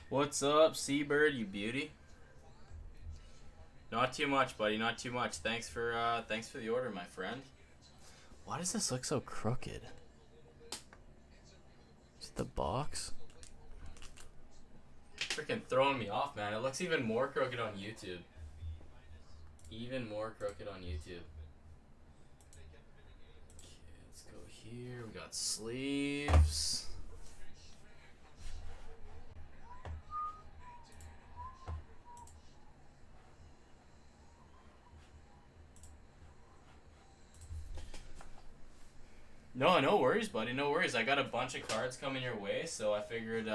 What's up, Seabird, you beauty? Not too much, buddy. Not too much. Thanks for the order, my friend. Why does this look so crooked? Is it the box? Freaking throwing me off, man. It looks even more crooked on YouTube. Even more crooked on YouTube. Okay, let's go here. We got sleeves. No worries, buddy. No worries. I got a bunch of cards coming your way, so I figured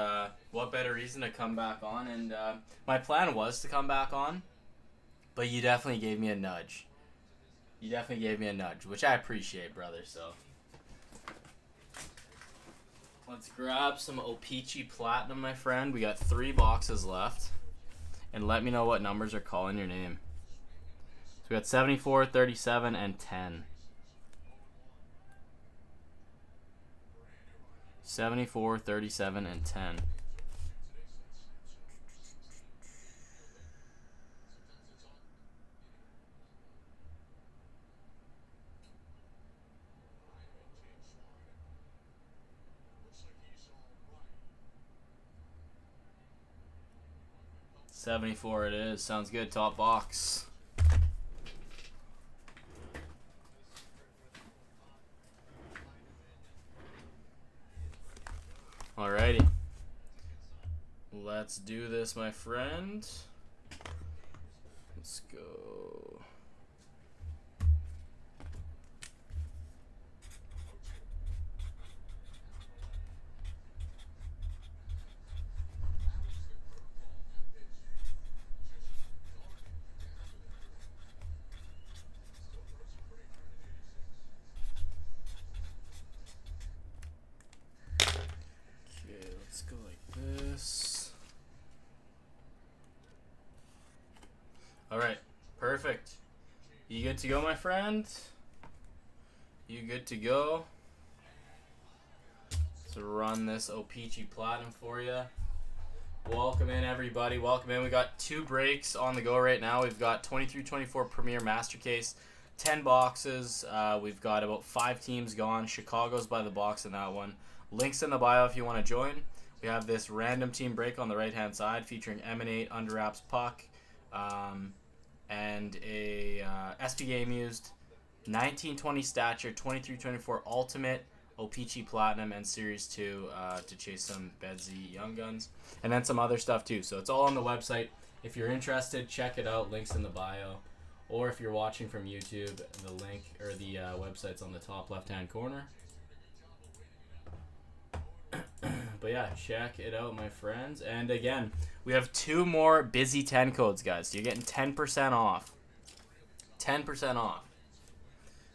what better reason to come back on. And my plan was to come back on, but you definitely gave me a nudge. You definitely gave me a nudge, which I appreciate, brother. So let's grab some O-Pee-Chee Platinum, my friend. We got 3 boxes left. And let me know what numbers are calling your name. So we got 74, 37, and 10. 74, 37, and 10. $74 it is. Sounds good. Top box. Alrighty. Let's do this, my friend. Let's go. Let's go like this. Alright, perfect. You good to go, my friend? You good to go? Let's run this O-Pee-Chee Platinum for you. Welcome in, everybody. Welcome in. We got 2 breaks on the go right now. We've got 23-24 Premier Master Case, 10 boxes. We've got about 5 teams gone. Chicago's by the box in that one. Links in the bio if you want to join. We have this random team break on the right-hand side featuring Emanate, Under Wraps Puck, and a SP Game used, 1920 Stature, 23-24 Ultimate, O-Pee-Chee Platinum, and Series 2 to chase some Bedsy Young Guns. And then some other stuff too. So it's all on the website. If you're interested, check it out. Links in the bio. Or if you're watching from YouTube, the link or the website's on the top left-hand corner. But yeah, check it out, my friends. And again, we have 2 more busy 10 codes, guys. So you're getting 10% off. 10% off.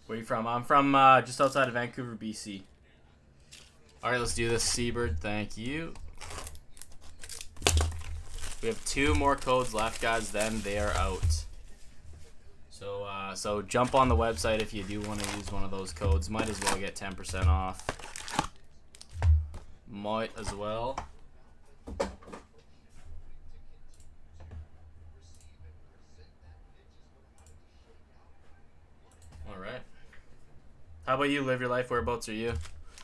Where are you from? I'm from just outside of Vancouver, BC. All right, let's do this, Seabird. Thank you. We have 2 more codes left, guys. Then they are out. So jump on the website if you do want to use one of those codes. Might as well get 10% off. Might as well. Alright. How about you? Live your life. Whereabouts are you?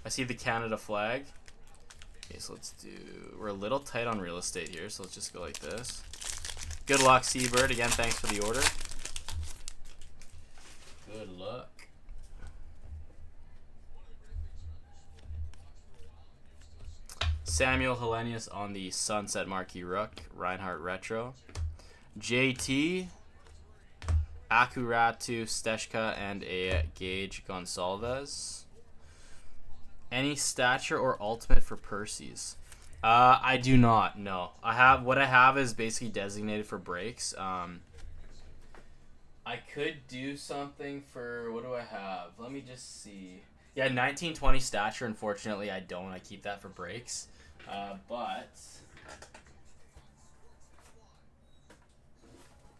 I see the Canada flag. Okay, so let's do... We're a little tight on real estate here, so let's just go like this. Good luck, Seabird. Again, thanks for the order. Good luck. Samuel Hellenius on the Sunset Marquee Rook, Reinhardt Retro. JT, Akuratu Steshka, and a Gage Gonsalves. Any stature or ultimate for Percy's? I do not, no. What I have is basically designated for breaks. I could do something for, what do I have? Let me just see. Yeah, 1920 stature, unfortunately I don't. I keep that for breaks. But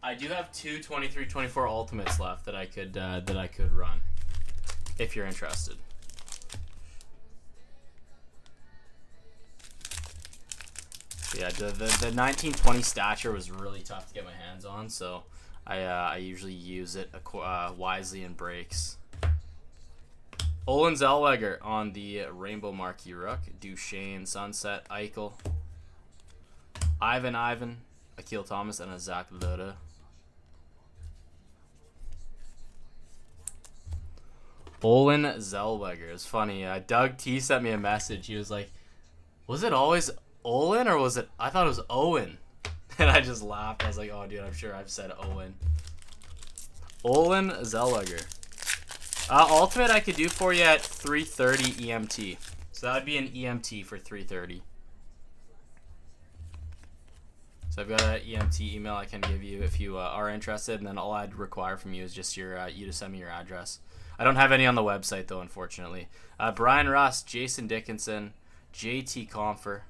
I do have 2 23-24 ultimates left that I could run if you're interested. Yeah, the 1920 stature was really tough to get my hands on, so I usually use it wisely in breaks. Olin Zellweger on the Rainbow Marquee Rook. Duchesne, Sunset, Eichel, Ivan, Akil Thomas, and a Zach Loda. Olin Zellweger. It's funny. Doug T sent me a message. He was like, was it always Olin or was it? I thought it was Owen. And I just laughed. I was like, oh, dude, I'm sure I've said Owen. Olin Zellweger. Ultimate I could do for you at 3:30 EMT. So that would be an EMT for 3:30. So I've got an EMT email I can give you if you are interested, and then all I'd require from you is just your you to send me your address. I don't have any on the website though, unfortunately. Brian Rust, Jason Dickinson, JT Compher,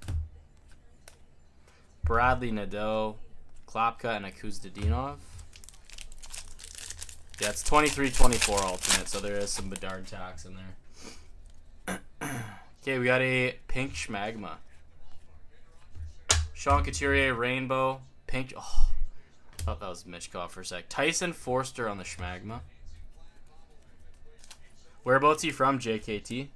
Bradley Nadeau, Klapka, and Akuzdadinov. Yeah, it's 23-24 ultimate, so there is some Bedard tax in there. Okay, we got a pink Schmagma. Sean Couturier, Rainbow, pink. Oh, I thought that was Mitchkov for a sec. Tyson Forster on the Schmagma. Whereabouts he from, JKT?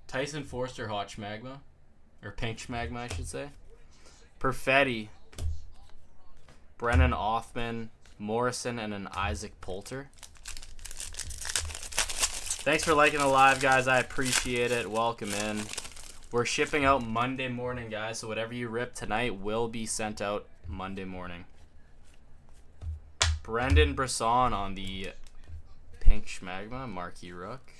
Tyson Forster, hot Schmagma. Or pink Schmagma, I should say. Perfetti. Brennan Othman, Morrison, and an Isaac Poulter. Thanks for liking the live, guys. I appreciate it. Welcome in. We're shipping out Monday morning, guys, so whatever you rip tonight will be sent out Monday morning. Brendan Brisson on the pink Schmagma, Marquee Rook.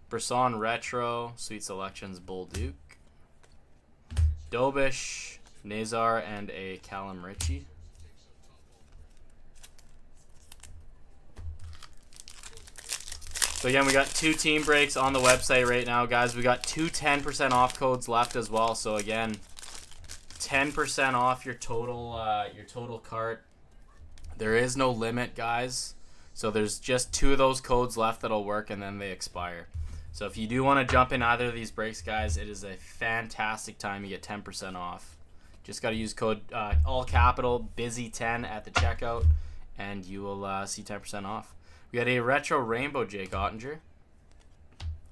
Brisson Retro, Sweet Selections, Bull Duke. Dobish, Nazar, and a Callum Ritchie. So again, we got 2 team breaks on the website right now, guys. We got 2 10% off codes left as well. So again, 10% off your total cart. There is no limit, guys. So there's just 2 of those codes left that'll work, and then they expire. So if you do want to jump in either of these breaks, guys, it is a fantastic time. You get 10% off. Just got to use code all capital busy10 at the checkout, and you will see 10% off. We got a retro rainbow Jake Ottinger.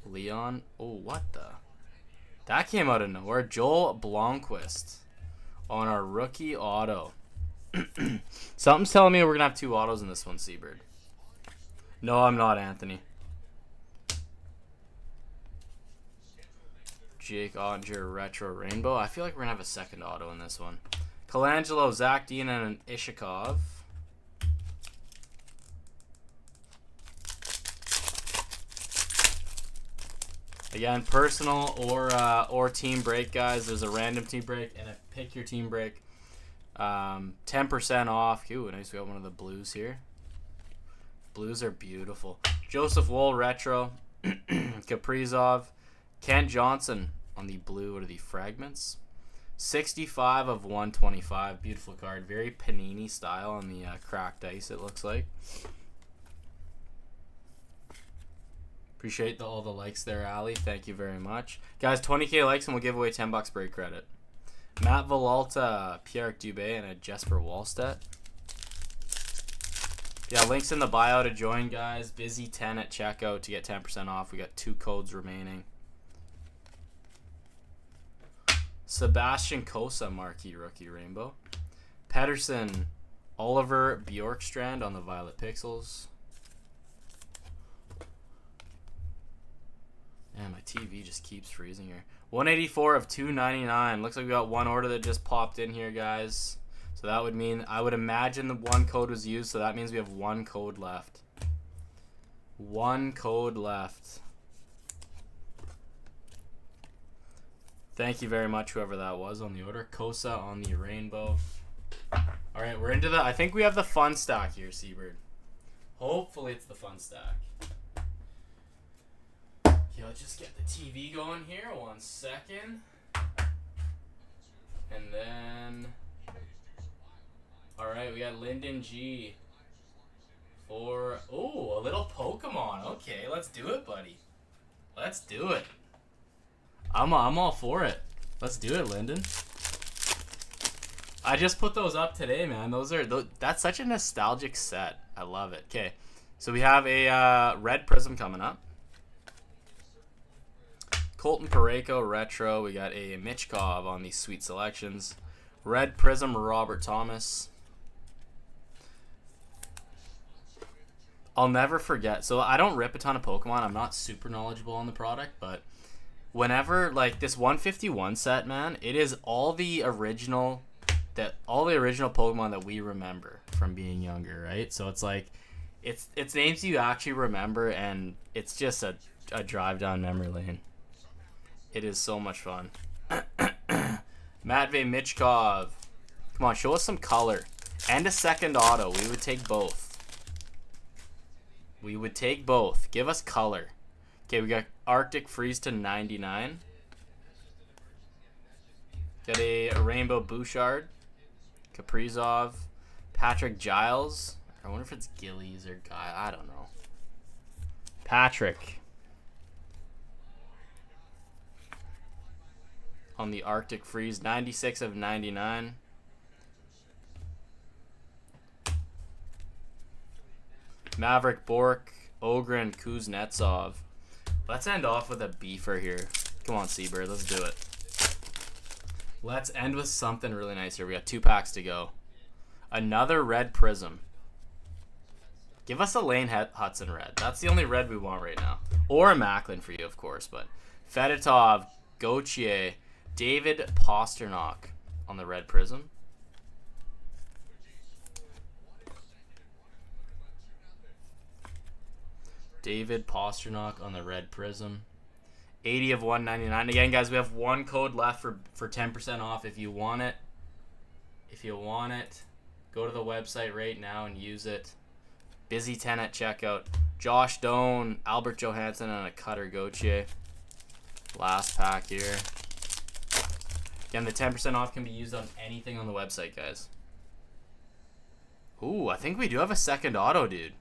Leon. Oh, what the? That came out of nowhere. Joel Blomqvist on our rookie auto. Something's telling me we're going to have 2 autos in this one, Seabird. No, I'm not, Anthony. Jake Ottinger retro rainbow. I feel like we're going to have a second auto in this one. Colangelo, Zach Dean, and an Ishikov. Again, personal or team break, guys. There's a random team break and a pick your team break. 10% off. Ooh, nice. We got one of the blues here. Blues are beautiful. Joseph Woll retro. Kaprizov. Kent Johnson on the blue. What are the fragments? 65 of 125. Beautiful card. Very Panini style on the cracked ice, it looks like. Appreciate all the likes there, Ali. Thank you very much. Guys, 20K likes and we'll give away $10 break credit. Matt Villalta, Pierre Dubé, and a Jesper Wallstedt. Yeah, links in the bio to join, guys. Busy 10 at checkout to get 10% off. We got 2 codes remaining. Sebastian Kosa, Marquee Rookie Rainbow. Pedersen, Oliver Bjorkstrand on the Violet Pixels. Man, my TV just keeps freezing here. 184 of 299. Looks like we got 1 order that just popped in here, guys. So that would mean, I would imagine the 1 code was used, so that means we have 1 code left. 1 code left. Thank you very much, whoever that was on the order. Kosa on the rainbow. All right, we're into the, I think we have the fun stack here, Seabird. Hopefully it's the fun stack. Okay, let's just get the TV going here. 1 second. And then, all right, we got Lyndon G. For, oh, a little Pokemon. Okay, let's do it, buddy. Let's do it. I'm all for it. Let's do it, Lyndon. I just put those up today, man. That's such a nostalgic set. I love it. Okay, so we have a red prism coming up. Colton Parayko retro. We got a Michkov on these sweet selections. Red prism Robert Thomas. I'll never forget. So I don't rip a ton of Pokemon. I'm not super knowledgeable on the product, but whenever like this 151 set, man, it is all the original Pokemon that we remember from being younger, right? So it's like it's names you actually remember, and it's just a drive down memory lane. It is so much fun. Matvey Michkov. Come on, show us some color. And a second auto. We would take both. We would take both. Give us color. Okay, we got Arctic Freeze to 99. Got a Rainbow Bouchard. Kaprizov. Patrick Giles. I wonder if it's Gillies or Guy. I don't know. Patrick. On the Arctic Freeze. 96 of 99. Maverick Bork, Ogren, Kuznetsov. Let's end off with a beefer here. Come on, Seabird, let's do it. Let's end with something really nice here. We got 2 packs to go. Another red prism. Give us a Lane Hudson red. That's the only red we want right now. Or a Macklin for you, of course. But Fedotov, Gauthier, David Pasternak on the red prism. David Pasternak on the red prism. 80 of 199. Again, guys, we have one code left for 10% off if you want it. If you want it, go to the website right now and use it. Busy 10 at checkout. Josh Doan, Albert Johansson, and a Cutter Gauthier. Last pack here. Again, the 10% off can be used on anything on the website, guys. Ooh, I think we do have a second auto, dude.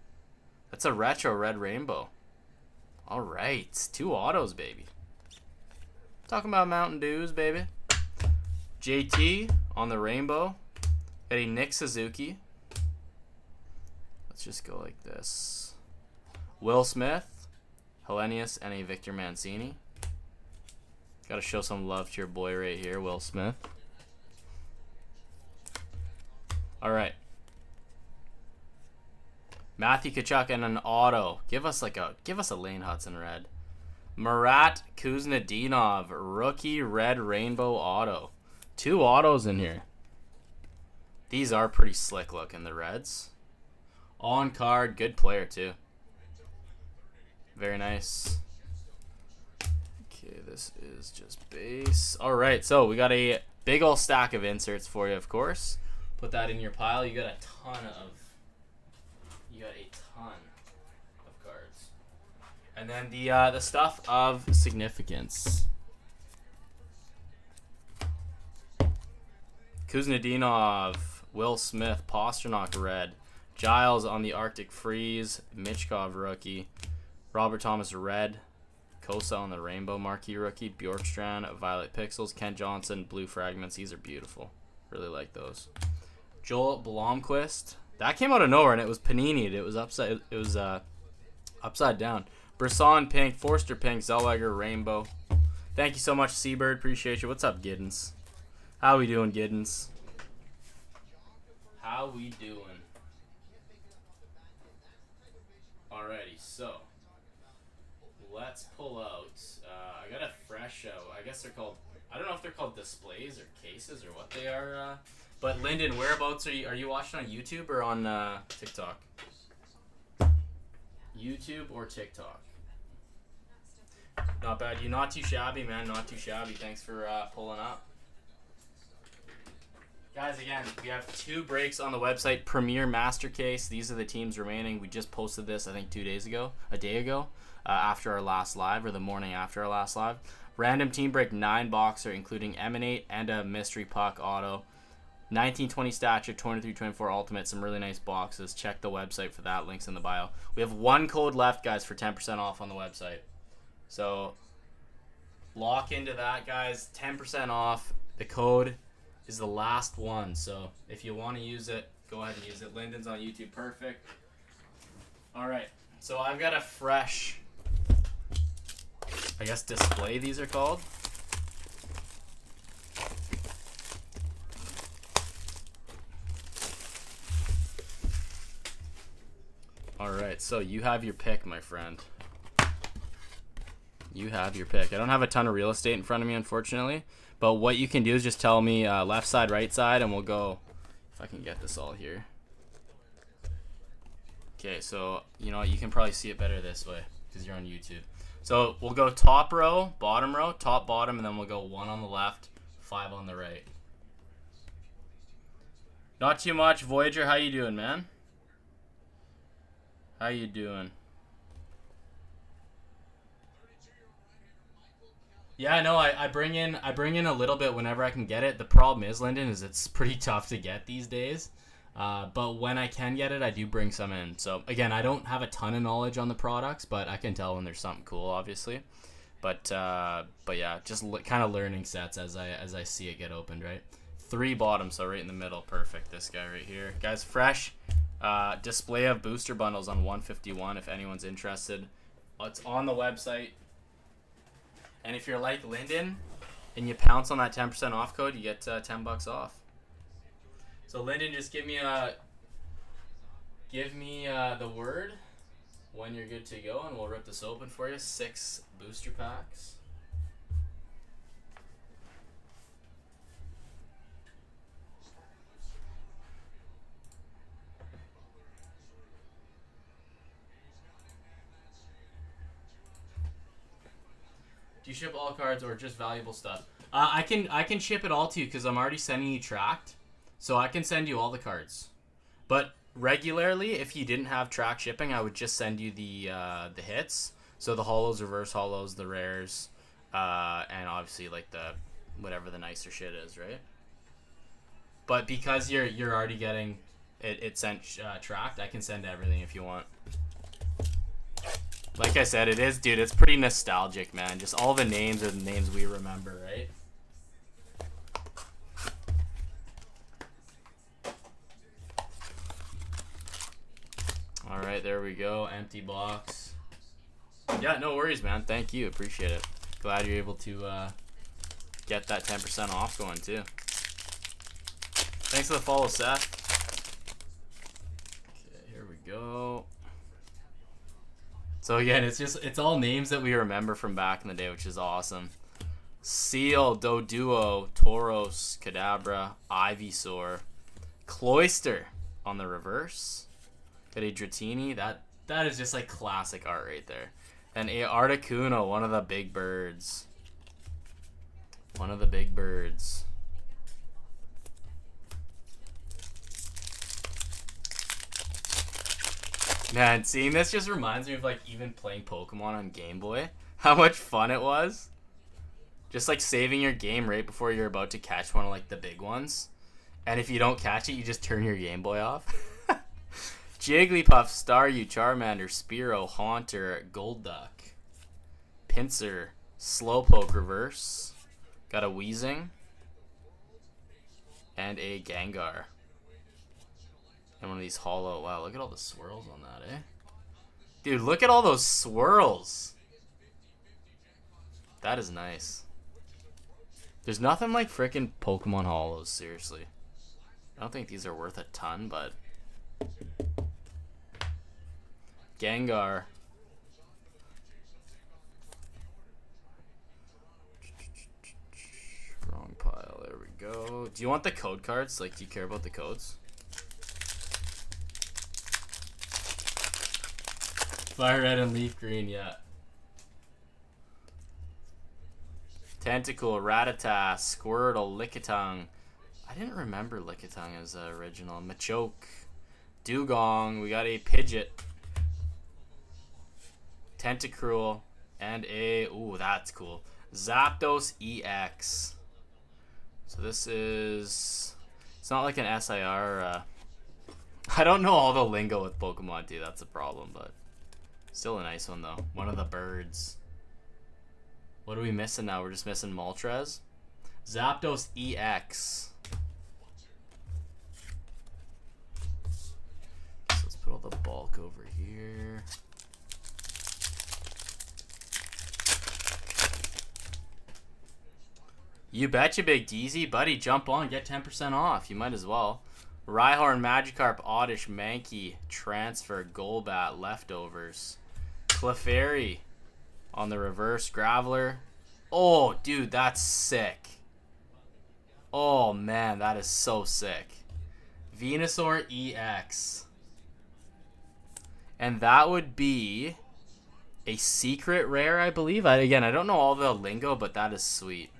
That's a retro red rainbow. All right, 2 autos, baby. Talking about Mountain Dews, baby. JT on the rainbow. Got a Nick Suzuki. Let's just go like this. Will Smith, Hellenius, and a Victor Mancini. Got to show some love to your boy right here, Will Smith. All right. Matthew Tkachuk and an auto. Give us a Lane Hudson red. Marat Kuznetsov, rookie red rainbow auto. 2 autos in here. These are pretty slick looking, the reds. On card, good player too. Very nice. Okay, this is just base. All right, so we got a big old stack of inserts for you, of course. Put that in your pile. You got a ton of cards. And then the stuff of significance. Kuznetsov, Will Smith, Pasternak red, Giles on the Arctic Freeze, Michkov rookie, Robert Thomas red, Kosa on the Rainbow Marquee rookie, Bjorkstrand, Violet Pixels, Kent Johnson, blue fragments. These are beautiful. Really like those. Joel Blomqvist. That came out of nowhere, and it was paninied. It was upside down. Brisson pink, Forster pink, Zellweger rainbow. Thank you so much, Seabird. Appreciate you. What's up, Giddens? How we doing, Giddens? How we doing? Alrighty, so let's pull out. I got a fresh. I guess they're called. I don't know if they're called displays or cases or what they are. But Lyndon, whereabouts are you watching on YouTube or on TikTok? YouTube or TikTok? Not bad. You not too shabby, man. Not too shabby. Thanks for pulling up. Guys, again, we have 2 breaks on the website. Premier Master Case. These are the teams remaining. We just posted this, I think, a day ago, after our last live, or the morning after our last live. Random team break 9 boxer, including Emanate and a mystery puck auto. 1920 stature, 23-24 ultimate. Some really nice boxes. Check the website for that. Links in the bio. We have one code left, guys, for 10% off on the website. So lock into that, guys. 10% off. The code is the last one. So if you want to use it, go ahead and use it. Lyndon's on YouTube. Perfect. All right. So I've got a fresh, I guess, display these are called. Alright, so you have your pick, my friend. You have your pick. I don't have a ton of real estate in front of me, unfortunately. But what you can do is just tell me left side, right side, and we'll go, if I can get this all here. Okay, so, you know what, you can probably see it better this way, because you're on YouTube. So we'll go top row, top, bottom, and then we'll go 1 on the left, 5 on the right. Not too much. Voyager, how you doing, man? How you doing? Yeah, no, I bring in a little bit whenever I can get it. The problem is, Lyndon, is it's pretty tough to get these days. But when I can get it, I do bring some in. So again, I don't have a ton of knowledge on the products, but I can tell when there's something cool, obviously. But yeah, just kind of learning sets as I see it get opened, right? 3 bottom, so right in the middle, perfect. This guy right here, guys, fresh. Display of booster bundles on 151 if anyone's interested. It's on the website. And if you're like Lyndon and you pounce on that 10% off code, you get 10 bucks off. So Lyndon, just give me the word when you're good to go, and we'll rip this open for you. 6 booster packs. Do you ship all cards or just valuable stuff? I can ship it all to you because I'm already sending you tracked, so I can send you all the cards. But regularly, if you didn't have track shipping, I would just send you the hits, so the holos, reverse holos, the rares, and obviously like the whatever the nicer shit is, right? But because you're already getting it sent tracked, I can send everything if you want. Like I said, it is, dude, it's pretty nostalgic, man. Just all the names are the names we remember, right? Alright, there we go. Empty box. Yeah, no worries, man. Thank you. Appreciate it. Glad you're able to get that 10% off going, too. Thanks for the follow, Seth. Okay, here we go. So again, it's all names that we remember from back in the day, which is awesome. Seal, Doduo, Tauros, Kadabra, Ivysaur, Cloyster on the reverse. Got a Dratini. That is just like classic art right there. And a Articuno, one of the big birds. One of the big birds. Man, seeing this just reminds me of like even playing Pokemon on Game Boy. How much fun it was. Just like saving your game right before you're about to catch one of like the big ones. And if you don't catch it, you just turn your Game Boy off. Jigglypuff, Staryu, Charmander, Spearow, Haunter, Golduck, Pinsir, Slowpoke reverse. Got a Weezing. And a Gengar. And one of these hollow. Wow, look at all the swirls on that, eh? Dude, look at all those swirls. That is nice. There's nothing like frickin' Pokemon hollows, seriously. I don't think these are worth a ton, but... Gengar. Wrong pile, there we go. Do you want the code cards? Like, do you care about the codes? Fire red and leaf green, yeah. Tentacool, Rattata, Squirtle, Lickitung. I didn't remember Lickitung as original. Machoke, Dugong. We got a Pidgeot, Tentacruel, and a... Ooh, that's cool. Zapdos EX. So this is It's not like an SIR. I don't know all the lingo with Pokemon too. That's a problem, but still a nice one though. One of the birds. What are we missing now? We're just missing Moltres. Zapdos EX. So let's put all the bulk over here. You betcha, Big Deezy. Buddy, jump on. Get 10% off. You might as well. Rhyhorn, Magikarp, Oddish, Mankey, Transfer, Golbat, Leftovers. Clefairy on the reverse. Graveler. Oh, dude, that's sick. Oh, man, that is so sick. Venusaur EX. And that would be a secret rare, I believe. Again, I don't know all the lingo, but that is sweet.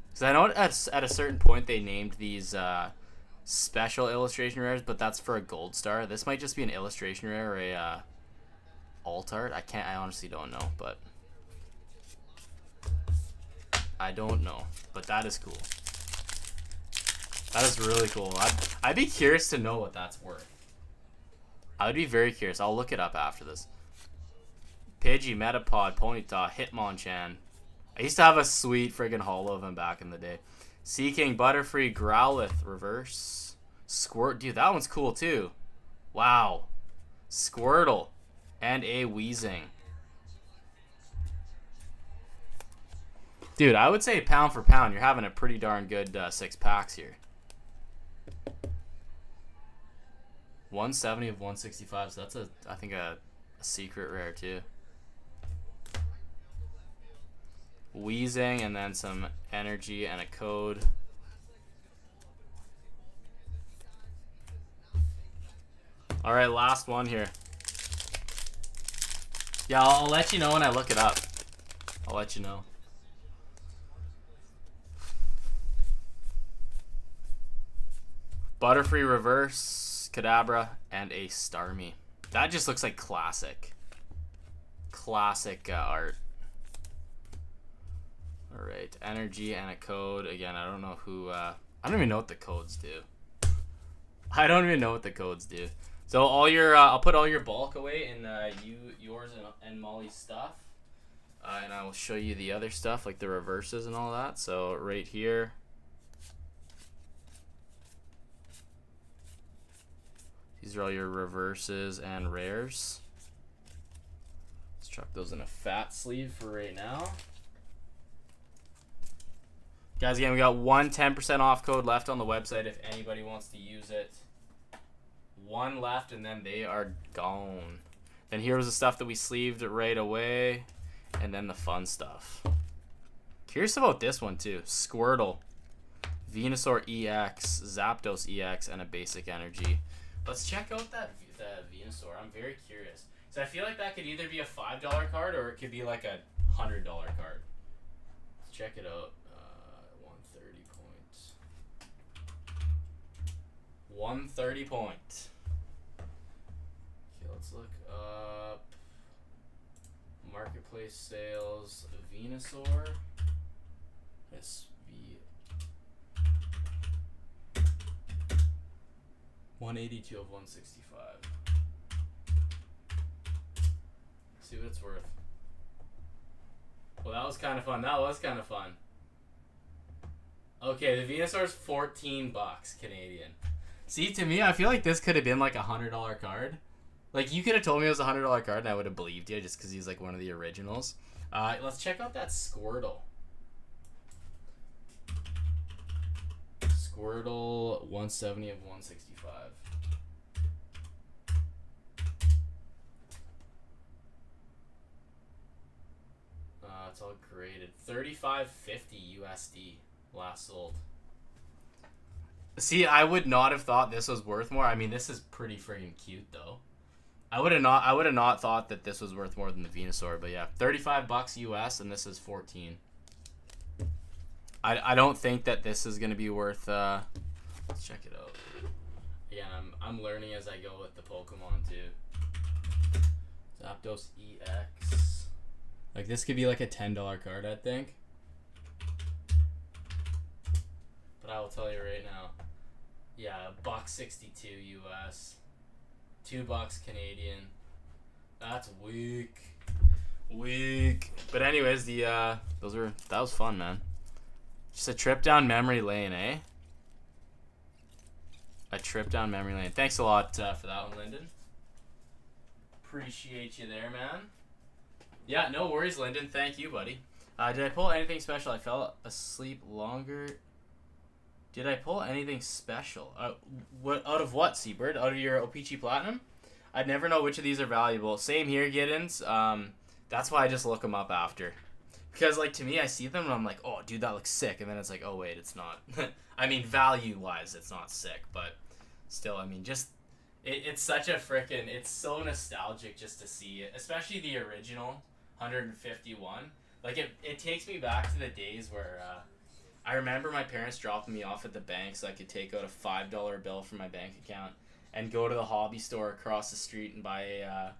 Because I know at a certain point they named these special illustration rares, but that's for a gold star. This might just be an illustration rare or a alt art. I honestly don't know, but I don't know. But that is cool. That is really cool. I'd be curious to know what that's worth. I would be very curious. I'll look it up after this. Pidgey, Metapod, Ponyta, Hitmonchan. I used to have a sweet friggin' holo of him back in the day. Seaking, Butterfree, Growlithe, reverse. Squirt. Dude, that one's cool too. Wow. Squirtle. And a Weezing. Dude, I would say pound for pound, you're having a pretty darn good 6 packs here. 170 of 165, so that's I think a secret rare too. Weezing and then some energy and a code. All right, last one here. Yeah, I'll let you know when I look it up. I'll let you know. Butterfree reverse, Kadabra, and a Starmie. That just looks like classic. Classic art. Alright, energy and a code. Again, I don't know who... I don't even know what the codes do. I don't even know what the codes do. So all your... I'll put all your bulk away in yours and Molly's stuff. And I will show you the other stuff, like the reverses and all that. So right here... These are all your reverses and rares. Let's chuck those in a fat sleeve for right now. Guys, again, we got one 10% off code left on the website if anybody wants to use it. One left, and then they are gone. Then here was the stuff that we sleeved right away, and then the fun stuff. Curious about this one, too. Squirtle, Venusaur EX, Zapdos EX, and a basic energy. Let's check out that Venusaur. I'm very curious. So I feel like that could either be a $5 card or it could be like a $100 card. Let's check it out. 130 points. 130 points. Okay, let's look up marketplace sales. Venusaur. SV. 182 of 165. See what it's worth. Well, that was kind of fun. That was kind of fun. Okay, the Venusaur's 14 bucks Canadian. See, to me, I feel like this could have been like a $100 card. Like, you could have told me it was a $100 card and I would have believed you just because he's like one of the originals. Let's check out that Squirtle. Squirtle, 170 of 165. It's all graded. 35.50 USD last sold. See, I would not have thought this was worth more. I mean, this is pretty freaking cute though. I would have not thought that this was worth more than the Venusaur, but yeah, 35 bucks US and this is 14. I don't think that this is going to be worth let's check it out. Again, I'm learning as I go with the Pokemon too. Zapdos EX. Like, this could be like a $10 card, I think. But I will tell you right now. Yeah, $1.62 US. $2 Canadian. That's weak. Weak. But anyways, that was fun, man. Just a trip down memory lane, eh? A trip down memory lane. Thanks a lot for that one, Lyndon. Appreciate you there, man. Yeah, no worries, Lyndon. Thank you, buddy. Did I pull anything special? I fell asleep longer. Did I pull anything special? What out of what, Seabird? Out of your O-Pee-Chee Platinum? I'd never know which of these are valuable. Same here, Giddens. That's why I just look them up after. Because, like, to me, I see them and I'm like, oh, dude, that looks sick. And then it's like, oh, wait, it's not. I mean, value-wise, it's not sick. But still, I mean, just... It's such a frickin'... It's so nostalgic just to see it. Especially the original 151. Like, it takes me back to the days where... I remember my parents dropping me off at the bank so I could take out a $5 bill from my bank account and go to the hobby store across the street and buy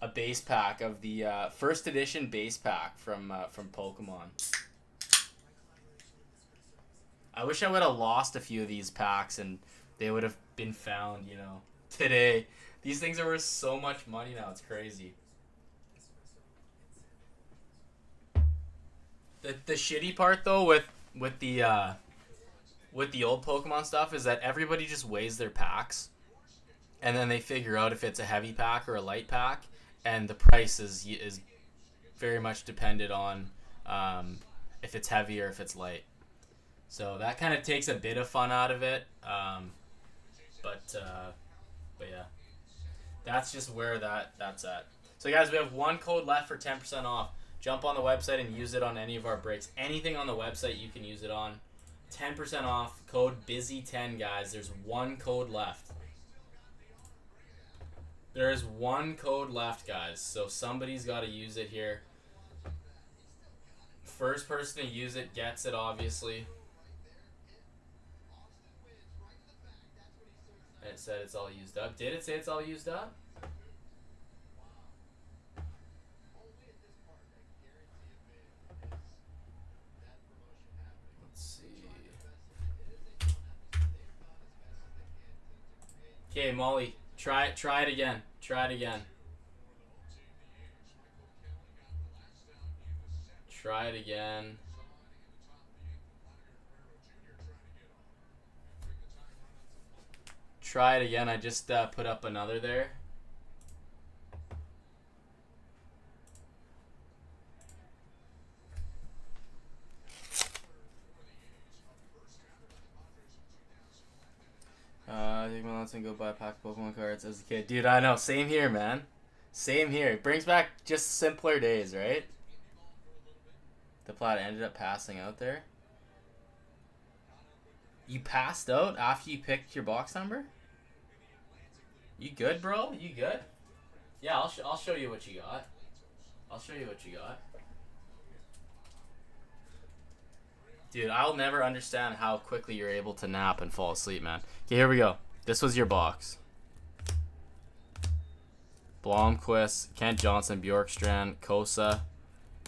a base pack of the first edition base pack from Pokemon. I wish I would have lost a few of these packs and they would have been found, you know, today. These things are worth so much money now. It's crazy. The shitty part though with the old Pokemon stuff is that everybody just weighs their packs and then they figure out if it's a heavy pack or a light pack, and the price is very much dependent on if it's heavy or if it's light. So that kind of takes a bit of fun out of it. But yeah, that's just where that's at. So guys, we have one code left for 10% off. Jump on the website and use it on any of our breaks. Anything on the website you can use it on. 10% off. Code BUSY10, guys. There's one code left. There is one code left, guys. So somebody's got to use it here. First person to use it gets it, obviously. And it said it's all used up. Did it say it's all used up? Okay, Molly, try it again. Try it again. Try it again. Try it again. I just put up another there. Take my lunch and go buy a pack of Pokemon cards as a kid. Dude, I know. Same here, man. Same here. It brings back just simpler days, right? The plot ended up passing out there. You passed out after you picked your box number? You good, bro? You good? Yeah, I'll show you what you got. I'll show you what you got. Dude, I'll never understand how quickly you're able to nap and fall asleep, man. Okay, here we go. This was your box. Blomquist, Kent Johnson, Bjorkstrand, Kosa,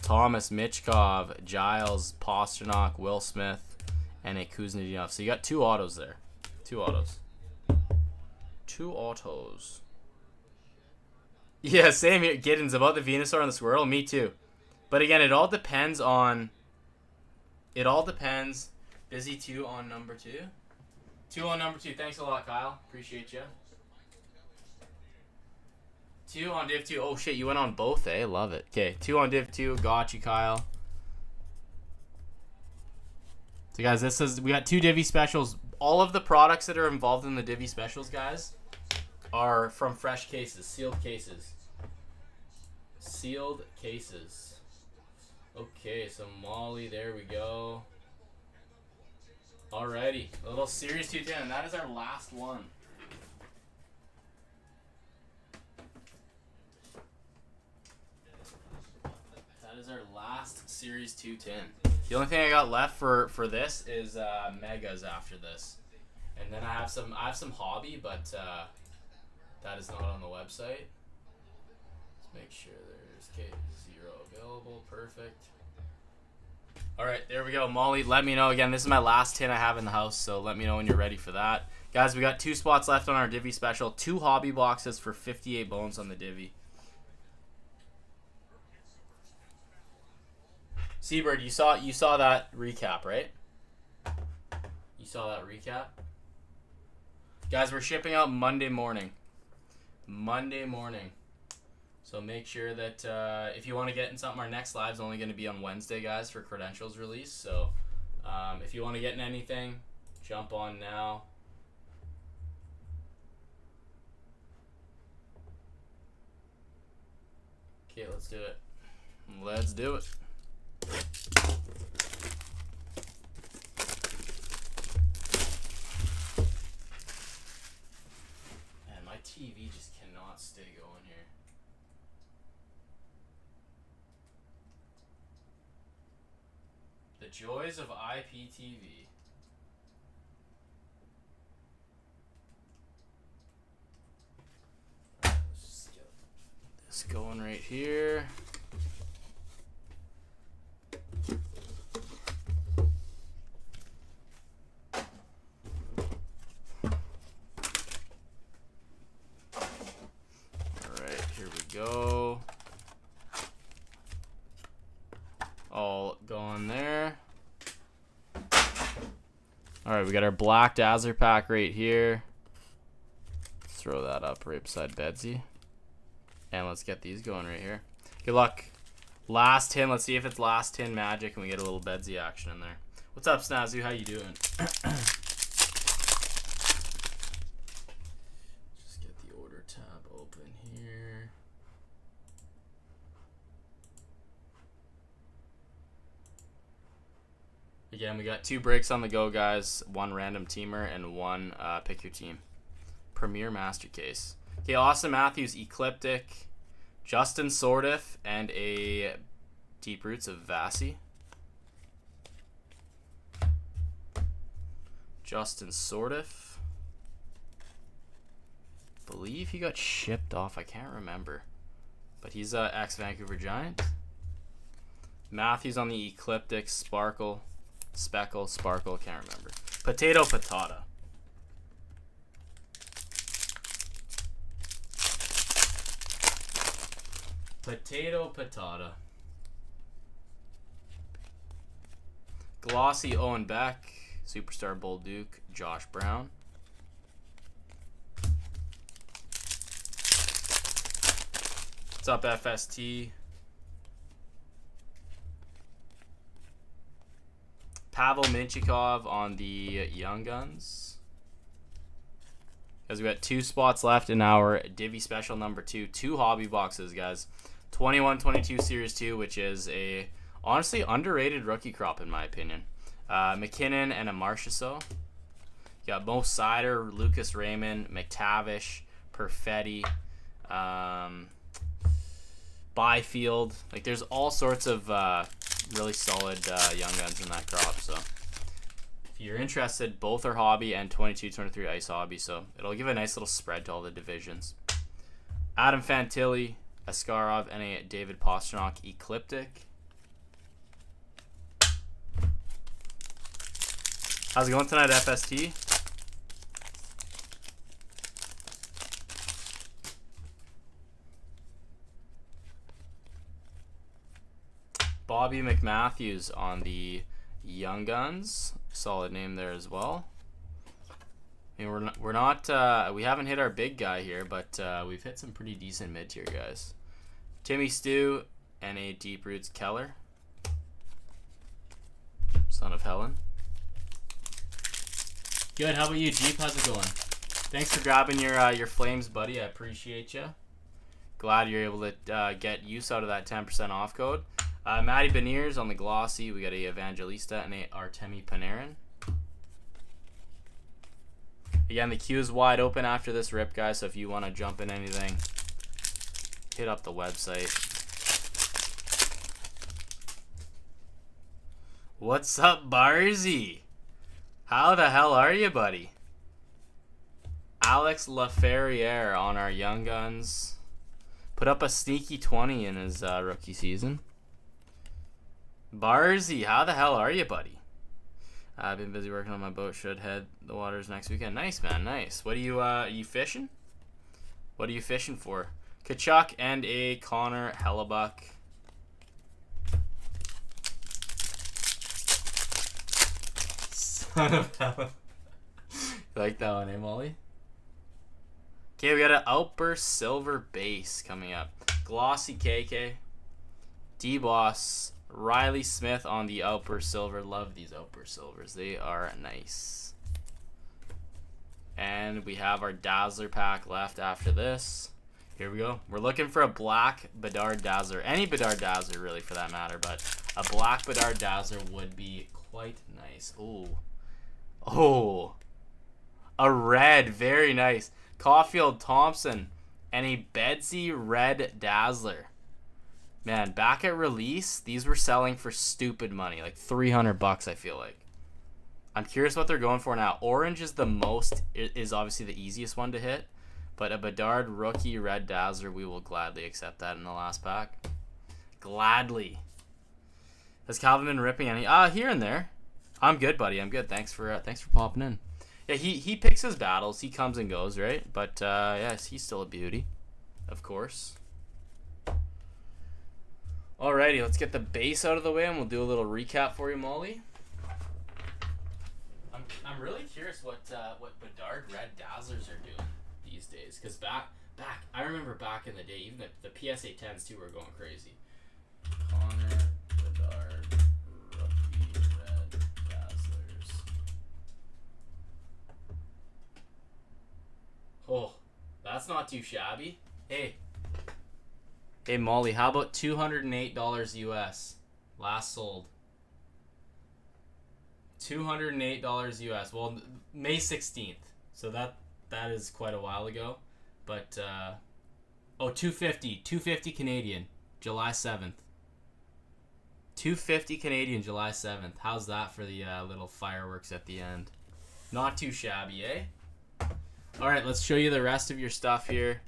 Thomas, Michkov, Giles, Pasternak, Will Smith, and a Kuznetsov. So you got two autos there. Two autos. Two autos. Yeah, same here. Giddens, about the Venusaur and the Squirrel. Me too. But again, it all depends on... It all depends. Busy 2 on number 2. 2 on number 2. Thanks a lot, Kyle. Appreciate you. 2 on Div 2. Oh, shit. You went on both, eh? Love it. Okay. 2 on Div 2. Got you, Kyle. So, guys, we got 2 Divvy specials. All of the products that are involved in the Divvy specials, guys, are from fresh cases. Sealed cases. Sealed cases. Okay, so Molly, there we go. Alrighty, a little Series 210, and that is our last one. That is our last Series 210. The only thing I got left for this is Megas after this, and then I have some hobby, but that is not on the website. Let's make sure there's case 0 available. Perfect. All right, there we go. Molly, let me know. Again, this is my last tin I have in the house, so let me know when you're ready for that. Guys, we got 2 spots left on our Divvy special. 2 hobby boxes for 58 bones on the Divvy. Seabird, you saw that recap, right? You saw that recap? Guys, we're shipping out Monday morning. Monday morning. So make sure that if you want to get in something, our next live's only going to be on Wednesday, guys, for credentials release. So if you want to get in anything, jump on now. Okay, let's do it. Let's do it. Man, my TV just cannot stay going here. The joys of IPTV. Alright, let's just get this going right here. Alright, here we go. All gone there. Alright, we got our Black Dazzler pack right here. Let's throw that up right beside Bedsy. And let's get these going right here. Good luck. Last tin. Let's see if it's last tin magic and we get a little Bedsy action in there. What's up, Snazoo? How you doing? Just get the order tab open here. Again, we got 2 breaks on the go, guys. 1 random teamer and 1 pick your team. Premier Master Case. Okay, Austin Matthews, Ecliptic, Justin Sordiff, and a Deep Roots of Vasi. Justin Sordiff. Believe he got shipped off. I can't remember. But he's a ex-Vancouver Giant. Matthews on the Ecliptic, Sparkle. Speckle, Sparkle, can't remember. Potato Patata. Potato Patata. Glossy Owen Beck. Superstar Bull Duke. Josh Brown. What's up, FST? Pavel Minchikov on the Young Guns. Guys, we got 2 spots left in our Divvy Special number 2. 2 hobby boxes, guys. 21-22 Series 2, which is a honestly underrated rookie crop in my opinion. McKinnon and a Marchessault. You got Mo Sider, Lucas Raymond, McTavish, Perfetti, Byfield. Like, there's all sorts of really solid young guns in that crop. So if you're interested, both are hobby and 22-23 ice hobby. So it'll give a nice little spread to all the divisions. Adam Fantilli, Askarov, and a David Pastrnak Ecliptic. How's it going tonight, FST? Bobby McMatthews on the Young Guns. Solid name there as well. I mean, we haven't hit our big guy here, but we've hit some pretty decent mid-tier guys. Timmy Stu and a Deep Roots Keller. Son of Helen. Good. How about you, Jeep? How's it going? Thanks for grabbing your Flames, buddy. I appreciate you. Glad you're able to get use out of that 10% off code. Matty Beniers on the Glossy. We got a Evangelista and a Artemi Panarin. Again, the queue is wide open after this rip, guys. So if you want to jump in anything, hit up the website. What's up, Barzy? How the hell are you, buddy? Alex Laferriere on our Young Guns. Put up a sneaky 20 in his rookie season. Barzy, how the hell are you, buddy? I've been busy working on my boat. Should head the waters next weekend. Nice, man. Nice. What are you fishing? What are you fishing for? Kachuk and a Connor Hellebuck. Son of hell. You like that one, eh, Molly? Okay, we got an Outburst Silver base coming up. Glossy KK. D-Boss. Riley Smith on the Outburst Silver. Love these Outburst Silvers. They are nice. And we have our Dazzler pack left after this. Here we go. We're looking for a black Bedard Dazzler. Any Bedard Dazzler, really, for that matter. But a black Bedard Dazzler would be quite nice. Ooh. Oh. A red. Very nice. Caulfield Thompson. And a Bedsy Red Dazzler. Man, back at release, these were selling for stupid money. Like $300, I feel like. I'm curious what they're going for now. Orange is obviously the easiest one to hit. But a Bedard Rookie Red Dazzler, we will gladly accept that in the last pack. Gladly. Has Calvin been ripping any? Here and there. I'm good, buddy. I'm good. Thanks for popping in. Yeah, he picks his battles. He comes and goes, right? But yes, he's still a beauty, of course. Alrighty, let's get the base out of the way, and we'll do a little recap for you, Molly. I'm really curious what Bedard Red Dazzlers are doing these days, because I remember back in the day, even the PSA 10s too were going crazy. Connor Bedard Rookie Red Dazzlers. Oh, that's not too shabby. Hey Molly, how about $208 US? Last sold. $208 US. Well, May 16th. So that is quite a while ago. But $250 Canadian, July 7th. $250 Canadian, July 7th. How's that for the little fireworks at the end? Not too shabby, eh? All right, let's show you the rest of your stuff here.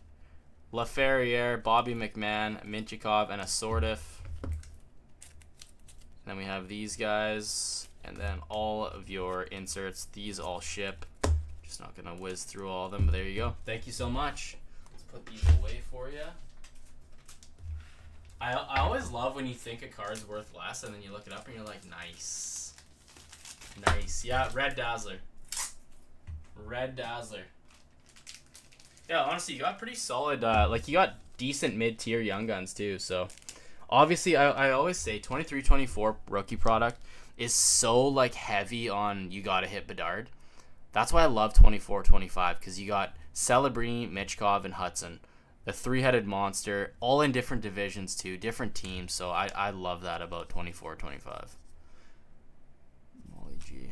LaFerriere, Bobby McMahon, Minchikov, and a Sortif. Then we have these guys, and then all of your inserts. These all ship. Just not going to whiz through all of them, but there you go. Thank you so much. Let's put these away for you. I always love when you think a card's worth less, and then you look it up and you're like, nice. Nice. Yeah, Red Dazzler. Red Dazzler. Yeah, honestly, you got pretty solid, you got decent mid-tier Young Guns, too, so. Obviously, I always say 23-24 rookie product is so, heavy on you gotta hit Bedard. That's why I love 24-25, because you got Celebrini, Michkov, and Hudson. The three-headed monster, all in different divisions, too, different teams, so I love that about 24-25. Molly G.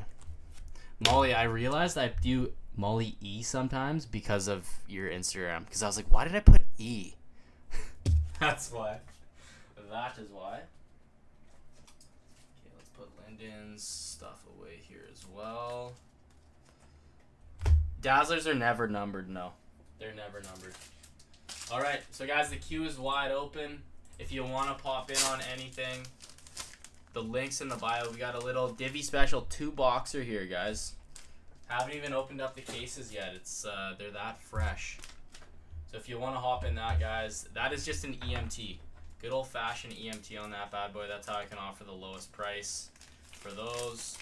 Molly, I realized I do Molly E sometimes because of your Instagram. Because I was like, why did I put E? That's why. That is why. Okay, let's put Linden's stuff away here as well. Dazzlers are never numbered, no. They're never numbered. Alright, so guys, the queue is wide open. If you want to pop in on anything, the link's in the bio. We got a little Divi Special 2-boxer here, guys. Haven't even opened up the cases yet. It's they're that fresh. So if you want to hop in that, guys, that is just an EMT. Good old-fashioned EMT on that bad boy. That's how I can offer the lowest price for those.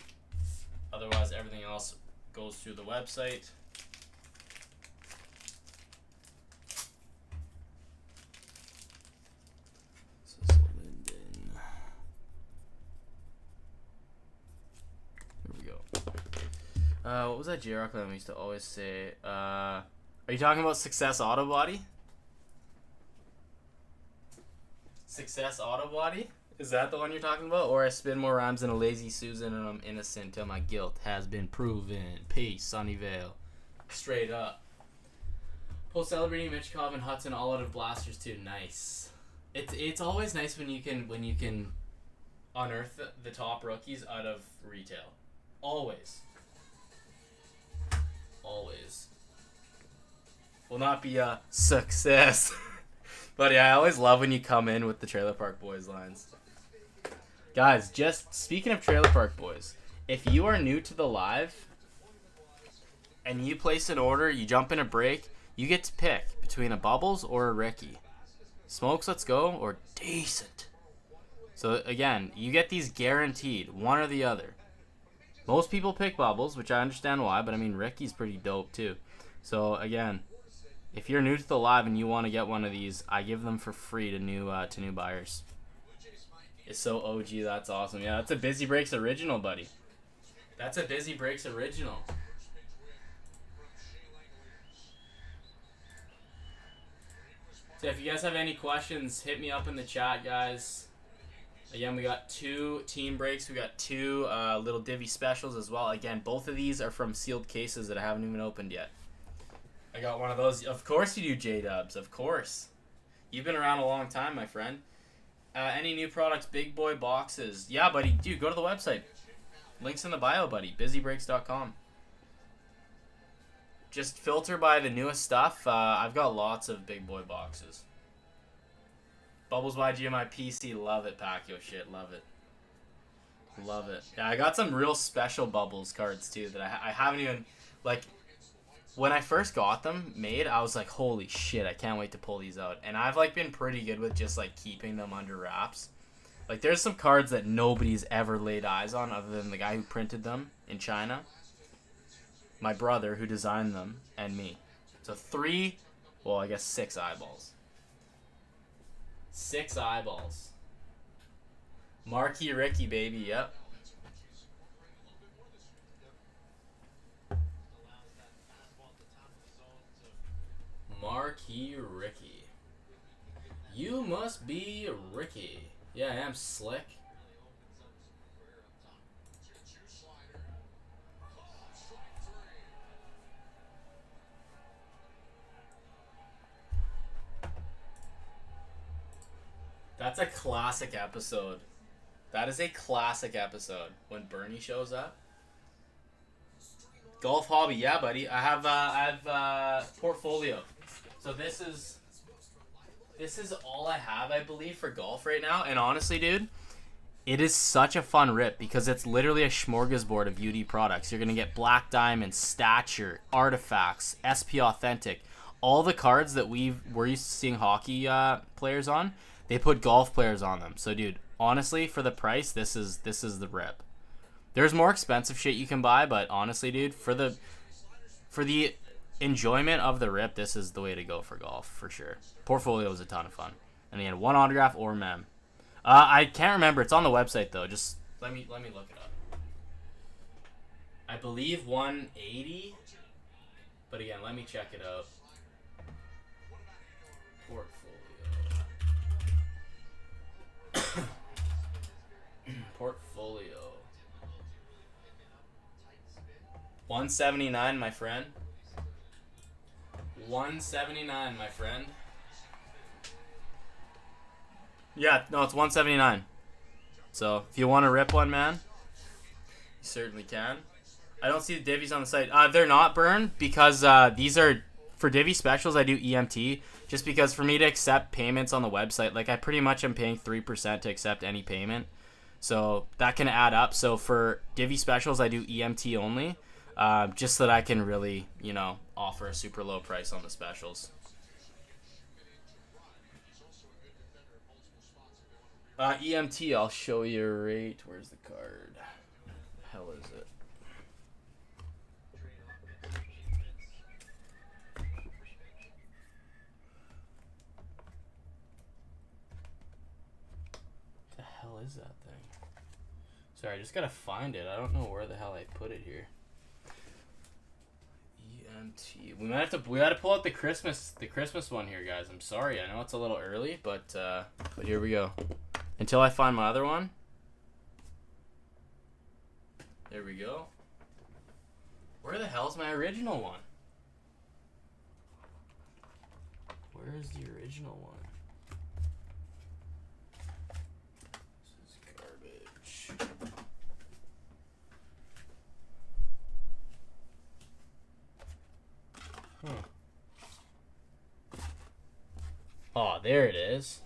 Otherwise, everything else goes through the website. What was that J-Rock that we used to always say? Are you talking about Success Auto Body? Success Auto Body? Is that the one you're talking about? Or I spin more rhymes than a lazy Susan and I'm innocent till my guilt has been proven. Peace, Sunnyvale. Straight up. Pull Celebrini, Michkov, and Hudson all out of blasters too. Nice. It's always nice when you can unearth the top rookies out of retail. Always. Always. Will not be a success. But yeah, I always love when you come in with the Trailer Park Boys lines. Guys, just speaking of Trailer Park Boys, if you are new to the live and you place an order, you jump in a break, you get to pick between a Bubbles or a Ricky. Smokes, let's go, or decent. So again, you get these guaranteed, one or the other. Most people pick Bubbles, which I understand why, but I mean Ricky's pretty dope too. So again, if you're new to the live and you want to get one of these, I give them for free to new buyers. It's so OG, that's awesome. Yeah, that's a Busy Breaks original, buddy. That's a Busy Breaks original. So if you guys have any questions, hit me up in the chat, guys. Again, we got 2 team breaks. We got 2 little Divvy specials as well. Again, both of these are from sealed cases that I haven't even opened yet. I got one of those. Of course you do, J-Dubs. Of course. You've been around a long time, my friend. Any new products, big boy boxes. Yeah, buddy. Dude, go to the website. Links in the bio, buddy. busybreaks.com. Just filter by the newest stuff. I've got lots of big boy boxes. Bubbles YG on my PC. Love it, Pacquiao shit. Love it. Love it. Yeah, I got some real special Bubbles cards, too, that I haven't even... Like, when I first got them made, I was like, holy shit, I can't wait to pull these out. And I've, like, been pretty good with just, like, keeping them under wraps. Like, there's some cards that nobody's ever laid eyes on other than the guy who printed them in China. My brother who designed them, and me. So 3, well, I guess 6 eyeballs. 6 eyeballs. Marquee Ricky, baby, yep. Marquee Ricky. You must be Ricky. Yeah, I am slick. That's a classic episode. That is a classic episode when Bernie shows up. Golf hobby, yeah, buddy. I have portfolio. So this is all I have, I believe, for golf right now. And honestly, dude, it is such a fun rip because it's literally a smorgasbord of UD products. You're gonna get Black Diamond, Stature, Artifacts, SP Authentic, all the cards that we're used to seeing hockey players on. They put golf players on them. So, dude, honestly, for the price, this is the rip. There's more expensive shit you can buy, but honestly, dude, for the enjoyment of the rip, this is the way to go for golf, for sure. Portfolio was a ton of fun. And again, 1 autograph or mem. I can't remember. It's on the website, though. Just let me look it up. I believe 180. But again, let me check it out. Portfolio. 179, my friend. 179, my friend. Yeah, no, it's 179. So, if you want to rip one, man, you certainly can. I don't see the divvies on the site. They're not burned because these are, for divvy specials, I do EMT. Just because for me to accept payments on the website, like I pretty much am paying 3% to accept any payment. So that can add up. So for divvy specials, I do EMT only. Just so that I can really, offer a super low price on the specials. EMT, I'll show you a rate. Where's the card? The hell is it? The hell is that thing? Sorry, I just gotta find it. I don't know where the hell I put it here. EMT. We gotta pull out the Christmas one here, guys. I'm sorry. I know it's a little early, but here we go. Until I find my other one. There we go. Where the hell's my original one? Where's the original one? This is garbage. Oh, there it is.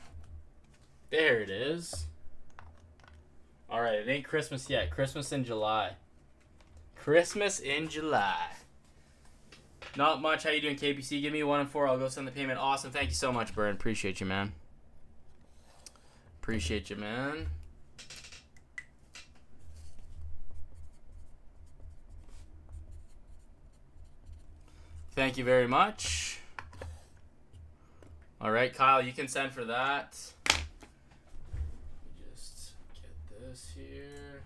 There it is. All right, it ain't Christmas yet. Christmas in July. Christmas in July. Not much. How you doing, KPC? Give me 1 and 4. I'll go send the payment. Awesome. Thank you so much, Burn. Appreciate you, man. Appreciate you, man. Thank you very much. All right, Kyle, you can send for that. Let me just get this here.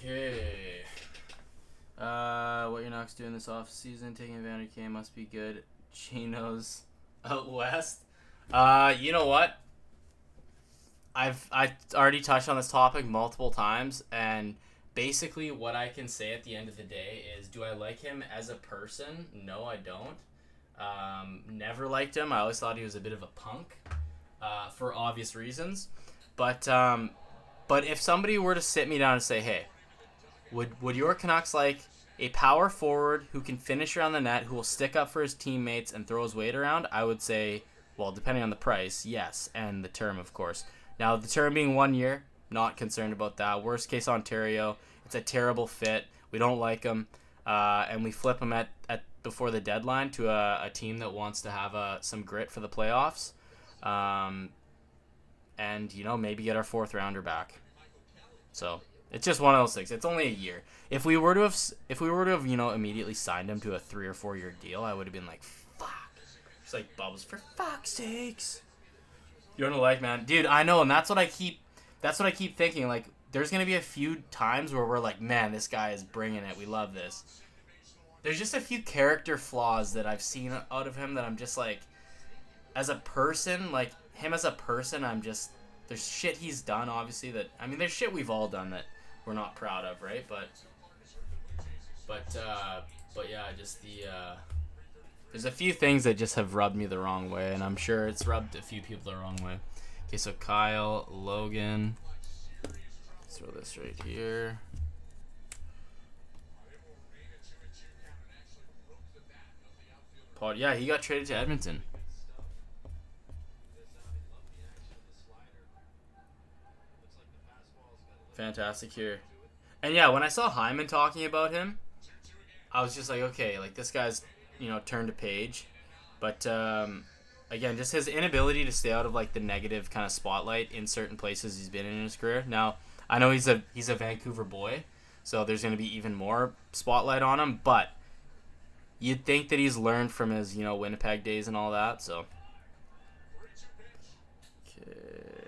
Okay. What you're not doing this off season, taking advantage of K must be good. Chinos out west. You know what? I already touched on this topic multiple times, and basically what I can say at the end of the day is, do I like him as a person? No, I don't. Never liked him. I always thought he was a bit of a punk, for obvious reasons. But if somebody were to sit me down and say, hey, would your Canucks like a power forward who can finish around the net, who will stick up for his teammates and throw his weight around? I would say, well, depending on the price, yes, and the term, of course. Now, the term being 1 year, not concerned about that. Worst case, Ontario. It's a terrible fit. We don't like him, and we flip him at before the deadline to a team that wants to have some grit for the playoffs, and maybe get our 4th rounder back. So it's just one of those things. It's only a year. If we were to have immediately signed him to a 3 or 4 year deal, I would have been like, fuck. It's like, Bubbles, for fuck's sakes. You don't like, man, dude. I know, and that's what I keep thinking. Like, there's gonna be a few times where we're like, man, this guy is bringing it. We love this. There's just a few character flaws that I've seen out of him that I'm just like, as a person, like him as a person, I'm just, there's shit he's done, obviously, that, I mean, there's shit we've all done that we're not proud of, right? But yeah, just there's a few things that just have rubbed me the wrong way, and I'm sure it's rubbed a few people the wrong way. Okay, so Kyle, Logan, let's throw this right here. Paul, yeah, he got traded to Edmonton. Fantastic here. And yeah, when I saw Hyman talking about him, I was just like, okay, like this guy's, turned a page. But again, just his inability to stay out of like the negative kind of spotlight in certain places he's been in his career. Now, I know he's a Vancouver boy, so there's going to be even more spotlight on him, but you'd think that he's learned from his, Winnipeg days and all that, so. Okay.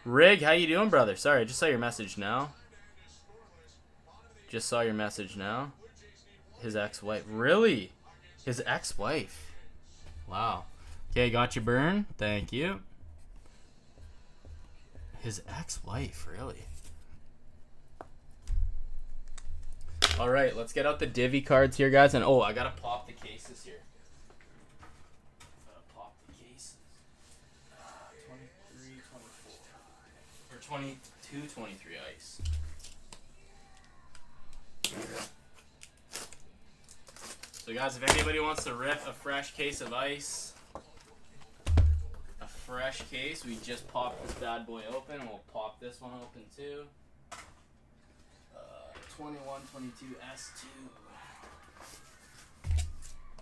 Rig, how you doing, brother? Sorry, I just saw your message now. His ex-wife. Really? His ex-wife. Wow. Okay, got you, Burn. Thank you. His ex-wife, really? All right, let's get out the divvy cards here, guys. And, I got to pop the cases here. 23, 24. Or 22, 23 ice. So, guys, if anybody wants to rip a fresh case of ice, a fresh case, we just popped this bad boy open. We'll pop this one open, too. 21-22 S2.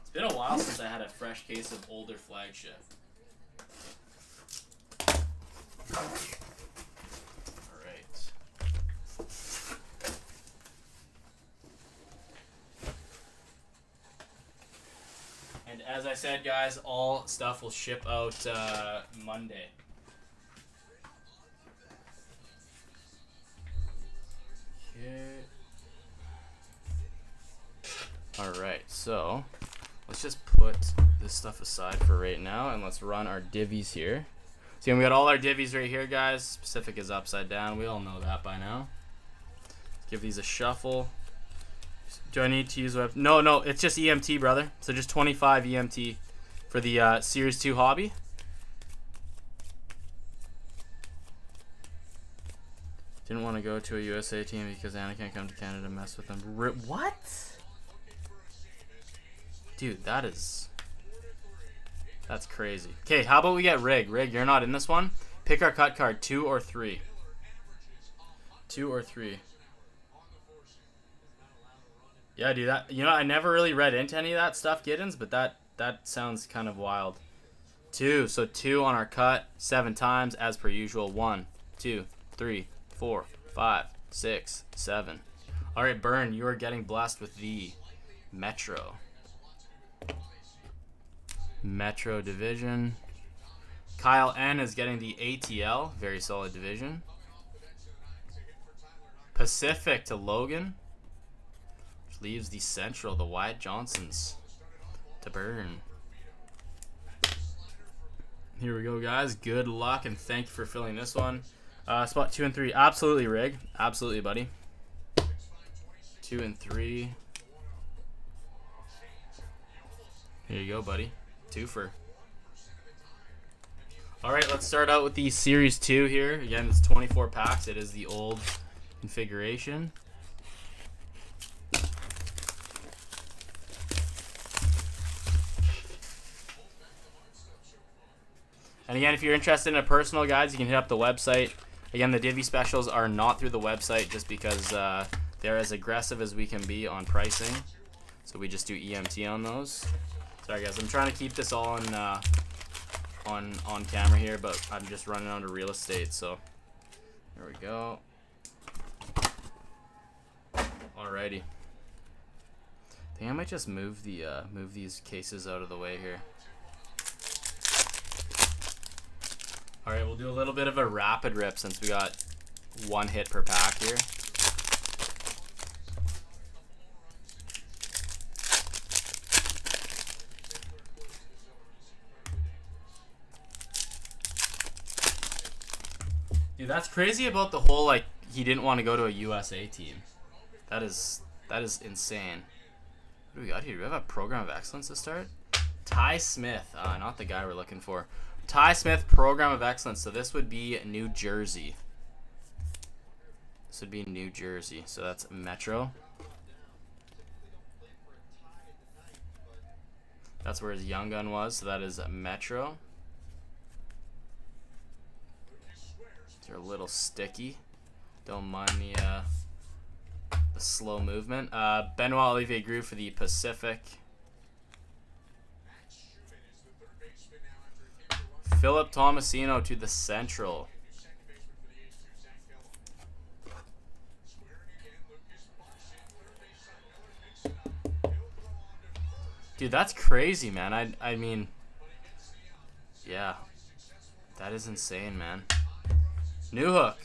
It's been a while since I had a fresh case of older flagship. Alright. And as I said, guys, all stuff will ship out Monday. Okay. Alright, so let's just put this stuff aside for right now, and let's run our divvies here. So we got all our divvies right here, guys. Pacific is upside down. We all know that by now. Let's give these a shuffle. Do I need to use web? No, it's just EMT, brother. So just 25 EMT for the Series 2 hobby. Didn't want to go to a USA team because Anna can't come to Canada to mess with them. What? Dude, that's crazy. Okay, how about we get Rig? Rig, you're not in this one. Pick our cut card, 2 or 3. 2 or 3. Yeah, dude, that, you know, I never really read into any of that stuff, Giddens, but that sounds kind of wild. 2, so 2 on our cut, 7 times as per usual. 1, 2, 3, 4, 5, 6, 7. All right, Burn, you are getting blessed with the Metro division. Kyle N is getting the ATL, very solid division. Pacific to Logan, which leaves the Central, the Wyatt Johnsons, to Burn. Here we go, guys. Good luck, and thank you for filling this one. Spot 2 and 3. Absolutely, Rig. Absolutely, buddy. 2 and 3. Here you go, buddy. 2-fer. All right, let's start out with the Series 2 here. Again, it's 24 packs. It is the old configuration. And again, if you're interested in a personal guides, you can hit up the website. Again, the Divvy specials are not through the website just because they're as aggressive as we can be on pricing. So we just do EMT on those. Sorry guys, I'm trying to keep this all on camera here, but I'm just running out of real estate. So there we go. Alrighty. I think I might just move these cases out of the way here. Alright, we'll do a little bit of a rapid rip since we got 1 hit per pack here. Dude, that's crazy about the whole, like, he didn't want to go to a USA team. That is insane. What do we got here? Do we have a program of excellence to start? Ty Smith, not the guy we're looking for. Ty Smith, program of excellence. So this would be New Jersey. This would be New Jersey. So that's Metro. That's where his Young Gun was. So that is Metro. They're a little sticky. Don't mind the slow movement. Benoit Olivier Groux for the Pacific. Philip Tomasino to the Central. Dude, that's crazy, man. I mean, yeah, that is insane, man. New hook.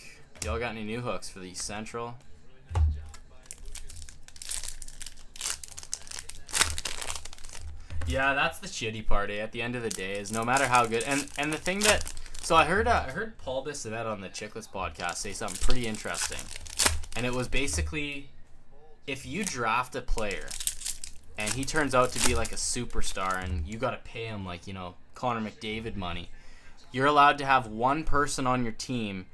Y'all got any new hooks for the Central? Yeah, that's the shitty part. At the end of the day, is no matter how good, and the thing that, so I heard Paul Bissonnette on the Chicklets podcast say something pretty interesting, and it was basically, if you draft a player, and he turns out to be like a superstar, and you got to pay him like, you know, Connor McDavid money, you're allowed to have one person on your team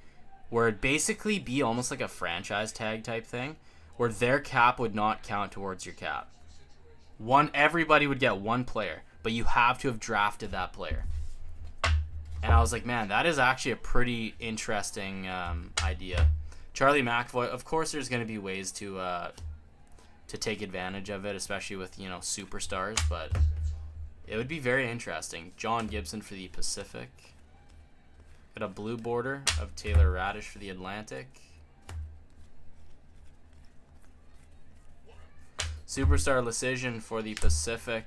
where it'd basically be almost like a franchise tag type thing, where their cap would not count towards your cap. Everybody would get one player, but you have to have drafted that player. And I was like, man, that is actually a pretty interesting idea. Charlie McAvoy, of course, there's going to be ways to take advantage of it, especially with, you know, superstars, but it would be very interesting. John Gibson for the Pacific. Got a blue border of Taylor Radish for the Atlantic. Superstar Lecision for the Pacific.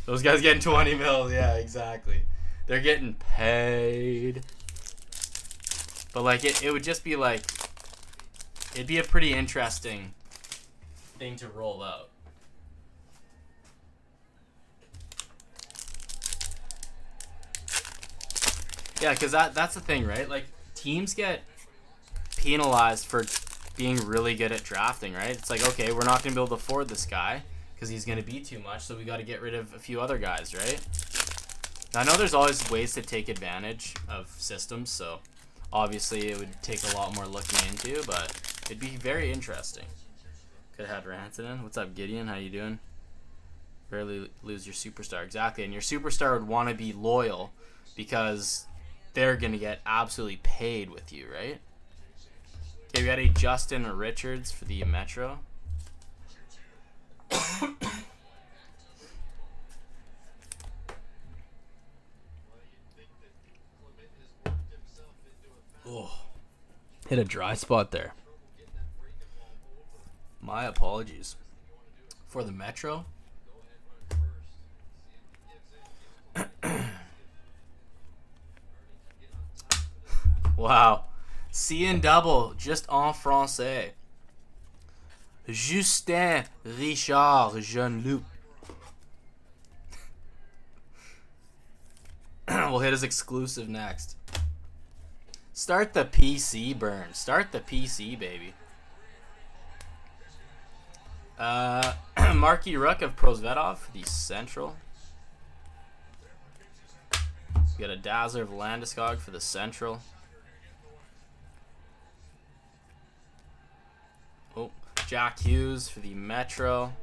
Those guys getting 20 mils. Yeah, exactly. They're getting paid. But, like, it would just be, like, it'd be a pretty interesting thing to roll out. Yeah, because that's the thing, right? Like, teams get penalized for being really good at drafting, right? It's like, okay, we're not going to be able to afford this guy because he's going to be too much, so we got to get rid of a few other guys, right? Now, I know there's always ways to take advantage of systems, so Obviously, it would take a lot more looking into, but it'd be very interesting. Could have had Rantanen. What's up, Gideon? How you doing? Rarely lose your superstar. Exactly, and your superstar would want to be loyal because they're going to get absolutely paid with you, right? Okay, we got a Justin Richards for the Metro. Oh, hit a dry spot there. My apologies. For the Metro. Wow. C and double, just en français. Justin Richard Jean-Luc. We'll hit his exclusive next. Start the PC, Burn. Start the PC, baby. Marky Rook of Prosvetov for the Central. We got a Dazzler of Landeskog for the Central. Oh, Jack Hughes for the Metro.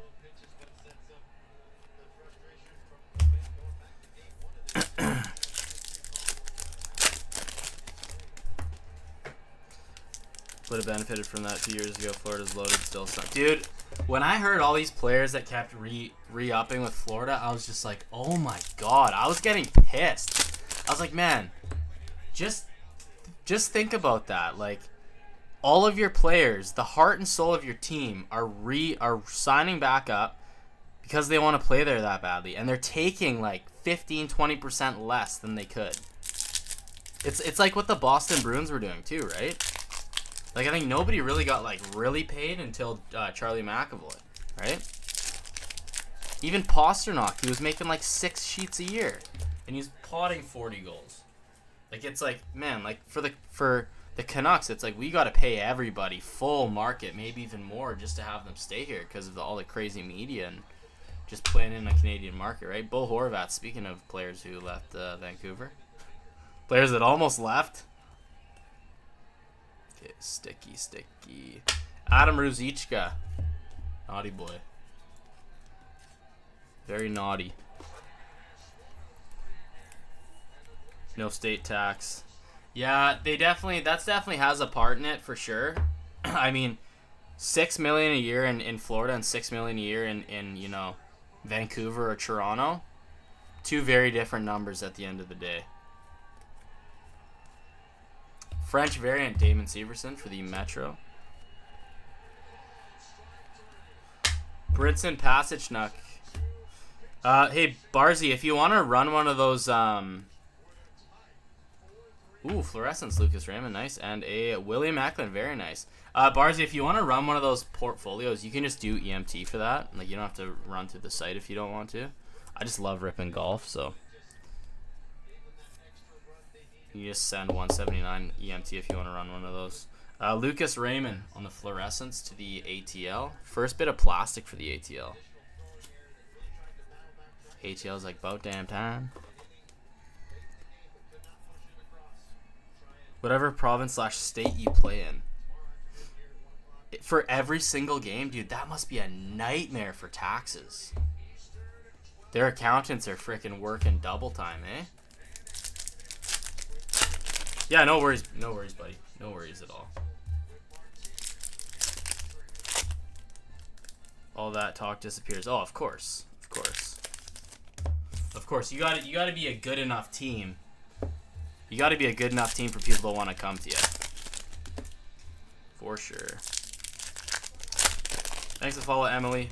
Would have benefited from that 2 years ago. Florida's loaded still. Dude, when I heard all these players that kept re-upping with Florida, I was just like, oh my god. I was getting pissed. I was like, man, just think about that. Like, all of your players, the heart and soul of your team, are signing back up because they want to play there that badly, and they're taking like 15-20% less than they could. It's like what the Boston Bruins were doing too, right? Like, I think nobody really got like really paid until Charlie McAvoy, right? Even Pasternak, he was making like 6 sheets a year, and he's potting 40 goals. Like, it's like, man, like for the Canucks, it's like we got to pay everybody full market, maybe even more, just to have them stay here because of all the crazy media and just playing in a Canadian market, right? Bo Horvat, speaking of players who left Vancouver, players that almost left. Okay, sticky. Adam Ruzicka, naughty boy, very naughty. No state tax. Yeah, that's definitely has a part in it for sure. I mean, $6 million a year in Florida and $6 million a year in you know, Vancouver or Toronto. Two very different numbers at the end of the day. French variant, Damon Severson for the Metro. Britson Pasichnuk. Hey, Barzy, if you want to run one of those... Ooh, Fluorescence, Lucas Raymond, nice. And a William Eklund, very nice. Barzy, if you want to run one of those portfolios, you can just do EMT for that. Like, you don't have to run through the site if you don't want to. I just love ripping golf, so... You just send 179 EMT if you want to run one of those. Lucas Raymond on the Fluorescence to the ATL. First bit of plastic for the ATL. ATL's like, about damn time. Whatever province/state you play in. For every single game, dude, that must be a nightmare for taxes. Their accountants are freaking working double time, eh? Yeah, no worries, buddy. No worries at all. All that talk disappears. Oh, of course. You gotta be a good enough team. You gotta be a good enough team for people to want to come to you. For sure. Thanks for follow, Emily.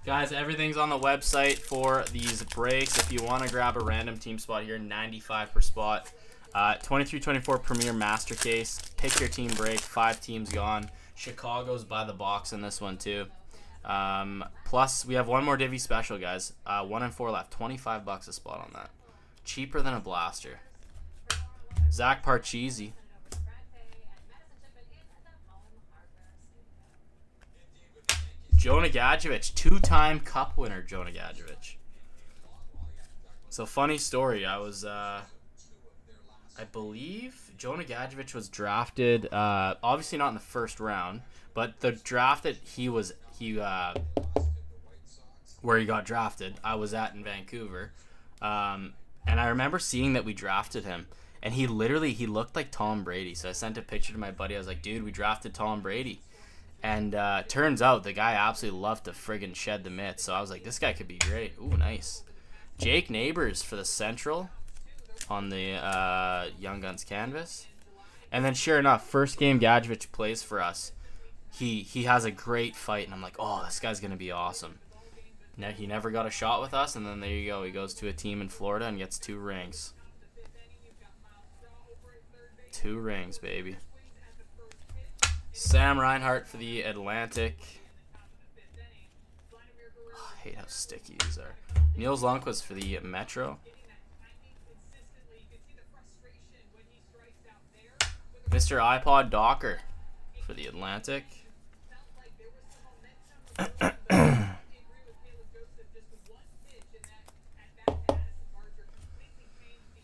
Guys, everything's on the website for these breaks. If you want to grab a random team spot here, 95 per spot. 23-24 Premier Master Case. Pick your team break. 5 teams gone. Chicago's by the box in this one too. Plus, we have one more Divvy special, guys. 1 and 4 left. $25 a spot on that. Cheaper than a blaster. Zach Parcheesi. Jonah Gadjevich. 2-time Cup winner, Jonah Gadjevich. So, funny story. I was... I believe Jonah Gadjevich was drafted, obviously not in the first round, but the draft that where he got drafted, I was at in Vancouver. And I remember seeing that we drafted him. And he looked like Tom Brady. So I sent a picture to my buddy. I was like, dude, we drafted Tom Brady. And turns out the guy absolutely loved to friggin' shed the mitts. So I was like, this guy could be great. Ooh, nice. Jake Neighbors for the Central on the Young Guns canvas. And then sure enough, first game Gadjevich plays for us. He has a great fight. And I'm like, oh, this guy's going to be awesome. Now, he never got a shot with us. And then there you go. He goes to a team in Florida and gets 2 rings. 2 rings, baby. Sam Reinhart for the Atlantic. Oh, I hate how sticky these are. Niels Lundqvist for the Metro. Mr. iPod Docker for the Atlantic.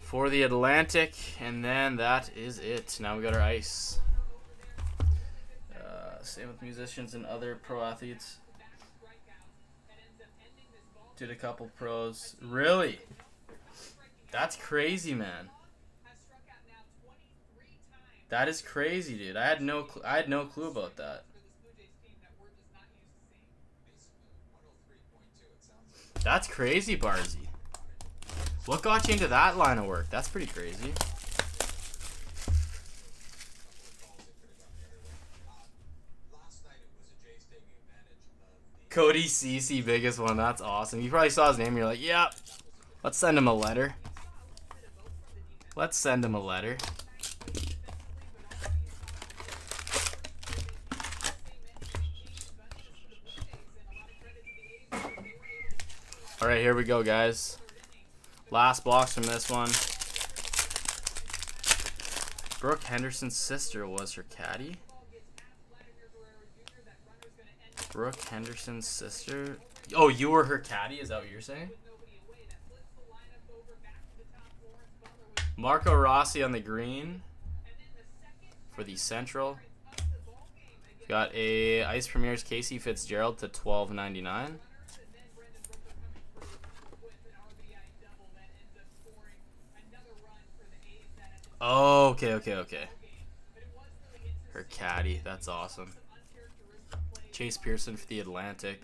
For the Atlantic, and then that is it. Now we got our ice. Same with musicians and other pro athletes. Did a couple pros. Really? That's crazy, man. That is crazy, dude. I had no clue about that. That's crazy, Barzy. What got you into that line of work? That's pretty crazy. Cody Cece, biggest one. That's awesome. You probably saw his name and you're like, yeah, let's send him a letter. Let's send him a letter. All right, here we go, guys. Last box from this one. Brooke Henderson's sister was her caddy. Brooke Henderson's sister. Oh, you were her caddy? Is that what you're saying? Marco Rossi on the green for the Central. Got a Ice Premier's Casey Fitzgerald to $12.99. Oh, okay. Her caddy. That's awesome. Chase Pearson for the Atlantic.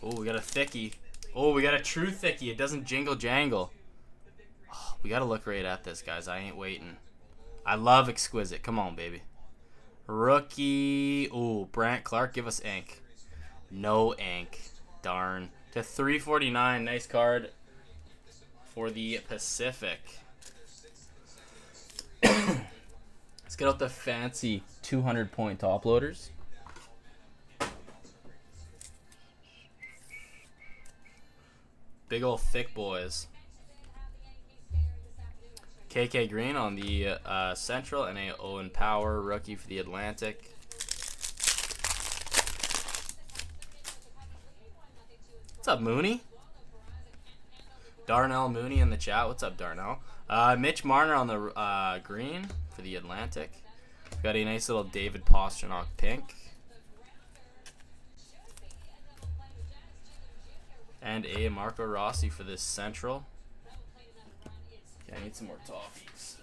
Oh, we got a thickie. Oh, we got a true thickie. It doesn't jingle jangle. Oh, we got to look right at this, guys. I ain't waiting. I love Exquisite. Come on, baby. Rookie. Oh, Brant Clark. Give us ink. No ink. Darn. To $3.49. Nice card for the Pacific. Let's get out the fancy 200-point top loaders. Big old thick boys. KK Green on the Central, and a Owen Power rookie for the Atlantic. What's up, Mooney? Darnell Mooney in the chat. What's up, Darnell? Mitch Marner on the green for the Atlantic. Got a nice little David Pastrnak pink. And a Marco Rossi for this Central. Okay, I need some more toffees.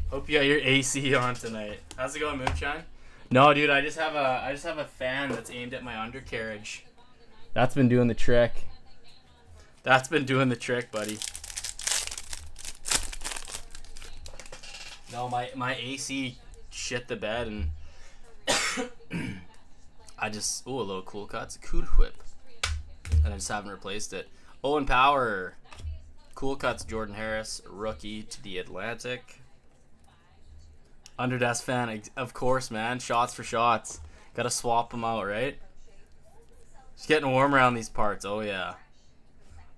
Hope you got your AC on tonight. How's it going, Moonshine? No, dude, I just have a fan that's aimed at my undercarriage. That's been doing the trick. That's been doing the trick, buddy. No, my AC shit the bed, and I just a little cool cuts, Cool Whip, and I just haven't replaced it. Owen Power, cool cuts, Jordan Harris, rookie to the Atlantic. Underdesk fan, of course, man. Shots for shots. Gotta swap them out, right? It's getting warm around these parts. Oh yeah.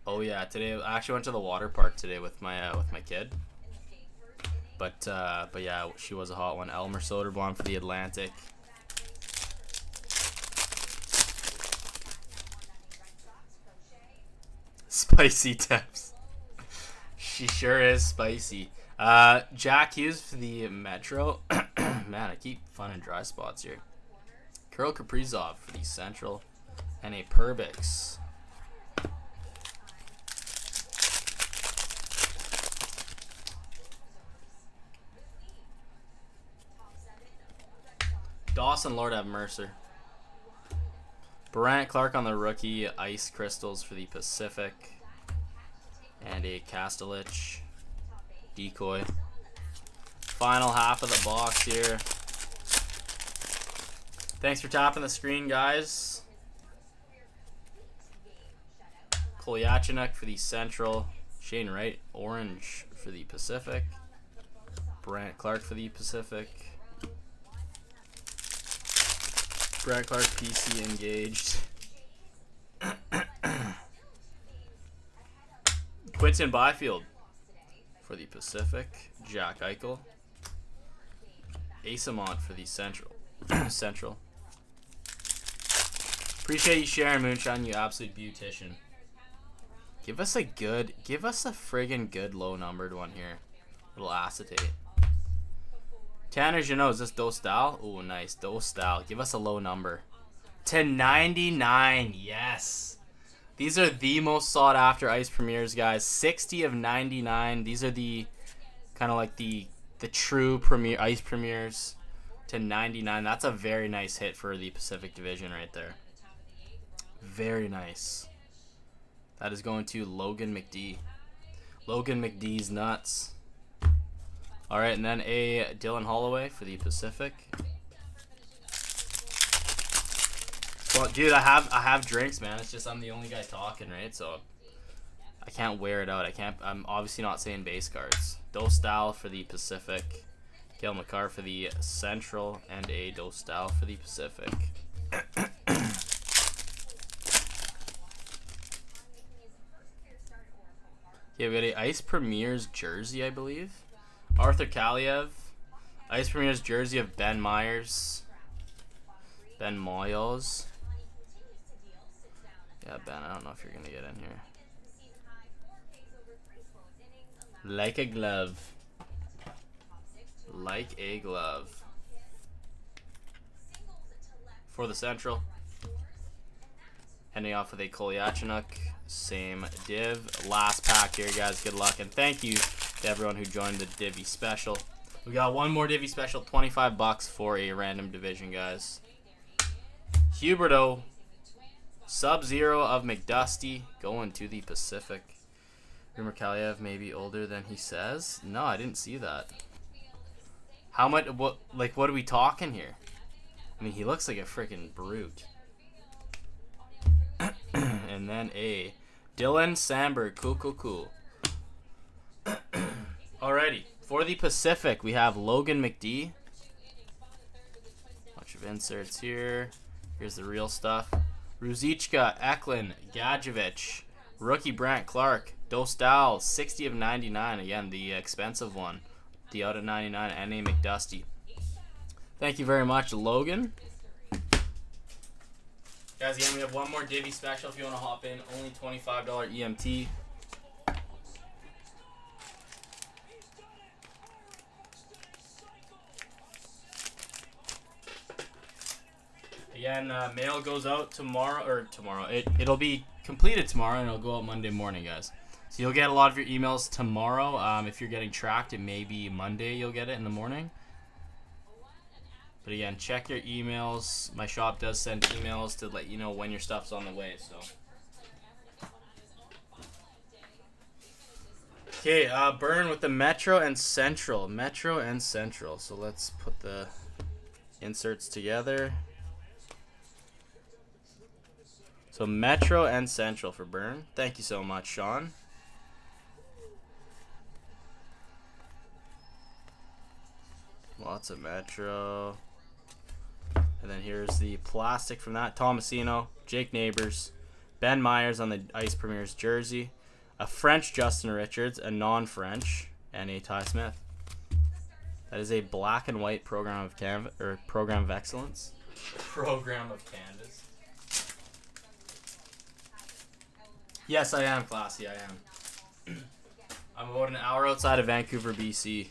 Oh yeah. Today I actually went to the water park today with my kid. But yeah, she was a hot one. Elmer Soderblom for the Atlantic. Spicy tips. She sure is spicy. Jack Hughes for the Metro. Man, I keep finding dry spots here. Kirill Kaprizov for the Central. And a Perbix. Dawson Lord have Mercer. Brant Clark on the rookie. Ice Crystals for the Pacific. And a Kastelich. Decoy. Final half of the box here. Thanks for tapping the screen, guys. Kolyachonok for the Central. Shane Wright, orange for the Pacific. Brant Clark for the Pacific. Brant Clark PC engaged. Quinton Byfield for the Pacific. Jack Eichel. Asamont for the Central. Central. Appreciate you sharing, Moonshine, you absolute beautician. Give us a friggin' good low numbered one here. Little acetate. Tanner Jeannot, is this Dostal? Oh, nice. Dostal. Give us a low number. To 99. Yes. These are the most sought after Ice Premiers, guys. 60 of 99. These are the kind of like the true premier Ice Premiers. To 99. That's a very nice hit for the Pacific Division right there. Very nice. That is going to Logan McD. Logan McD's nuts. Alright, and then a Dylan Holloway for the Pacific. Well, dude, I have drinks, man. It's just I'm the only guy talking, right? So I can't wear it out. I'm obviously not saying base cards. Dostal for the Pacific. Cale Makar for the Central, and a Dostal for the Pacific. Yeah, we got a Ice Premiers jersey, I believe. Arthur Kaliev. Ice Premiers jersey of Ben Myers. Ben Moyos. Yeah, Ben, I don't know if you're going to get in here. Like a glove. Like a glove. For the Central. Ending off with a Kolyachonok. Same div. Last pack here, guys. Good luck. And thank you to everyone who joined the Divvy Special. We got one more Divvy Special. $25 for a random division, guys. Huberto. Sub-Zero of McDusty. Going to the Pacific. Rumor Kaliev may be older than he says. No, I didn't see that. How much? What are we talking here? I mean, he looks like a freaking brute. And then a Dylan Sandberg. Cool. Alrighty. For the Pacific, we have Logan McD. Bunch of inserts here. Here's the real stuff. Ruzichka, Eklund, Gadjevich, rookie Brant Clark, Dostal, 60 of 99. Again, the expensive one. The out of 99, N.A. McDusty. Thank you very much, Logan. Guys, again, we have one more Divvy Special if you want to hop in. Only $25 EMT. Again, mail goes out tomorrow. It'll be completed tomorrow, and it'll go out Monday morning, guys. So you'll get a lot of your emails tomorrow. If you're getting tracked, it may be Monday you'll get it in the morning. But again, check your emails. My shop does send emails to let you know when your stuff's on the way. So. Okay, Burn with the Metro and Central. Metro and Central. So let's put the inserts together. So Metro and Central for Burn. Thank you so much, Sean. Lots of Metro. And then here's the plastic from that. Tomasino, Jake Neighbors, Ben Myers on the Ice Premiers jersey, a French Justin Richards, a non-French, and a Ty Smith. That is a black and white program of program of excellence. Program of canvas. Yes, I am, Classy. I am. I'm about an hour outside of Vancouver, BC.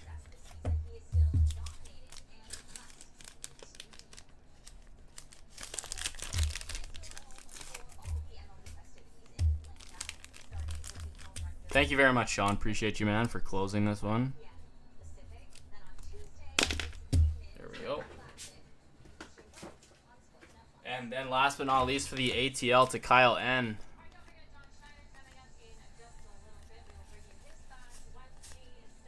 Thank you very much, Sean. Appreciate you, man, for closing this one. There we go. And then last but not least for the ATL to Kyle N.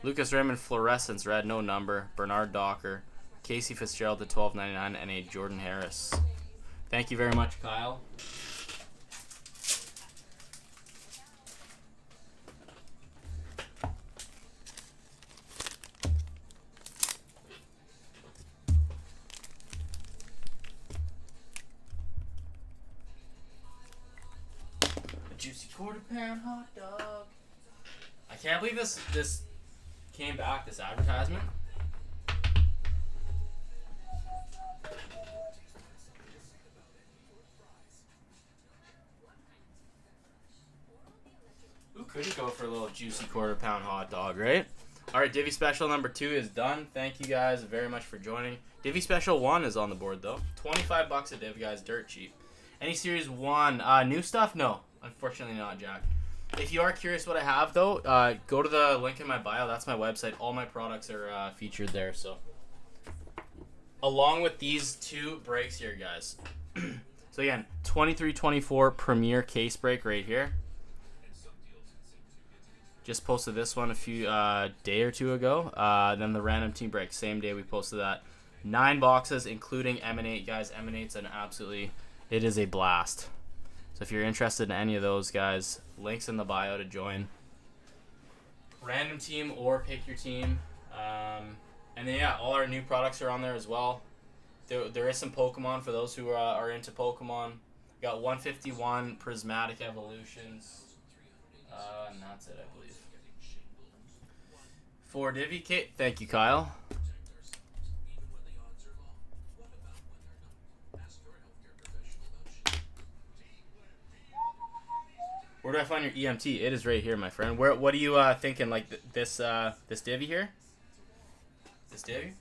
Lucas Raymond Fluorescence Red, no number. Bernard Docker. Casey Fitzgerald to $12.99 and a Jordan Harris. Thank you very much, Kyle. A juicy quarter-pound hot dog. I can't believe this came back, this advertisement. Who couldn't go for a little juicy quarter-pound hot dog, right? All right, Divvy Special number 2 is done. Thank you guys very much for joining. Divvy Special 1 is on the board, though. $25 a div, guys. Dirt cheap. Any Series 1 new stuff? No. Unfortunately not, Jack. If you are curious what I have, though, go to the link in my bio. That's my website. All my products are featured there. So, along with these 2 breaks here, guys. So, again, 23-24 Premier case break right here. Just posted this one a few day or 2 ago. Then the random team break, same day we posted that. 9 boxes, including Emanate, guys. Emanate's an absolutely, it is a blast. So if you're interested in any of those, guys, links in the bio to join. Random team or pick your team. And then yeah, all our new products are on there as well. There is some Pokemon for those who are into Pokemon. We got 151 Prismatic Evolutions. And that's it, I believe. For Divvy Kit, thank you, Kyle. Where do I find your EMT? It is right here, my friend. What are you thinking? Like this Divvy here? This Divvy?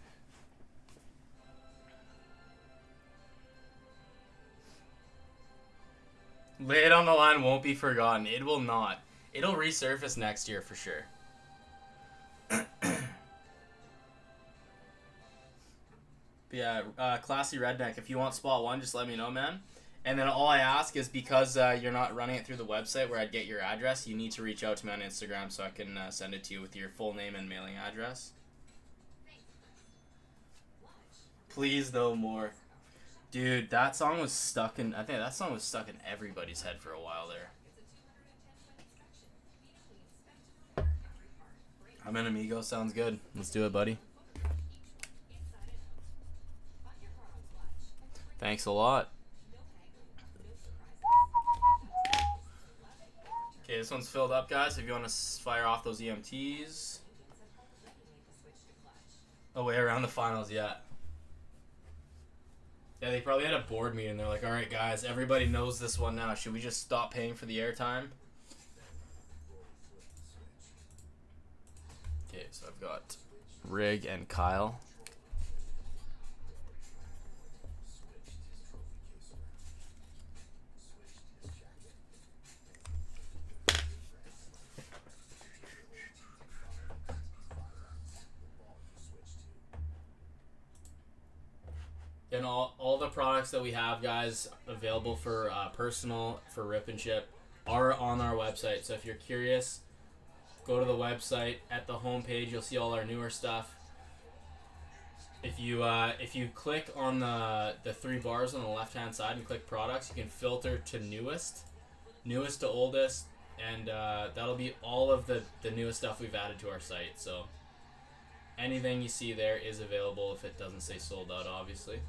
Lay it on the line won't be forgotten. It will not. It'll resurface next year for sure. But yeah, Classy Redneck, if you want spot 1, just let me know, man. And then all I ask is because you're not running it through the website where I'd get your address, you need to reach out to me on Instagram so I can send it to you with your full name and mailing address. Please, though, more. Dude, that song was stuck in... I think that song was stuck in everybody's head for a while there. I'm an amigo. Sounds good. Let's do it, buddy. Thanks a lot. Okay, this one's filled up, guys. If you want to fire off those EMTs. Oh, way around the finals, yeah. Yeah, they probably had a board meeting. They're like, all right, guys, everybody knows this one now. Should we just stop paying for the airtime? Okay, so I've got Rig and Kyle. And all the products that we have, guys, available for personal, for rip and ship, are on our website. So if you're curious, go to the website. At the homepage, you'll see all our newer stuff. If you click on the 3 bars on the left-hand side and click products, you can filter to newest to oldest, and that'll be all of the newest stuff we've added to our site. So anything you see there is available if it doesn't say sold out, obviously.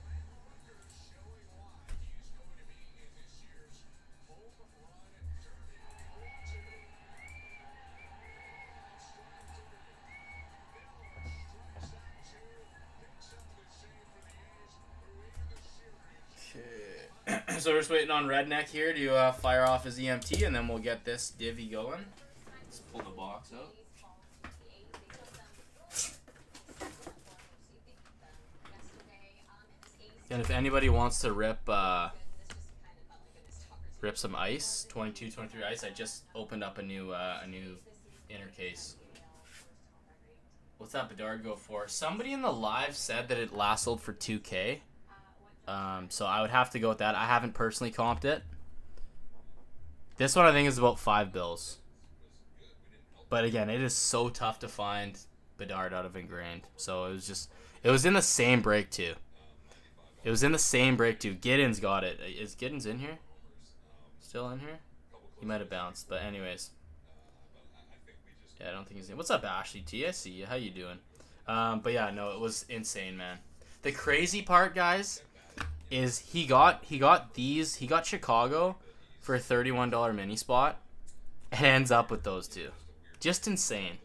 So we're just waiting on Redneck here to fire off his EMT, and then we'll get this divvy going. Let's pull the box out. And if anybody wants to rip some ice, 22, 23 ice, I just opened up a new inner case. What's that Bedard go for? Somebody in the live said that it last sold for 2K. So I would have to go with that. I haven't personally comped it. This one I think is about 5 bills. But again, it is so tough to find Bedard out of Ingrained. So it was in the same break too. Giddens got it. Is Giddens in here? Still in here? He might have bounced, but anyways. Yeah, I don't think he's in. What's up, Ashley T? I see you. How you doing? But yeah, no, it was insane, man. The crazy part, guys, is he got Chicago for a $31 mini spot and ends up with those two. Just insane.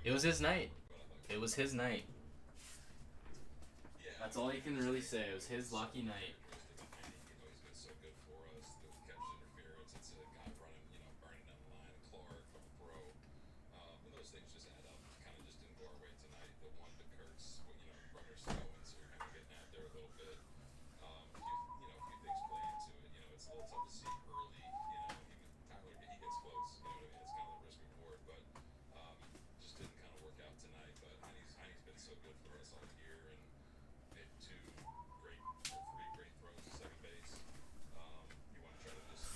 It was his night. That's all you can really say. It was his lucky night.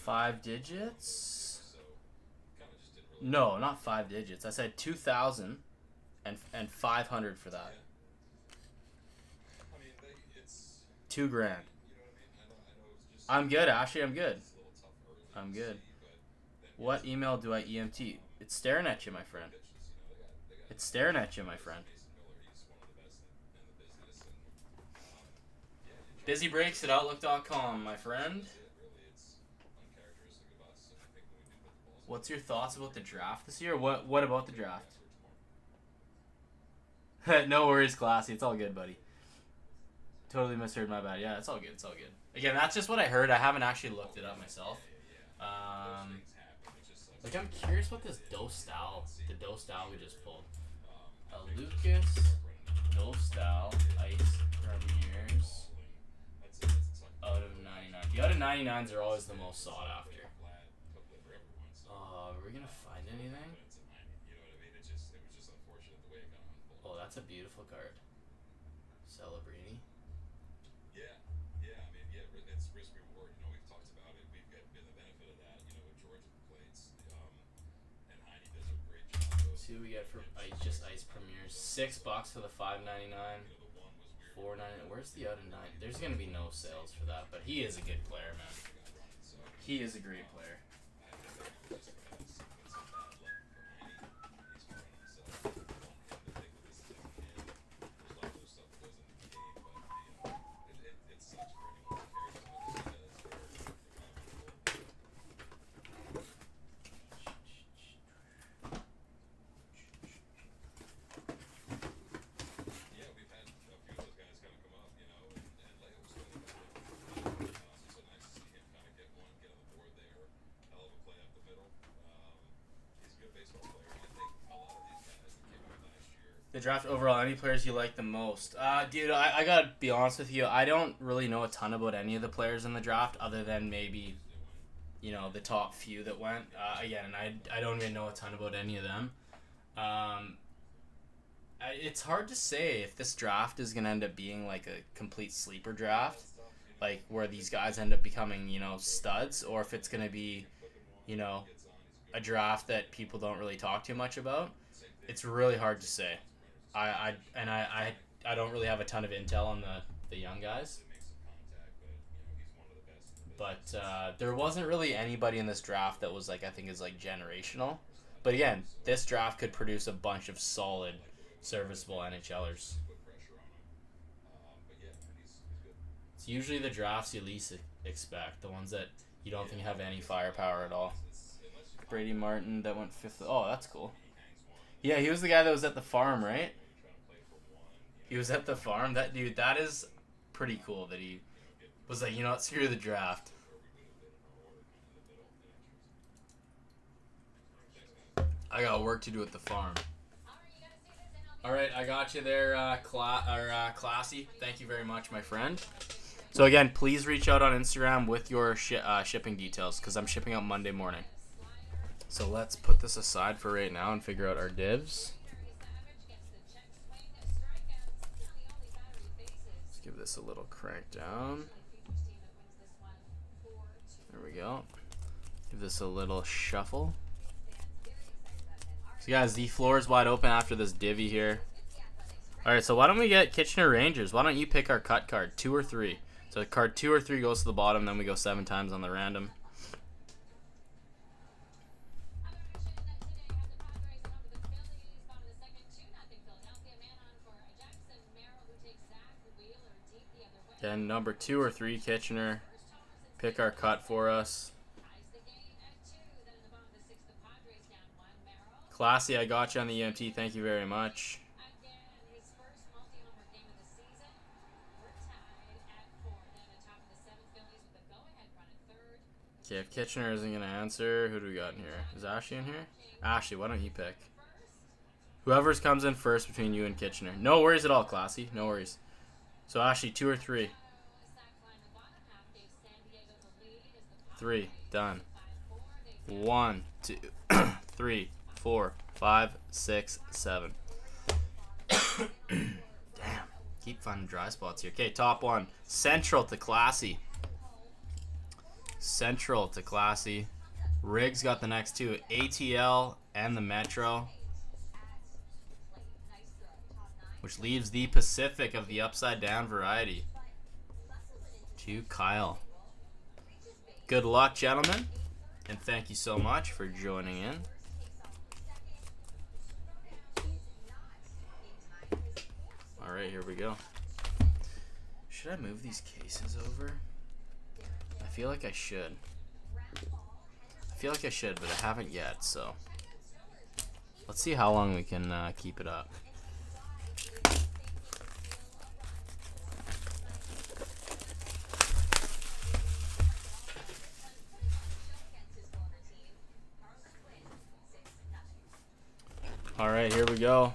Five digits? No, not 5 digits. I said 2,000 and 500 for that. $2,000. I'm good, Ashley. I'm good. What email do I EMT? It's staring at you, my friend. Busy breaks at Outlook.com, my friend. What's your thoughts about the draft this year? What about the draft? No worries, Classy. It's all good, buddy. Totally misheard, my bad. Yeah, it's all good. Again, that's just what I heard. I haven't actually looked it up myself. Like, I'm curious what this Dostal we just pulled. Lucas Dostal Ice Premiers out of 99. The out of 99s are always the most sought after. Are we gonna find anything? Oh, that's a beautiful card. Celebrini. Yeah. I mean, it's risk reward. We've talked about it. We've been the benefit of that. With George at the plates, and Heine does a great job. See what we get for ice premieres. $6 for the $5.99. $4.99. Where's the out of 9? There's gonna be no sales for that, but he is a good player, man. He is a great player. The draft overall, any players you like the most? Dude, I gotta be honest with you. I don't really know a ton about any of the players in the draft other than maybe, the top few that went. Again, and I don't even know a ton about any of them. It's hard to say if this draft is gonna end up being like a complete sleeper draft, like where these guys end up becoming, studs, or if it's gonna be, a draft that people don't really talk too much about. It's really hard to say. I don't really have a ton of intel on the young guys. But there wasn't really anybody in this draft that was I think is generational. But again, this draft could produce a bunch of solid, serviceable NHLers. It's usually the drafts you least expect, the ones that you don't think have any firepower at all. Brady Martin, that went 5th. Oh, that's cool. Yeah, he was the guy that was at the farm, right? He was at the farm. That dude, that is pretty cool that he Was like, you know what? Screw the draft. I got work to do at the farm. All right, I got you there, Classy. Thank you very much, my friend. So again, please reach out on Instagram with your shipping details because I'm shipping out Monday morning. So let's put this aside for right now and figure out our divs. Let's give this a little crank down. There we go. Give this a little shuffle. So guys, the floor is wide open after this divvy here. Alright, so why don't we get Kitchener Rangers? Why don't you pick our cut card, 2 or 3? So card 2 or 3 goes to the bottom, then we go 7 times on the random. Then number 2 or 3, Kitchener. Pick our cut for us. Classy, I got you on the EMT. Thank you very much. Okay, if Kitchener isn't going to answer, who do we got in here? Is Ashley in here? Ashley, why don't you pick? Whoever's comes in first between you and Kitchener. No worries at all, Classy. No worries. So, Ashley, 2 or 3? 3. Done. 1, 2, 3, 4, 5, 6, 7. Damn. Keep finding dry spots here. Okay, top 1. Central to Classy. Central to Classy. Riggs got the next 2. ATL and the Metro. Which leaves the Pacific of the upside down variety to Kyle. Good luck, gentlemen. And thank you so much for joining in. Alright, here we go. Should I move these cases over? I feel like I should. But I haven't yet, so. Let's see how long we can keep it up. All right, here we go.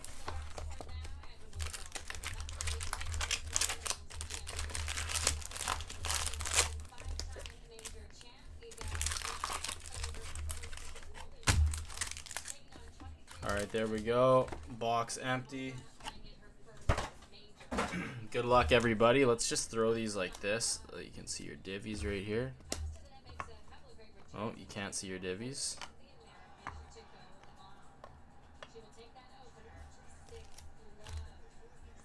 All right, there we go. Box empty. Good luck, everybody. Let's just throw these like this. You can see your divvies right here. Oh, you can't see your divvies.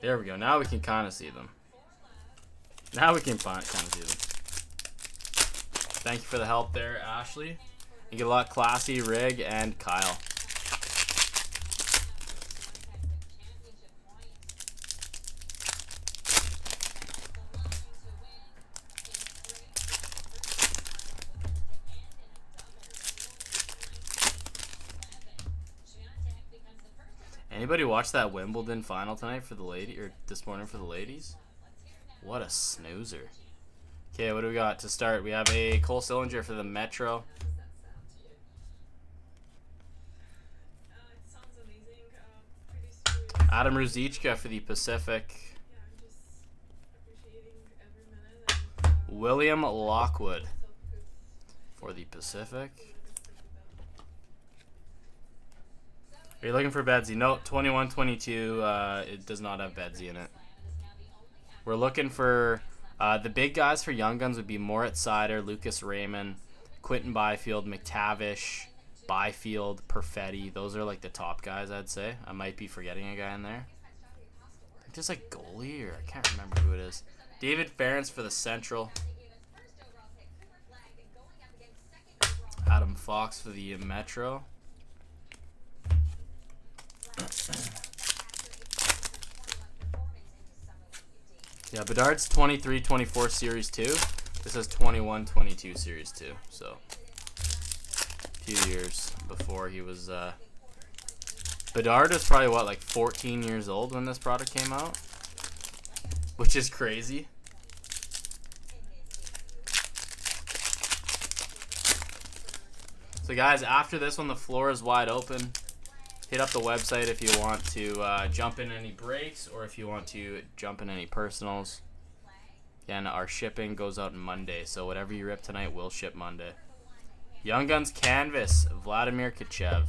There we go. Now we can kind of see them. Kind of see them. Thank you for the help there, Ashley. You get a lot, Classy, Rig, and Kyle. Anybody watch that Wimbledon final tonight for the lady, or this morning for the ladies? What a snoozer. Okay, what do we got to start? We have a Cole Sillinger for the Metro. Adam Ruzicka for the Pacific. William Lockwood for the Pacific. Are you looking for Bedsy? No, 21-22. It does not have Bedsy in it. We're looking for the big guys for Young Guns would be Moritz Seider, Lucas Raymond, Quentin Byfield, McTavish, Byfield, Perfetti. Those are like the top guys, I'd say. I might be forgetting a guy in there. I think there's like goalie, or I can't remember who it is. David Ferentz for the Central. Adam Fox for the Metro. Yeah, Bedard's 23-24 Series 2. This is 21-22 Series 2. So, a few years before he was... Bedard was probably, what, like 14 years old when this product came out? Which is crazy. So guys, after this one, the floor is wide open. Hit up the website if you want to jump in any breaks or if you want to jump in any personals. Again, our shipping goes out Monday, so whatever you rip tonight will ship Monday. Young Guns Canvas, Vladimir Kachev.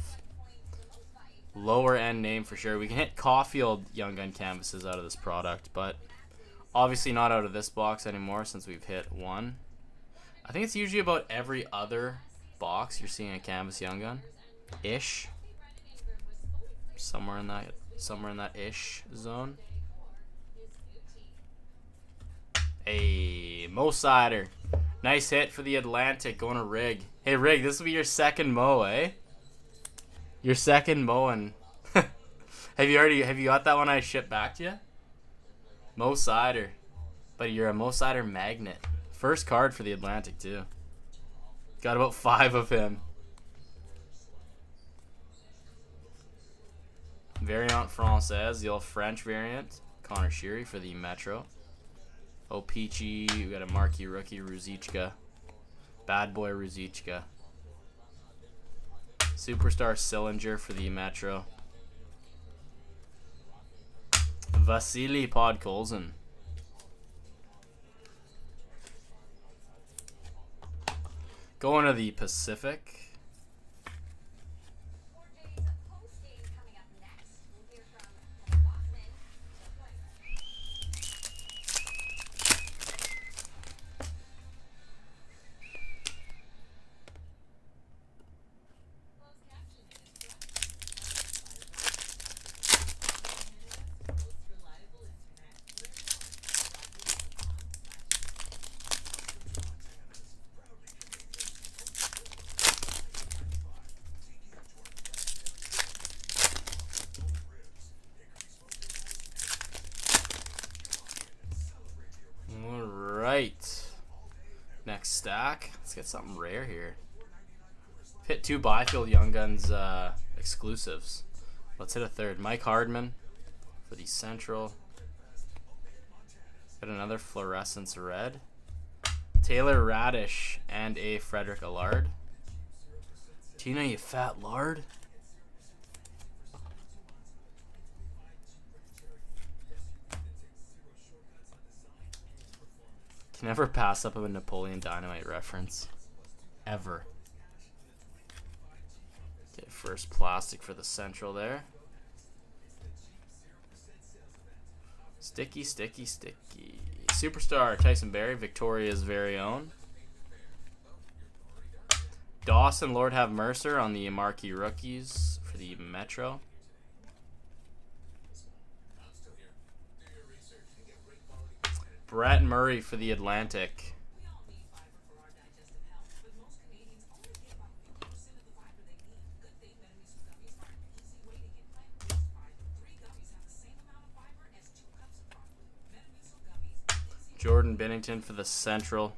Lower end name for sure. We can hit Caulfield Young Gun Canvases out of this product, but obviously not out of this box anymore since we've hit one. I think it's usually about every other box you're seeing a Canvas Young Gun. Ish. Somewhere in that ish zone. Hey, Mo Sider. Nice hit for the Atlantic going to Rig. Hey Rig, this will be your second Mo, eh? Your second Moen. have you got that one I shipped back to you? Mo Sider. But you're a Mo Sider magnet. First card for the Atlantic too. Got about 5 of him. Variant Française, the old French variant. Connor Sheary for the Metro. Oh, Peachy. We got a marquee rookie, Ruzicka. Bad boy Ruzicka. Superstar Sillinger for the Metro. Vasily Podkolzin. Going to the Pacific. Right. Next stack. Let's get something rare here. Hit 2 Byfield Young Guns exclusives. Let's hit a third. Mike Hardman for the Central. Got another Fluorescence Red. Taylor Radish and a Frederick Allard. Tina, you fat lard. Can never pass up a Napoleon Dynamite reference. Ever. Okay, first plastic for the Central there. Sticky, sticky, sticky. Superstar Tyson Berry, Victoria's very own. Dawson Lord Have Mercer on the marquee rookies for the Metro. Brett Murray for the Atlantic. Jordan Binnington for the Central.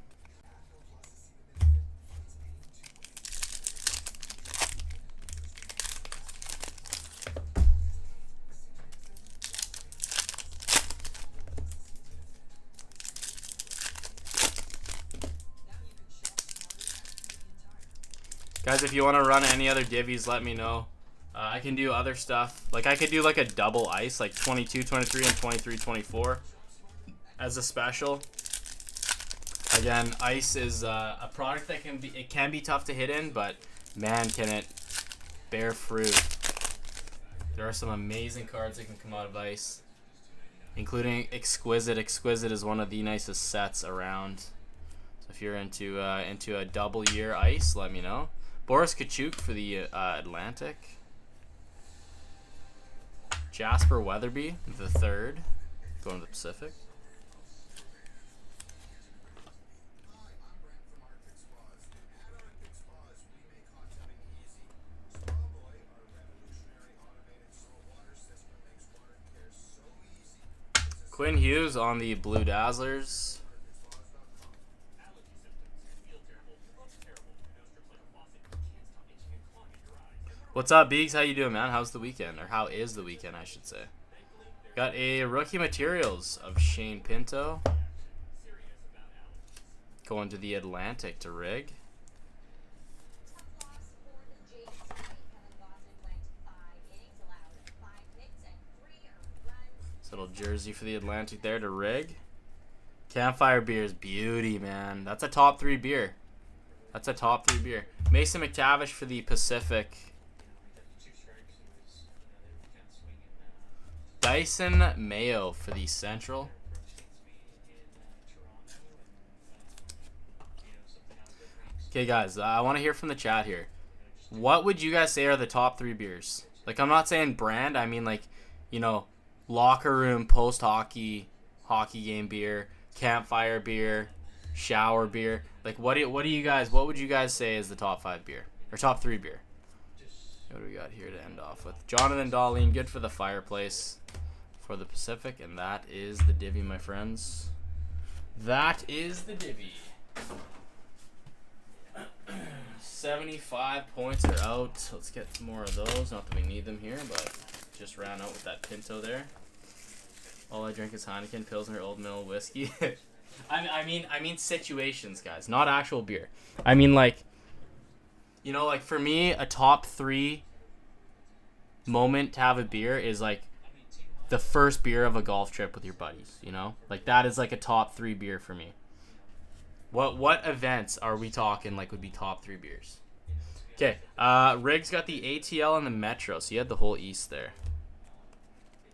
Guys, if you want to run any other divvies, let me know. I can do other stuff. Like, I could do like a double ice, like 22, 23, and 23, 24 as a special. Again, ice is a product that can be tough to hit in, but man, can it bear fruit. There are some amazing cards that can come out of ice, including Exquisite. Exquisite is one of the nicest sets around. So if you're into a double year ice, let me know. Boris Kachuk for the Atlantic. Jasper Weatherby, the third, going to the Pacific. Quinn Hughes on the Blue Dazzlers. What's up, Beegs? How you doing, man? How's the weekend? Or how is the weekend, I should say. Got a rookie materials of Shane Pinto. Going to the Atlantic to Rig. Little jersey for the Atlantic there to Rig. Campfire beer is beauty, man. That's a top 3 beer. That's a top 3 beer. Mason McTavish for the Pacific. Dyson Mayo for the Central. Okay, guys, I want to hear from the chat here. What would you guys say are the top 3 beers? Like, I'm not saying brand. I mean, like, you know, locker room, post-hockey, hockey game beer, campfire beer, shower beer. Like, what would you guys say is the top 5 beer? Or top 3 beer? What do we got here to end off with? Jonathan Darlene, good for the fireplace for the Pacific. And that is the divvy, my friends. That is the divvy. 75 points are out. Let's get some more of those. Not that we need them here, but just ran out with that Pinto there. All I drink is Heineken, Pilsner, Old Mill, whiskey. I mean situations, guys, not actual beer. I mean, like, you know, like for me, a top 3 moment to have a beer is like the first beer of a golf trip with your buddies. You know, like that is like a top 3 beer for me. What events are we talking like would be top 3 beers? Okay, Riggs got the ATL and the Metro, so you had the whole East there.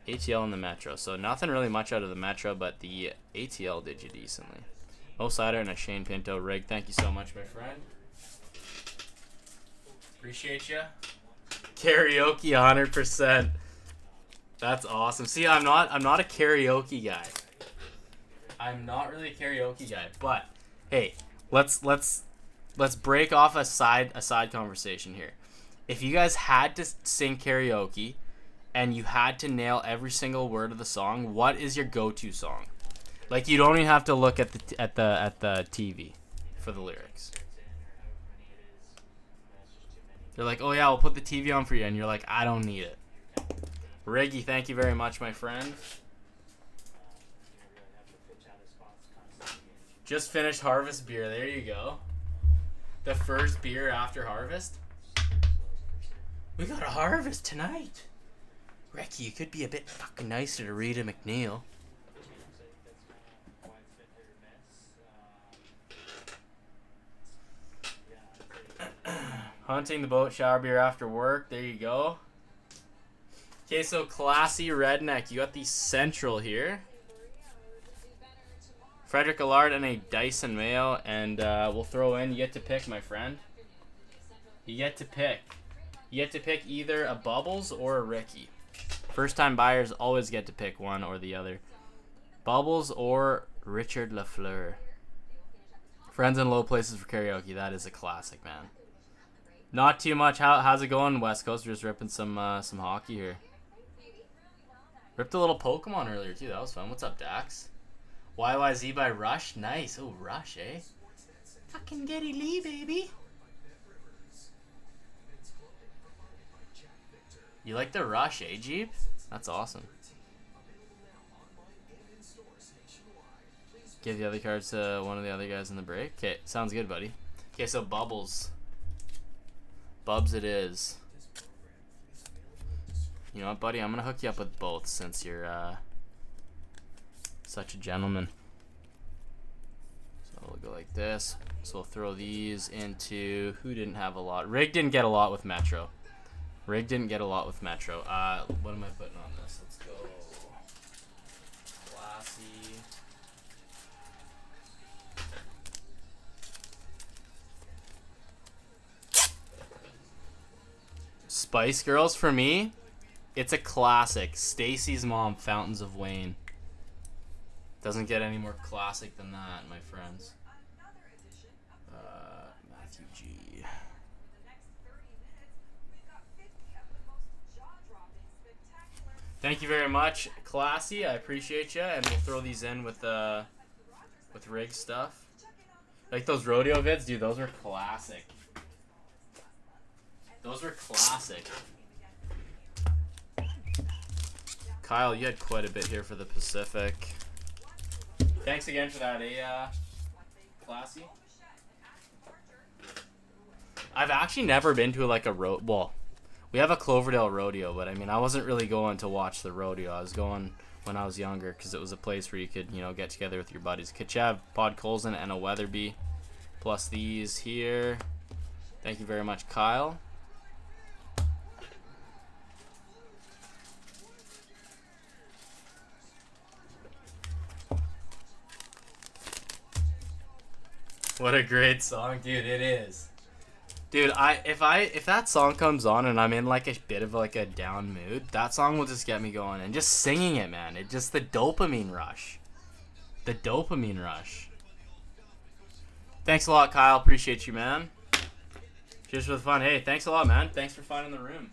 ATL and the Metro, so nothing really much out of the Metro, but the ATL did you decently. Mo Sider and a Shane Pinto. Rig, thank you so much, my friend. Appreciate you. Karaoke 100%. That's awesome. See, I'm not a karaoke guy. I'm not really a karaoke guy, but hey, let's break off a side conversation here. If you guys had to sing karaoke and you had to nail every single word of the song, what is your go-to song? Like, you don't even have to look at the TV for the lyrics. They're like, "Oh yeah, we'll put the TV on for you," and you're like, "I don't need it." Riggy, thank you very much, my friend. Just finished Harvest beer. There you go. The first beer after Harvest. We got a Harvest tonight. Ricky, you could be a bit fucking nicer to Rita McNeil. Hunting the boat, shower beer after work. There you go. Okay, so classy redneck. You got the Central here. Frederick Allard and a Dyson Mayo, and we'll throw in, you get to pick, my friend. You get to pick. You get to pick either a Bubbles or a Ricky. First-time buyers always get to pick one or the other. Bubbles or Richard Lafleur. Friends in Low Places for karaoke. That is a classic, man. Not too much. How's it going, West Coast? We're just ripping some hockey here. Ripped a little Pokemon earlier, too. That was fun. What's up, Dax? YYZ by Rush. Nice. Oh, Rush, eh? Fucking Geddy Lee, baby. You like the Rush, eh, Jeep? That's awesome. Give the other cards to one of the other guys in the break. Okay, sounds good, buddy. Okay, so Bubbles. Bubs it is. You know what, buddy? I'm going to hook you up with both since you're such a gentleman. So we'll go like this. So we'll throw these into... Who didn't have a lot? Rig didn't get a lot with Metro. Rig didn't get a lot with Metro. What am I putting on this? Let's go. Classy. Spice Girls for me, it's a classic. Stacy's Mom, Fountains of Wayne. Doesn't get any more classic than that, my friends. Matthew G. Thank you very much, Classy. I appreciate you, and we'll throw these in with rig stuff. Like those rodeo vids, dude. Those were classic. Those were classic. Kyle, you had quite a bit here for the Pacific. Thanks again for that, Classy. I've actually never been to like a well, we have a Cloverdale rodeo, but I mean, I wasn't really going to watch the rodeo. I was going when I was younger, because it was a place where you could, you know, get together with your buddies. Kachev, Podkolzin, and a Weatherby. Plus these here. Thank you very much, Kyle. What a great song, dude! It is, dude. If that song comes on and I'm in like a bit of like a down mood, that song will just get me going. And just singing it, man, it just the dopamine rush, the dopamine rush. Thanks a lot, Kyle. Appreciate you, man. Cheers for the fun. Hey, thanks a lot, man. Thanks for finding the room.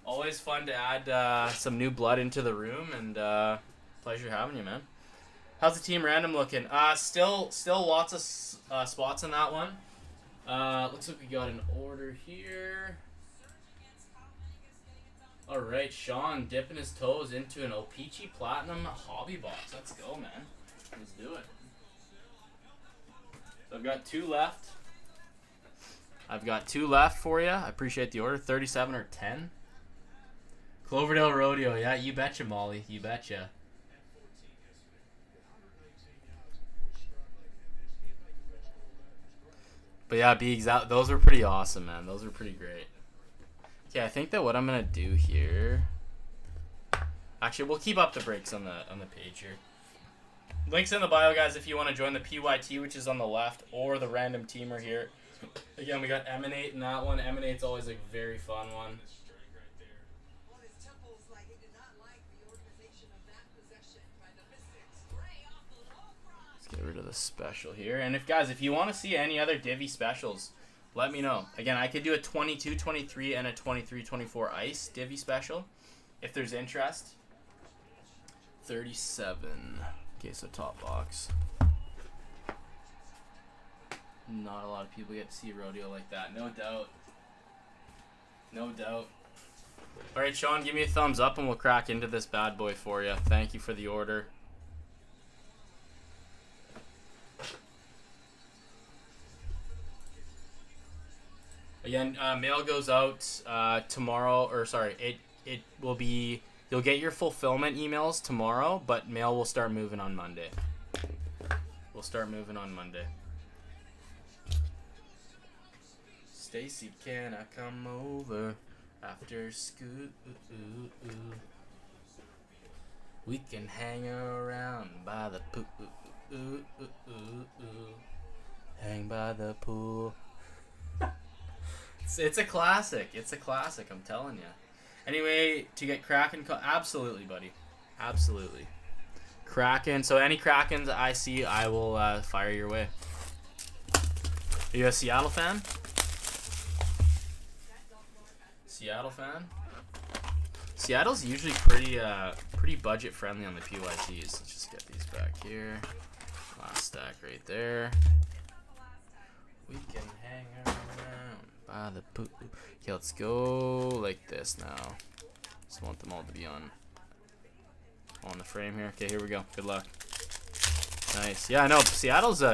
Always fun to add some new blood into the room, and pleasure having you, man. How's the team random looking? Still lots of spots in that one. Looks like we got an order here. All right, Sean dipping his toes into an O-Pee-Chee Platinum hobby box. Let's go, man. Let's do it. So I've got 2 left. I've got 2 left for you. I appreciate the order. 37 or 10. Cloverdale Rodeo. Yeah, you betcha, Molly. You betcha. But yeah, Beegs, those were pretty awesome, man. Those were pretty great. Okay, I think that what I'm gonna do here. Actually, we'll keep up the breaks on the page here. Links in the bio, guys, if you want to join the PYT, which is on the left, or the random teamer here. Again, we got Emanate in that one. Emanate's always a very fun one. Get rid of the special here. And if you want to see any other Divi specials, let me know. Again, I could do a 22, 23, and a 23, 24 ice Divi special if there's interest. 37. Okay, so top box. Not a lot of people get to see rodeo like that. No doubt. No doubt. All right, Sean, give me a thumbs up and we'll crack into this bad boy for you. Thank you for the order. Again, mail goes out tomorrow, or sorry, it will be, you'll get your fulfillment emails tomorrow, but mail will start moving on Monday. We'll start moving on Monday. Stacy, can I come over after school? We can hang around by the pool. Hang by the pool. It's a classic. It's a classic, I'm telling you. Anyway, to get Kraken... Absolutely, buddy. Absolutely. Kraken. So any Krakens I see, I will fire your way. Are you a Seattle fan? Seattle fan? Seattle's usually pretty budget friendly on the PYTs. Let's just get these back here. Last stack right there. We can hang around by the poo. Okay, let's go like this now. Just want them all to be on the frame here. Okay, here we go. Good luck. Nice. Yeah, I know. Seattle's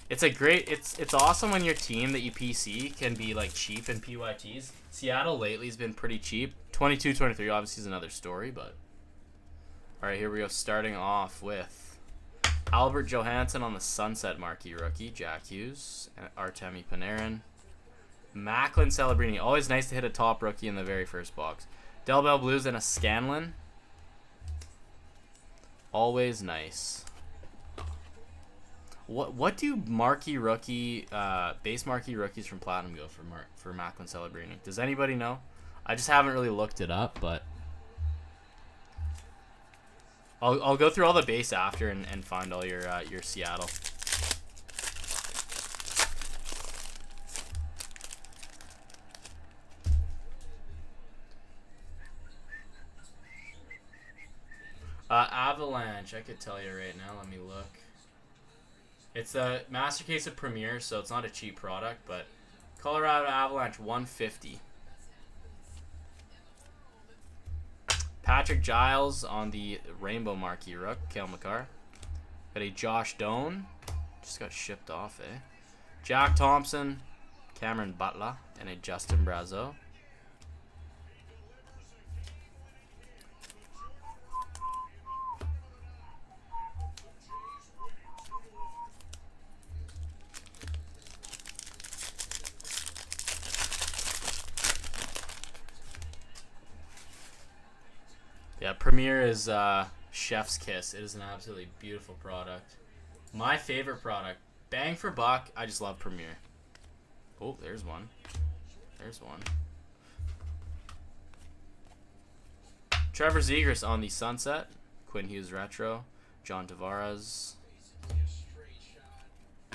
it's awesome when your team that you PC can be like cheap in PYTs. Seattle lately has been pretty cheap. 22, 23 obviously is another story, but all right, here we go. Starting off with Albert Johansson on the Sunset Marquee rookie, Jack Hughes, and Artemi Panarin. Macklin Celebrini. Always nice to hit a top rookie in the very first box. Del Bell Blues and a Scanlon. Always nice. What do marquee rookie base marquee rookies from Platinum go for Macklin Celebrini? Does anybody know? I just haven't really looked it up, but I'll go through all the base after and find all your Seattle. Avalanche, I could tell you right now. Let me look. It's a master case of Premier, so it's not a cheap product, but Colorado Avalanche 150. Patrick Giles on the Rainbow Marquee Rook, Cale Makar. Got a Josh Doan, just got shipped off, eh? Jack Thompson, Cameron Butler, and a Justin Brazeau. Premier is chef's kiss. It is an absolutely beautiful product. My favorite product. Bang for buck. I just love Premier. Oh, there's one. There's one. Trevor Zegras on the Sunset. Quinn Hughes Retro. John Tavares.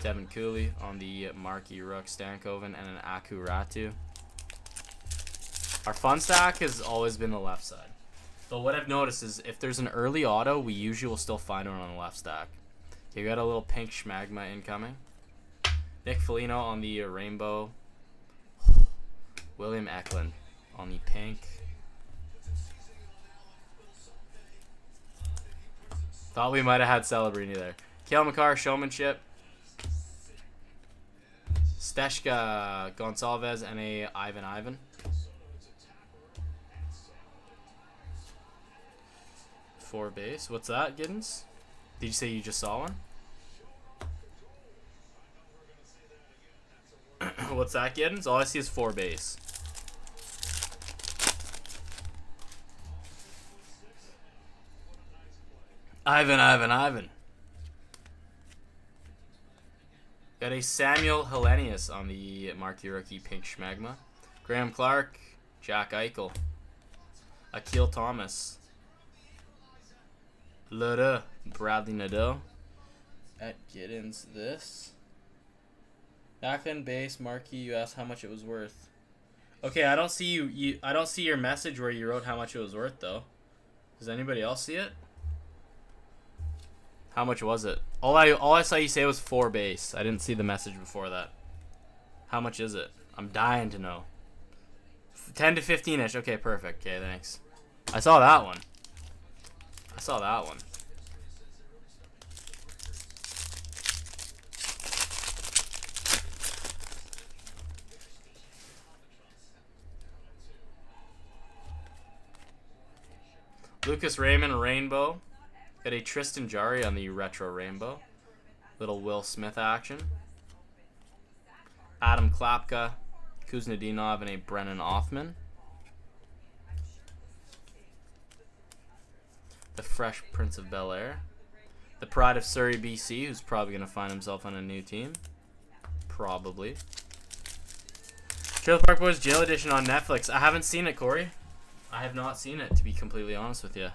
Devin Cooley on the Marky Rook Stankoven and an Aku Ratu. Our fun stack has always been the left side. But what I've noticed is if there's an early auto, we usually will still find one on the left stack. Okay, we got a little pink schmagma incoming. Nick Foligno on the rainbow. William Eklund on the pink. Thought we might have had Celebrini there. Kale McCarr, showmanship. Steshka Gonçalves and a Ivan. Four base. What's that, Giddens? Did you say you just saw one? What's that, Giddens? All I see is four base. Ivan. Got a Samuel Hellenius on the Marquee Rookie Pink Schmagma. Graham Clark, Jack Eichel, Akil Thomas, Bradley Nadeau. At Giddens, this. Back then base, Marquee, you asked how much it was worth. Okay, I don't see you. I don't see your message where you wrote how much it was worth, though. Does anybody else see it? How much was it? All I saw you say was 4 base. I didn't see the message before that. How much is it? I'm dying to know. 10 to 15-ish. Okay, perfect. Okay, thanks. I saw that one. Lucas Raymond Rainbow. Got a Tristan Jarry on the retro rainbow. Little Will Smith action. Adam Klapka, Kuznetsov, and a Brennan Othman. The Fresh Prince of Bel-Air. The Pride of Surrey, BC, who's probably going to find himself on a new team. Probably. Trailer Park Boys Jail Edition on Netflix. I haven't seen it, Corey. I have not seen it, to be completely honest with you.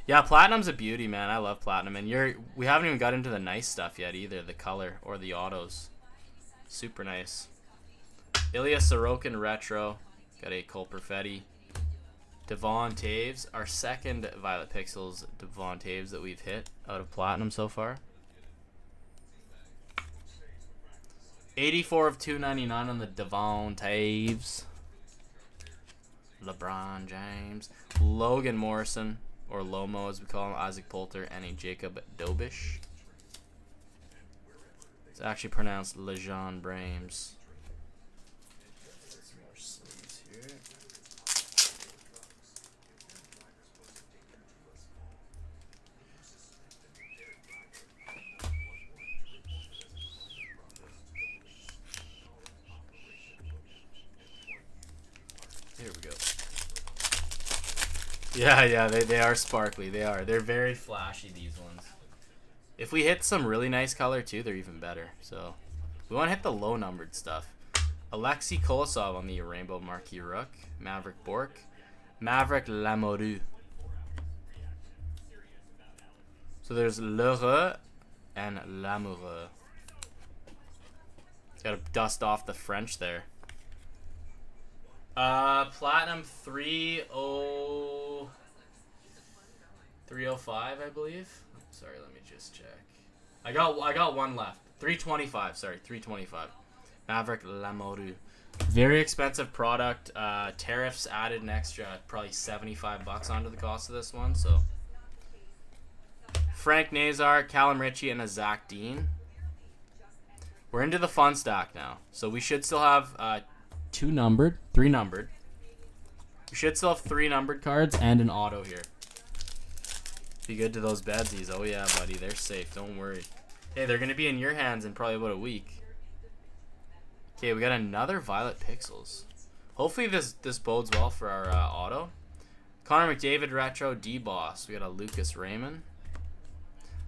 Yeah, Platinum's a beauty, man. I love Platinum. And we haven't even got into the nice stuff yet either, the color or the autos. Super nice. Ilya Sorokin Retro. Got a Cole Perfetti. Devon Taves. Our second Violet Pixels Devon Taves that we've hit out of Platinum so far. 84 of 299 on the Devon Taves. LeBron James. Logan Morrison. Or Lomo, as we call him, Isaac Poulter, and a Jacob Dobish. It's actually pronounced Lejean Brames. Some more sleeves here. Here we go. Yeah, they are sparkly. They are. They're very flashy, these ones. If we hit some really nice color, too, they're even better. So, we want to hit the low-numbered stuff. Alexei Kolosov on the Rainbow Marquee Rook. Maverick Bork. Maverick Lamoureux. So, there's L'Heureux and Lamoureux. Got to dust off the French there. Platinum 305, I believe. Sorry, let me just check. I got one left. 325, sorry, 325. Maverick Lamoureux. Very expensive product. Tariffs added an extra probably $75 onto the cost of this one, so. Frank Nazar, Callum Ritchie, and a Zach Dean. We're into the fun stack now. So we should still have 3 numbered. We should still have 3 numbered cards and an auto here. Be good to those bedsies. Oh yeah, buddy, they're safe. Don't worry. Hey, they're gonna be in your hands in probably about a week. Okay, we got another Violet Pixels. Hopefully this bodes well for our auto. Connor McDavid retro D-Boss. We got a Lucas Raymond.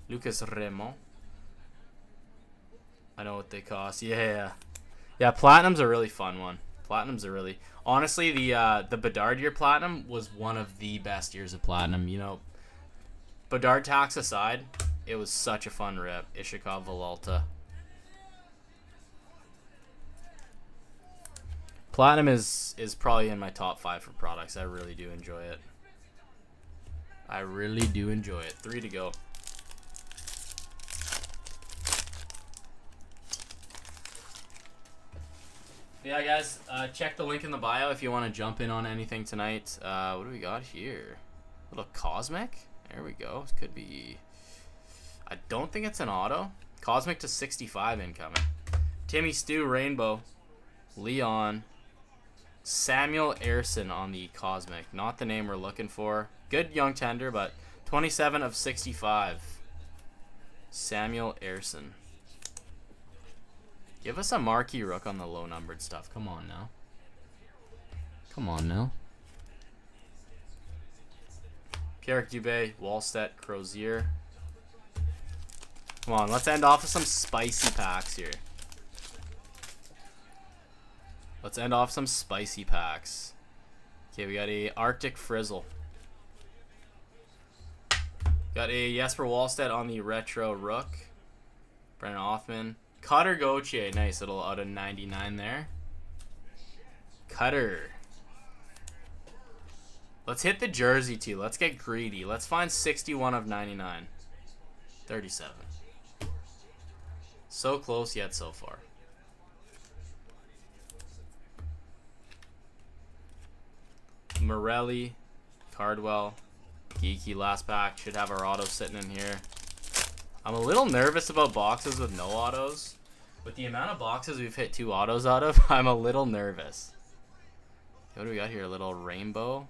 Lucas Raymond. I know what they cost. Yeah. Yeah, Platinum's a really fun one. Platinum's a really... Honestly, the Bedard year Platinum was one of the best years of Platinum. You know, Bedard tax aside, it was such a fun rip. Ishikov Villalta. Platinum is probably in my top 5 for products. I really do enjoy it. I really do enjoy it. 3 to go. Yeah, guys, check the link in the bio if you want to jump in on anything tonight. What do we got here? A little Cosmic? There we go. This could be... I don't think it's an auto. Cosmic to 65 incoming. Timmy Stu Rainbow. Leon. Samuel Ersson on the Cosmic. Not the name we're looking for. Good young tender, but 27 of 65. Samuel Ersson. Give us a marquee rook on the low-numbered stuff. Come on now. Come on now. Pierre Dubé, Wallstedt, Crozier. Come on, let's end off with some spicy packs here. Let's end off some spicy packs. Okay, we got a Arctic Frizzle. Got a Jesper Wallstedt on the retro rook. Brennan Hoffman. Cutter Gauthier, nice little out of 99 there. Cutter. Let's hit the jersey too. Let's get greedy. Let's find 61 of 99. 37. So close yet so far. Morelli, Cardwell, Geeky last pack. Should have our auto sitting in here. I'm a little nervous about boxes with no autos. With the amount of boxes we've hit 2 autos out of, I'm a little nervous. What do we got here? A little rainbow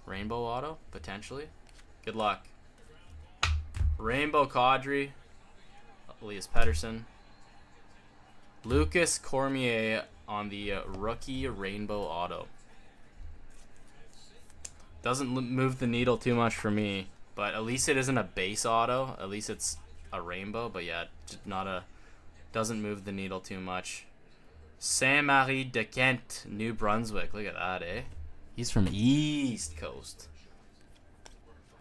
auto, potentially. Good luck. Rainbow Kadri. Elias Pettersson. Lucas Cormier on the rookie rainbow auto. Doesn't move the needle too much for me, but at least it isn't a base auto. At least it's a rainbow, but yeah, just not a... Doesn't move the needle too much. Saint-Marie de Kent, New Brunswick. Look at that, eh? He's from East Coast.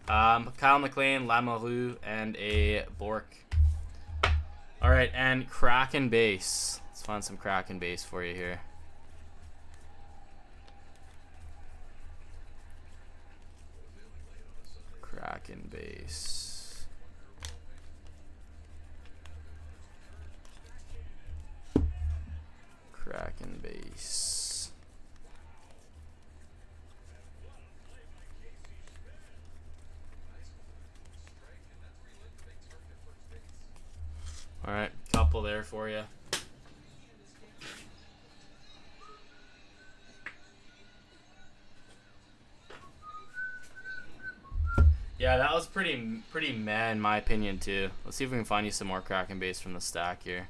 Kyle McLean, Lamoureux, and a Bork. Alright, and Kraken base. Let's find some Kraken base for you here. Kraken base. Kraken base. All right, couple there for you. Yeah, that was pretty meh in my opinion too. Let's see if we can find you some more Kraken base from the stack here.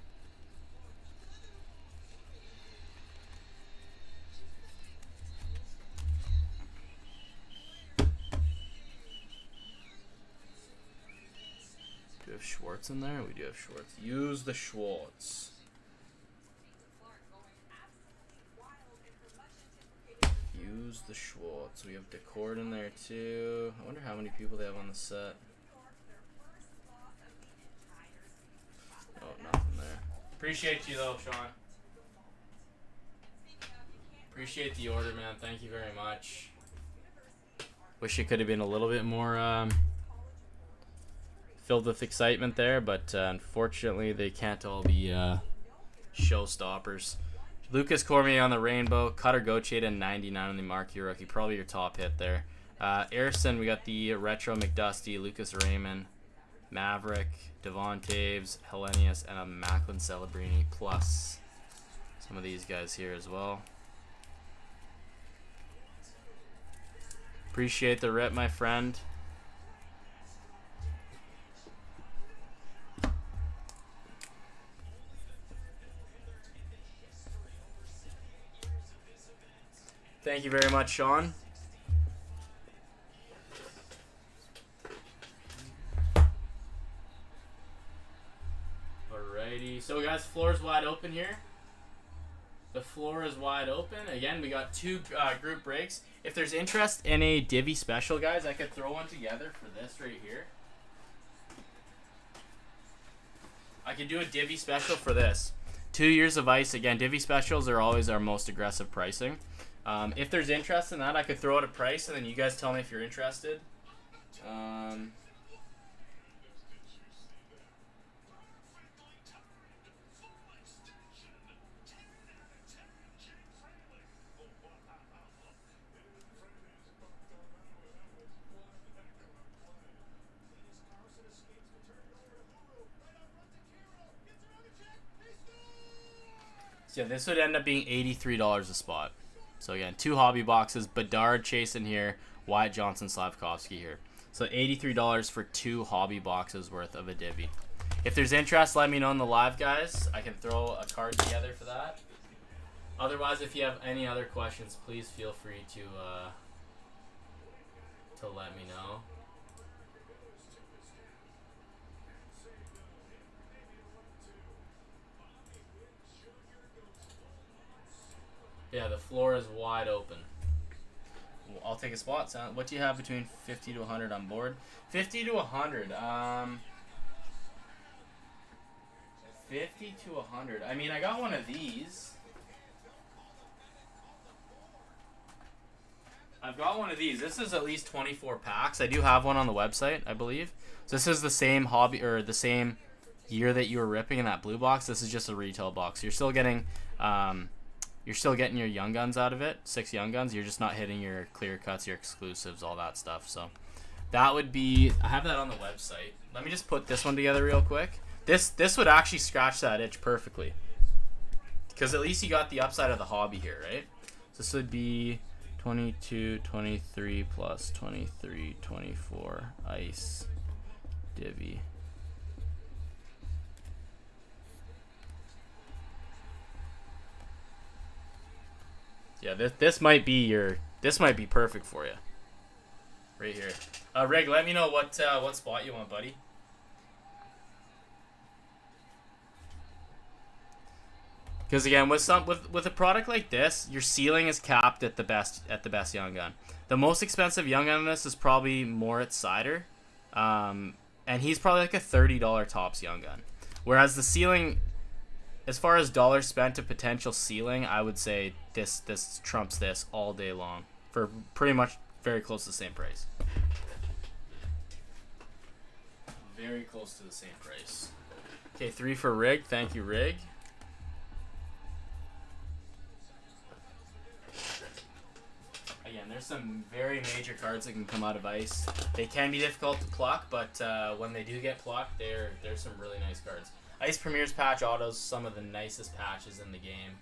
Do we have Schwartz in there? We do have Schwartz. Use the Schwartz. Use the Schwartz. We have Decord in there too. I wonder how many people they have on the set. Oh, nothing there. Appreciate you though, Sean. Appreciate the order, man. Thank you very much. Wish it could have been a little bit more filled with excitement there, but unfortunately they can't all be showstoppers. Lucas Cormier on the rainbow, Cutter Gauthier to 99 on the marquee rookie, probably your top hit there. Ersson, we got the retro McDusty, Lucas Raymond, Maverick, Devon Taves, Hellenius, and a Macklin Celebrini, plus some of these guys here as well. Appreciate the rip, my friend. Thank you very much, Sean. So guys, floor is wide open here. The floor is wide open. Again, we got two group breaks. If there's interest in a Divvy special, guys, I could throw one together for this right here. I could do a Divvy special for this. 2 years of ice. Again, Divvy specials are always our most aggressive pricing. If there's interest in that, I could throw out a price, and then you guys tell me if you're interested. So yeah, this would end up being $83 a spot. So again, 2 hobby boxes, Bedard chasing here, Wyatt Johnson, Slavkovsky here. So $83 for 2 hobby boxes worth of a Divvy. If there's interest, let me know in the live, guys. I can throw a card together for that. Otherwise, if you have any other questions, please feel free to let me know. Yeah, the floor is wide open. I'll take a spot. What do you have between 50 to 100 on board? 50 to 100. 50 to 100. I mean, I got one of these. I've got one of these. This is at least 24 packs. I do have one on the website, I believe. So this is the same hobby, or the same year that you were ripping in that blue box. This is just a retail box. You're still getting your young guns out of it, 6 young guns. You're just not hitting your clear cuts, your exclusives, all that stuff. So that would be, I have that on the website. Let me just put this one together real quick. This would actually scratch that itch perfectly, because at least you got the upside of the hobby here, right? So this would be 22, 23 plus 23, 24 ice Divvy. Yeah, this might be perfect for you. Right here. Reg, let me know what spot you want, buddy. Because again, with a product like this, your ceiling is capped at the best young gun. The most expensive young gun on this is probably Moritz Seider, and he's probably like a $30 tops young gun. Whereas the ceiling, as far as dollars spent to potential ceiling, I would say this trumps this all day long for pretty much very close to the same price. Very close to the same price. Okay, 3 for Rig. Thank you, Rig. Again, there's some very major cards that can come out of ice. They can be difficult to pluck, but when they do get plucked, there's some really nice cards. Ice Premier's patch autos, some of the nicest patches in the game.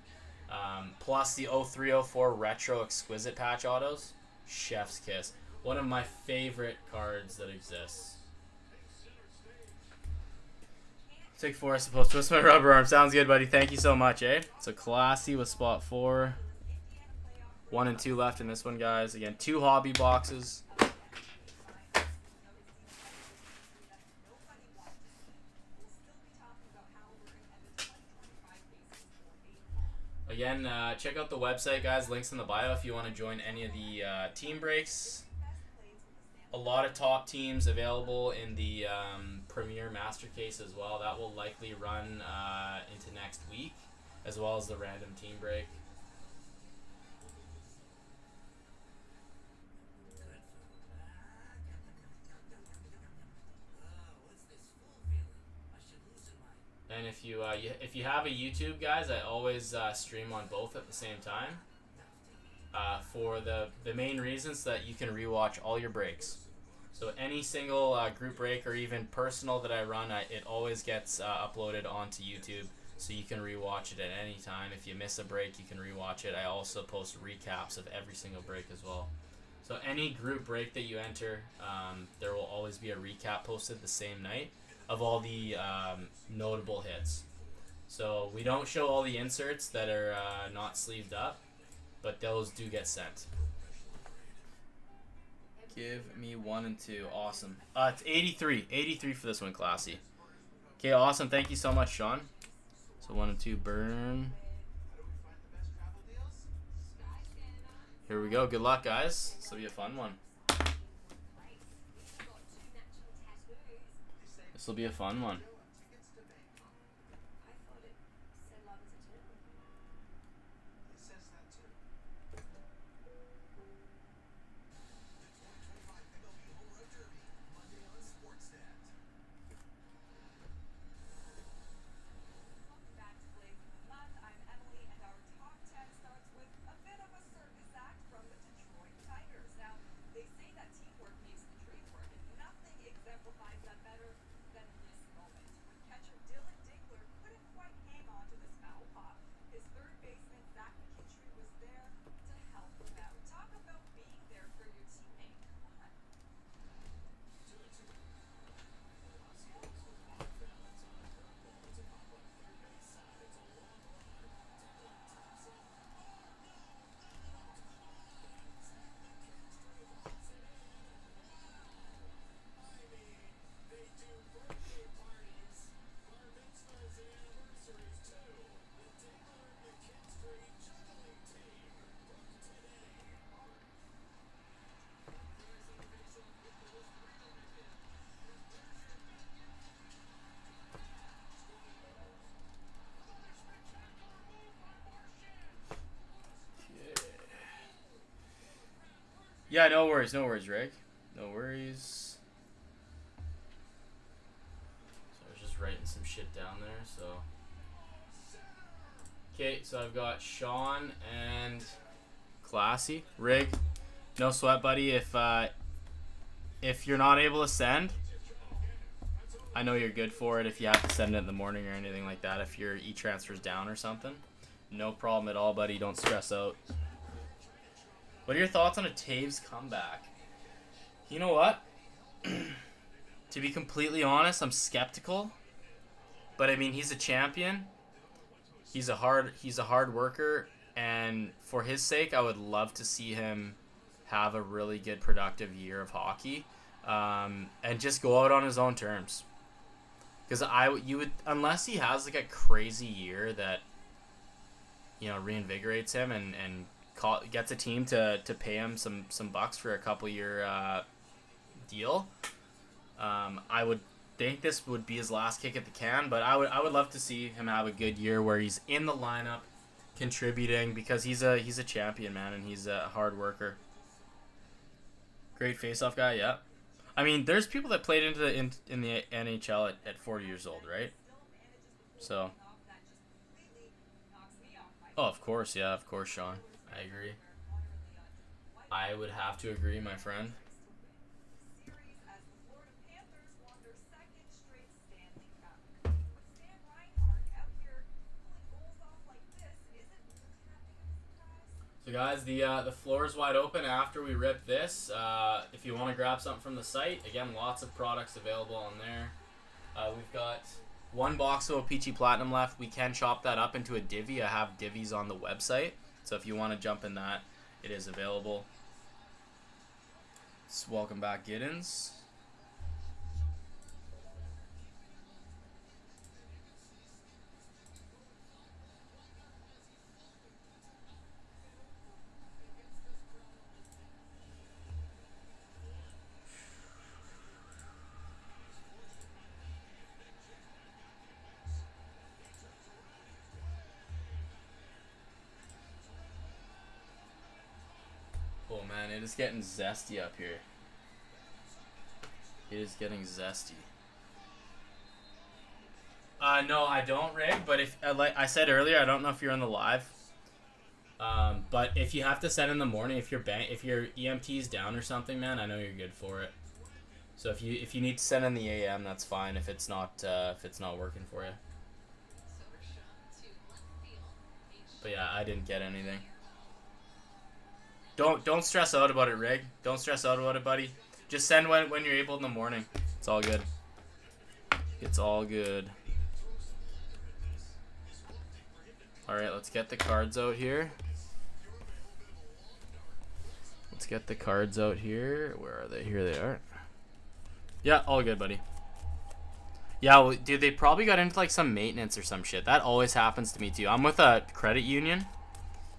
Plus the 0304 Retro Exquisite patch autos. Chef's Kiss. One of my favorite cards that exists. Take 4, I suppose. Twist my rubber arm. Sounds good, buddy. Thank you so much, eh? So Classy with spot 4. 1 and 2 left in this one, guys. Again, 2 hobby boxes. Again, check out the website, guys. Links in the bio if you want to join any of the team breaks. A lot of top teams available in the Premier Master Case as well. That will likely run into next week, as well as the random team break. And if you have a YouTube, guys, I always stream on both at the same time. For the main reasons that you can rewatch all your breaks. So any single group break or even personal that I run, it always gets uploaded onto YouTube, so you can rewatch it at any time. If you miss a break, you can rewatch it. I also post recaps of every single break as well. So any group break that you enter, there will always be a recap posted the same night of all the notable hits. So we don't show all the inserts that are not sleeved up, but those do get sent. Give me 1 and 2. Awesome. It's 83. 83 for this one, Classy. Okay, awesome. Thank you so much, Sean. So 1 and 2 burn. Here we go. Good luck, guys. This will be a fun one. This will be a fun one. Yeah, no worries, Rick. No worries. So I was just writing some shit down there, so. Okay, so I've got Sean and Classy. Rig, no sweat, buddy. If you're not able to send, I know you're good for it if you have to send it in the morning or anything like that. If your e-transfer's down or something, no problem at all, buddy. Don't stress out. What are your thoughts on a Taves comeback? You know what? To be completely honest, I'm skeptical. But I mean, he's a champion. He's a hard worker, and for his sake, I would love to see him have a really good, productive year of hockey, and just go out on his own terms. Because unless he has like a crazy year that reinvigorates him and gets a team to pay him some bucks for a couple year deal. I would think this would be his last kick at the can, but I would love to see him have a good year where he's in the lineup, contributing, because he's a champion, man, and he's a hard worker. Great face-off guy, yeah. I mean, there's people that played in the NHL at 40 years old, right? So. Oh, of course, yeah, of course, Sean. I agree. I would have to agree, my friend. So guys, the floor is wide open after we rip this. If you want to grab something from the site, again, lots of products available on there. We've got one box of O-Pee-Chee Platinum left. We can chop that up into a divvy. I have divvies on the website, so if you want to jump in that, it is available. So welcome back, Giddens. Oh man, it is getting zesty up here. It is getting zesty. No, I don't, Rig. But if like I said earlier, I don't know if you're on the live. But if you have to send in the morning, if your EMT's down or something, man, I know you're good for it. So if you need to send in the AM, that's fine. If it's not working for you. But yeah, I didn't get anything. Don't stress out about it, Rig. Don't stress out about it, buddy. Just send when you're able in the morning. It's all good. It's all good. Alright, let's get the cards out here. Let's get the cards out here. Where are they? Here they are. Yeah, all good, buddy. Yeah, well, dude, they probably got into like some maintenance or some shit. That always happens to me too. I'm with a credit union,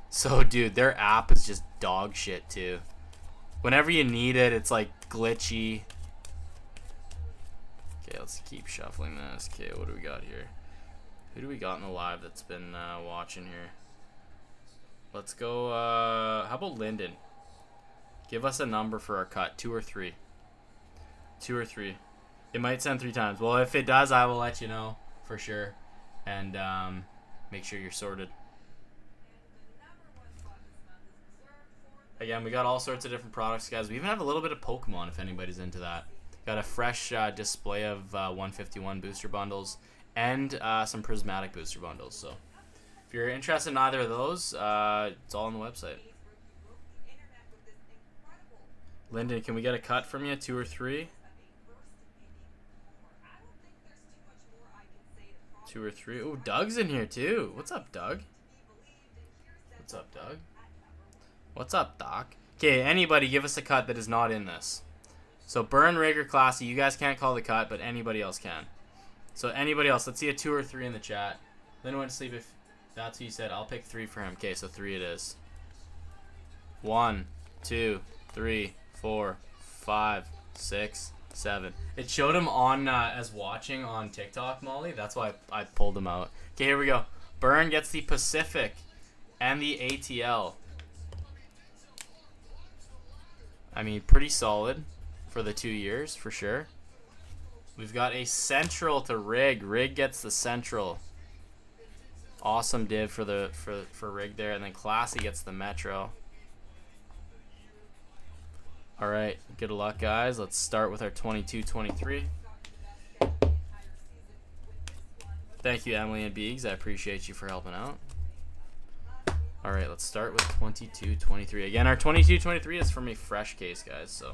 so dude, their app is just dog shit too. Whenever you need it, it's like glitchy. Okay, let's keep shuffling this. Okay, what do we got here? Who do we got in the live that's been watching here? Let's go. How about Lyndon? Give us a number for our cut. 2 or 3. 2 or 3. It might send 3 times. Well, if it does, I will let you know for sure, and make sure you're sorted. Again, we got all sorts of different products, guys. We even have a little bit of Pokemon if anybody's into that. Got a fresh display of 151 booster bundles and some prismatic booster bundles. So if you're interested in either of those, it's all on the website. Lyndon, can we get a cut from you? 2 or 3? 2 or 3. Oh, Doug's in here too. What's up, Doug? What's up, Doug? What's up, Doc? Okay, anybody give us a cut that is not in this. So Burn, Rig, or Classy, you guys can't call the cut, but anybody else can. So anybody else, let's see a 2 or 3 in the chat. Then went to sleep if that's what you said. I'll pick 3 for him. Okay, so 3 it is. 1, 2, 3, 4, 5, 6, 7. It showed him on as watching on TikTok, Molly. That's why I pulled him out. Okay, here we go. Burn gets the Pacific and the ATL. I mean, pretty solid for the 2 years, for sure. We've got a Central to Rig. Rig gets the Central. Awesome div for Rig there. And then Classy gets the Metro. Alright, good luck, guys. Let's start with our 22-23. Thank you, Emily and Biggs. I appreciate you for helping out. Alright, let's start with 22-23. Again, our 22-23 is from a fresh case, guys. So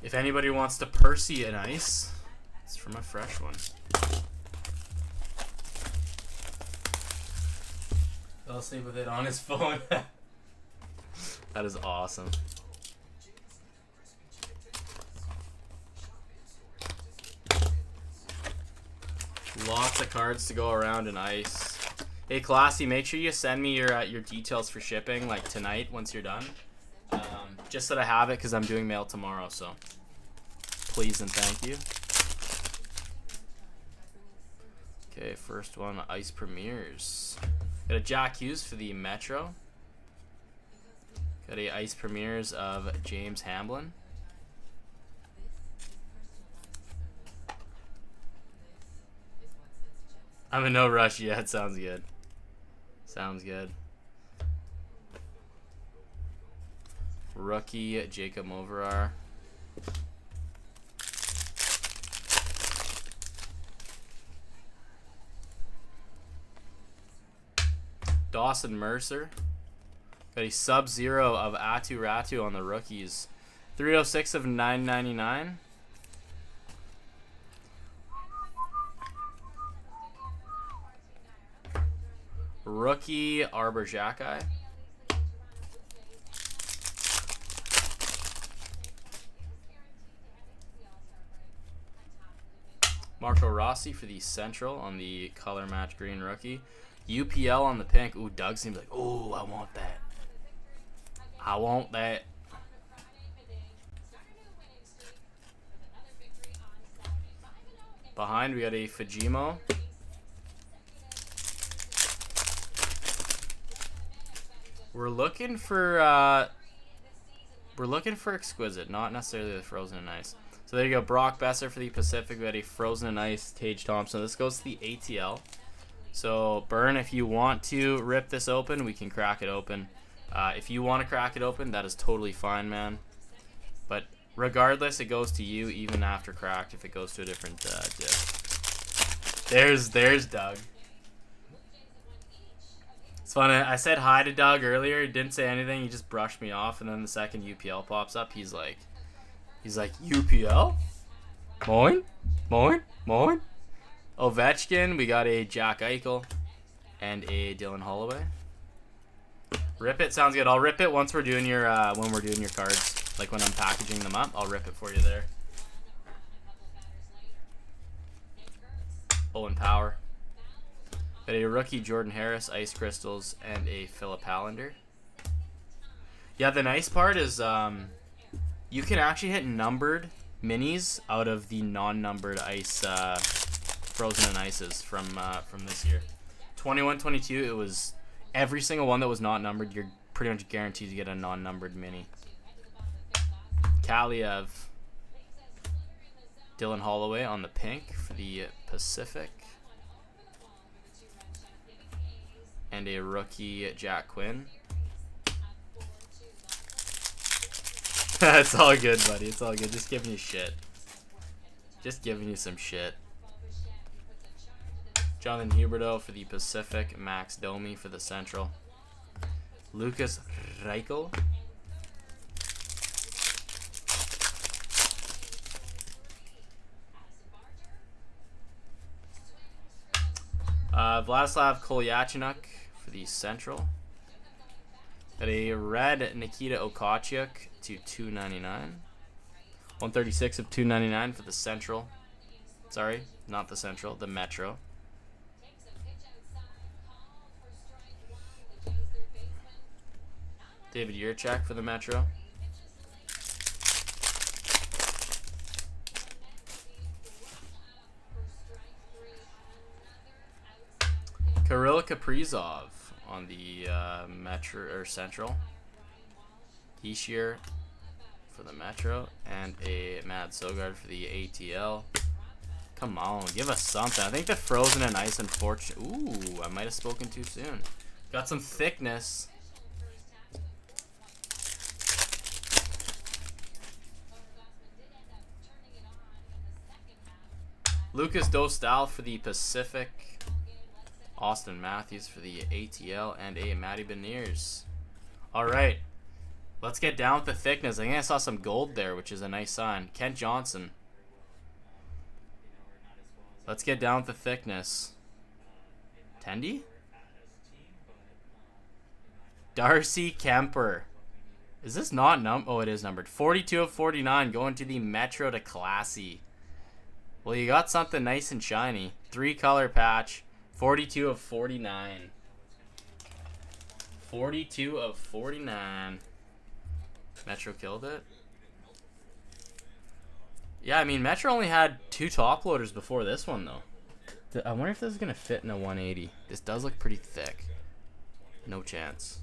if anybody wants to Percy an ice, it's from a fresh one. I'll sleep with it on his phone. That is awesome. Lots of cards to go around in ice. Hey, Classy, make sure you send me your details for shipping, like tonight once you're done. Just so that I have it, because I'm doing mail tomorrow, so please and thank you. Okay, first one, Ice Premieres. Got a Jack Hughes for the Metro. Got a Ice Premieres of James Hamblin. I'm in no rush yet. Sounds good. Sounds good. Rookie Jacob Moverar. Dawson Mercer. Got a Sub-Zero of Atu Ratu on the rookies. 306 of 999. Rookie Arbor Jacki. Marco Rossi for the Central on the color match green rookie. UPL on the pink. Ooh, Doug seems like, ooh, I want that. I want that. Behind, we got a Fujimo. We're looking for Exquisite, not necessarily the Frozen and Ice. So there you go, Brock Besser for the Pacific. We got a Frozen and Ice, Tage Thompson. This goes to the ATL. So Burn, if you want to rip this open, we can crack it open. If you want to crack it open, that is totally fine, man. But regardless, it goes to you even after cracked if it goes to a different disc. There's Doug. It's funny. I said hi to Doug earlier. He didn't say anything. He just brushed me off, and then the second UPL pops up, he's like UPL? Moin? Moin? Moin? Ovechkin, we got a Jack Eichel and a Dylan Holloway. Rip it, sounds good. I'll rip it once we're doing your when we're doing your cards. Like when I'm packaging them up, I'll rip it for you there. Owen Power. Got a rookie Jordan Harris, Ice Crystals, and a Philip Hallander. Yeah, the nice part is you can actually hit numbered minis out of the non-numbered ice Frozen and Ices from this year. 21-22, it was every single one that was not numbered. You're pretty much guaranteed to get a non-numbered mini. Kaliev, Dylan Holloway on the pink for the Pacific, and a rookie Jack Quinn. It's all good, buddy. It's all good. Just giving you shit. Just giving you some shit. Jonathan Huberdeau for the Pacific. Max Domi for the Central. Lucas Reichel. Vladislav Kolyachuk for the Central. Got a red Nikita Okachuk to 299. 136 of 299 for the Central. Sorry, not the Central, the Metro. David Yurchak for the Metro. Kirill Kaprizov on the Metro or Central. Heishier for the Metro, and a Mad Sogard for the ATL. Come on, give us something. I think the Frozen and Ice, unfortunate. Ooh, I might have spoken too soon. Got some thickness. Lucas Dostal for the Pacific. Austin Matthews for the ATL, and a Matty Beniers. Alright, let's get down with the thickness. I think I saw some gold there, which is a nice sign. Kent Johnson. Let's get down with the thickness. Tendy? Darcy Kemper. Is this not oh, it is numbered. 42 of 49 going to the Metro to Classy. Well, you got something nice and shiny. 3-color patch. 42 of 49. 42 of 49. Metro killed it. Yeah, I mean, Metro only had 2 top loaders before this one, though. I wonder if this is going to fit in a 180. This does look pretty thick. No chance.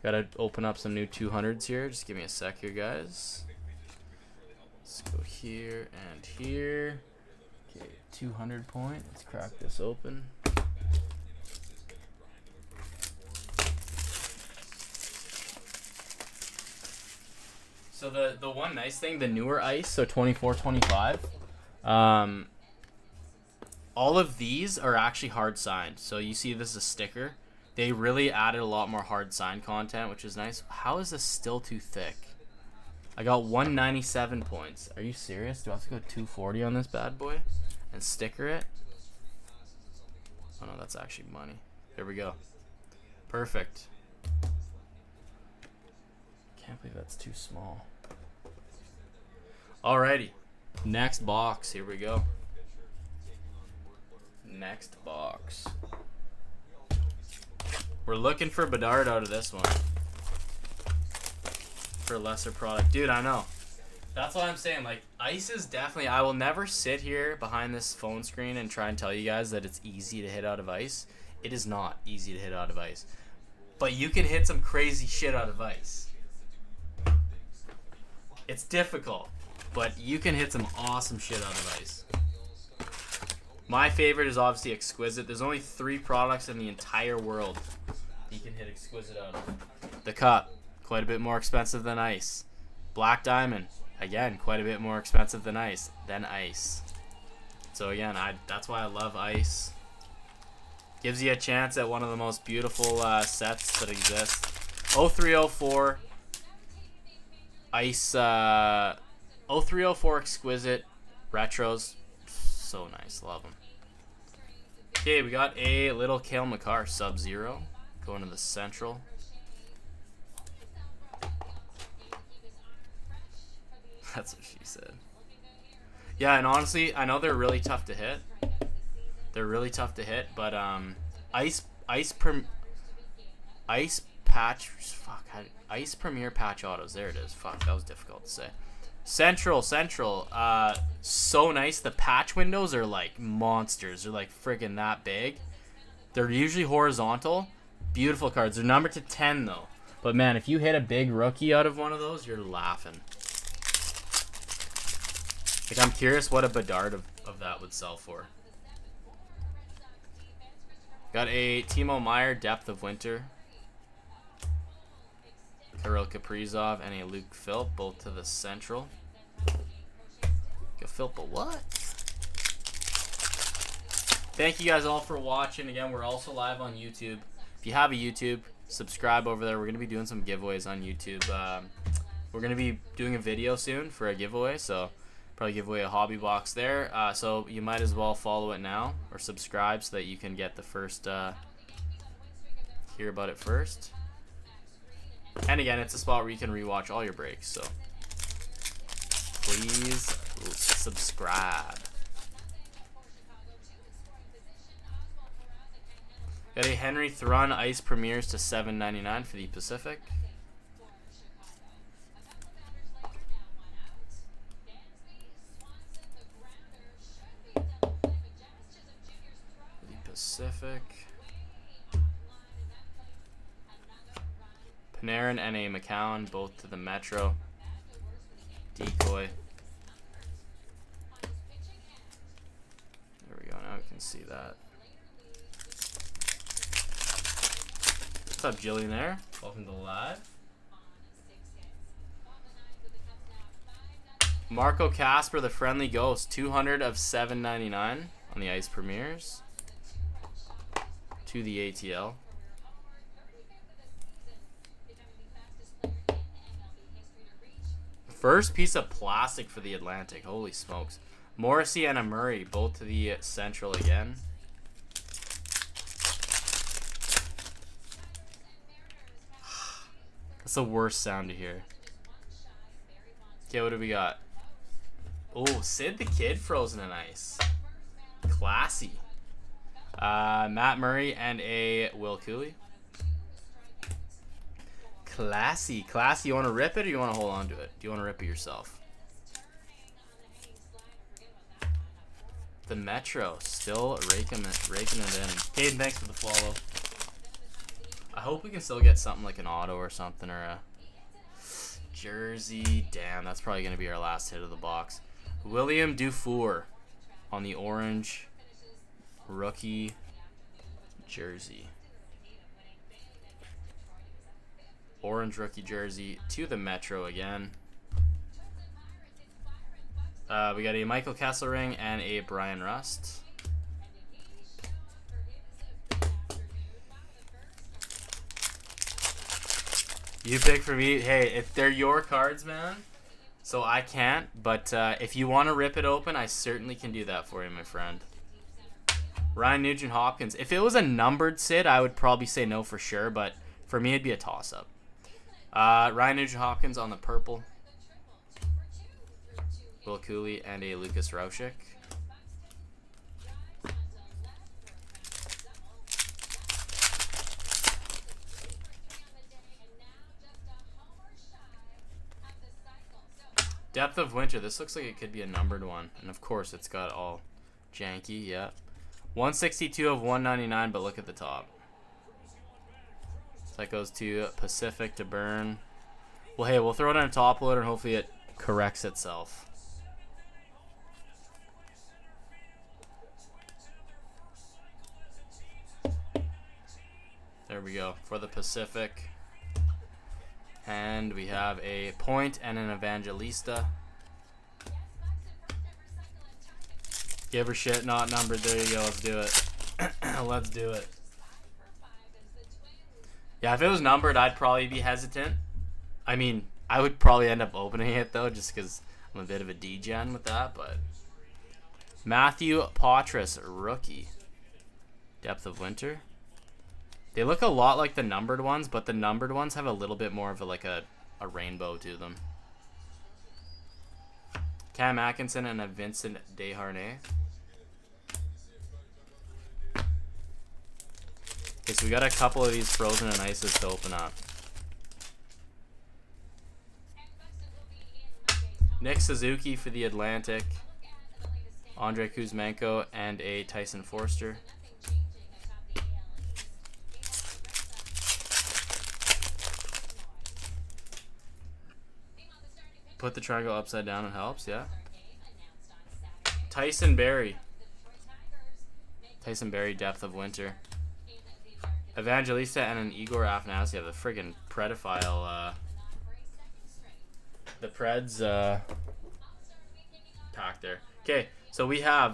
Gotta open up some new 200s here. Just give me a sec here, guys. Let's go here and here. Okay, 200 point. Let's crack this open. So the one nice thing, the newer ice, so 24, 25, all of these are actually hard signed. So you see this is a sticker. They really added a lot more hard signed content, which is nice. How is this still too thick? I got 197 points. Are you serious? Do I have to go 240 on this bad boy and sticker it? Oh no, that's actually money. There we go. Perfect. Can't believe that's too small. Alrighty. Next box. Here we go. Next box. We're looking for Bedard out of this one. For a lesser product. Dude, I know. That's what I'm saying. Like, ice is definitely... I will never sit here behind this phone screen and try and tell you guys that it's easy to hit out of ice. It is not easy to hit out of ice. But you can hit some crazy shit out of ice. It's difficult, but you can hit some awesome shit out of ice. My favorite is obviously Exquisite. There's only 3 products in the entire world you can hit Exquisite out of. The Cup, quite a bit more expensive than ice. Black Diamond, again, quite a bit more expensive than ice. So again, that's why I love ice. Gives you a chance at one of the most beautiful sets that exist. 0304 Ice 0304 Exquisite Retros. So nice, love them. Okay, we got a little Cale Makar Sub-Zero going to the Central. That's what she said. Yeah, and honestly, I know they're really tough to hit. They're really tough to hit, but ice patch. Fuck. Ice Premier patch autos. There it is. Fuck. That was difficult to say. Central. So nice. The patch windows are like monsters. They're like friggin' that big. They're usually horizontal. Beautiful cards. They're numbered to 10 though. But man, if you hit a big rookie out of one of those, you're laughing. Like, I'm curious what a Bedard of that would sell for. Got a Timo Meyer, Depth of Winter. Kirill Kaprizov and a Luke Philp, both to the Central. Philp, but what? Thank you guys all for watching. Again, we're also live on YouTube. If you have a YouTube, subscribe over there. We're going to be doing some giveaways on YouTube. We're going to be doing a video soon for a giveaway, so probably give away a hobby box there. So you might as well follow it now or subscribe so that you can get the first, hear about it first. And again, it's a spot where you can rewatch all your breaks, so please subscribe. Got a Henry Thrun Ice Premiers to $7.99 for the Pacific. Panarin and a McCown, both to the Metro. Decoy. There we go. Now we can see that. What's up, Jillian there? Welcome to the live. Marco Casper, the Friendly Ghost, 200 of $7.99 on the Ice Premiers to the ATL. First piece of plastic for the Atlantic. Holy smokes. Morrissey and a Murray, both to the Central again. That's the worst sound to hear. Okay, what do we got? Oh, Sid the Kid, Frozen in Ice. Classy. Matt Murray and a Will Cooley. Classy. You want to rip it or you want to hold on to it? Do you want to rip it yourself? The Metro still raking it in. Caden, thanks for the follow. I hope we can still get something like an auto or something, or a jersey. Damn, that's probably going to be our last hit of the box. William Dufour on the orange rookie jersey. Orange rookie jersey to the Metro again. We got a Michael Kesselring and a Brian Rust. You pick for me. Hey, if they're your cards, man, so I can't. But if you want to rip it open, I certainly can do that for you, my friend. Ryan Nugent-Hopkins. If it was a numbered Sid, I would probably say no for sure. But for me, it'd be a toss-up. Ryan Nugent-Hopkins on the purple. Will Cooley and a Lucas Rauschik. Depth of Winter. This looks like it could be a numbered one. And of course, it's got all janky. Yeah. 162 of 199, but look at the top. So that goes to Pacific to burn. Well, hey, we'll throw it on a top loader and hopefully it corrects itself. There we go for the Pacific. And we have a Point and an Evangelista. Give her shit, not numbered. There you go. Let's do it. Let's do it. Yeah, if it was numbered, I'd probably be hesitant. I mean, I would probably end up opening it, though, just because I'm a bit of a degen with that. But Matthew Poitras, rookie. Depth of Winter. They look a lot like the numbered ones, but the numbered ones have a little bit more of a rainbow to them. Cam Atkinson and a Vincent Desharnais. Okay, so we got a couple of these frozen and ices to open up. Nick Suzuki for the Atlantic. Andre Kuzmenko and a Tyson Forster. Put the triangle upside down, it helps, yeah. Tyson Berry. Tyson Berry, Depth of Winter. Evangelista and an Igor Afanasyev, the friggin' Predophile, the Preds, pack there. Okay, so we have,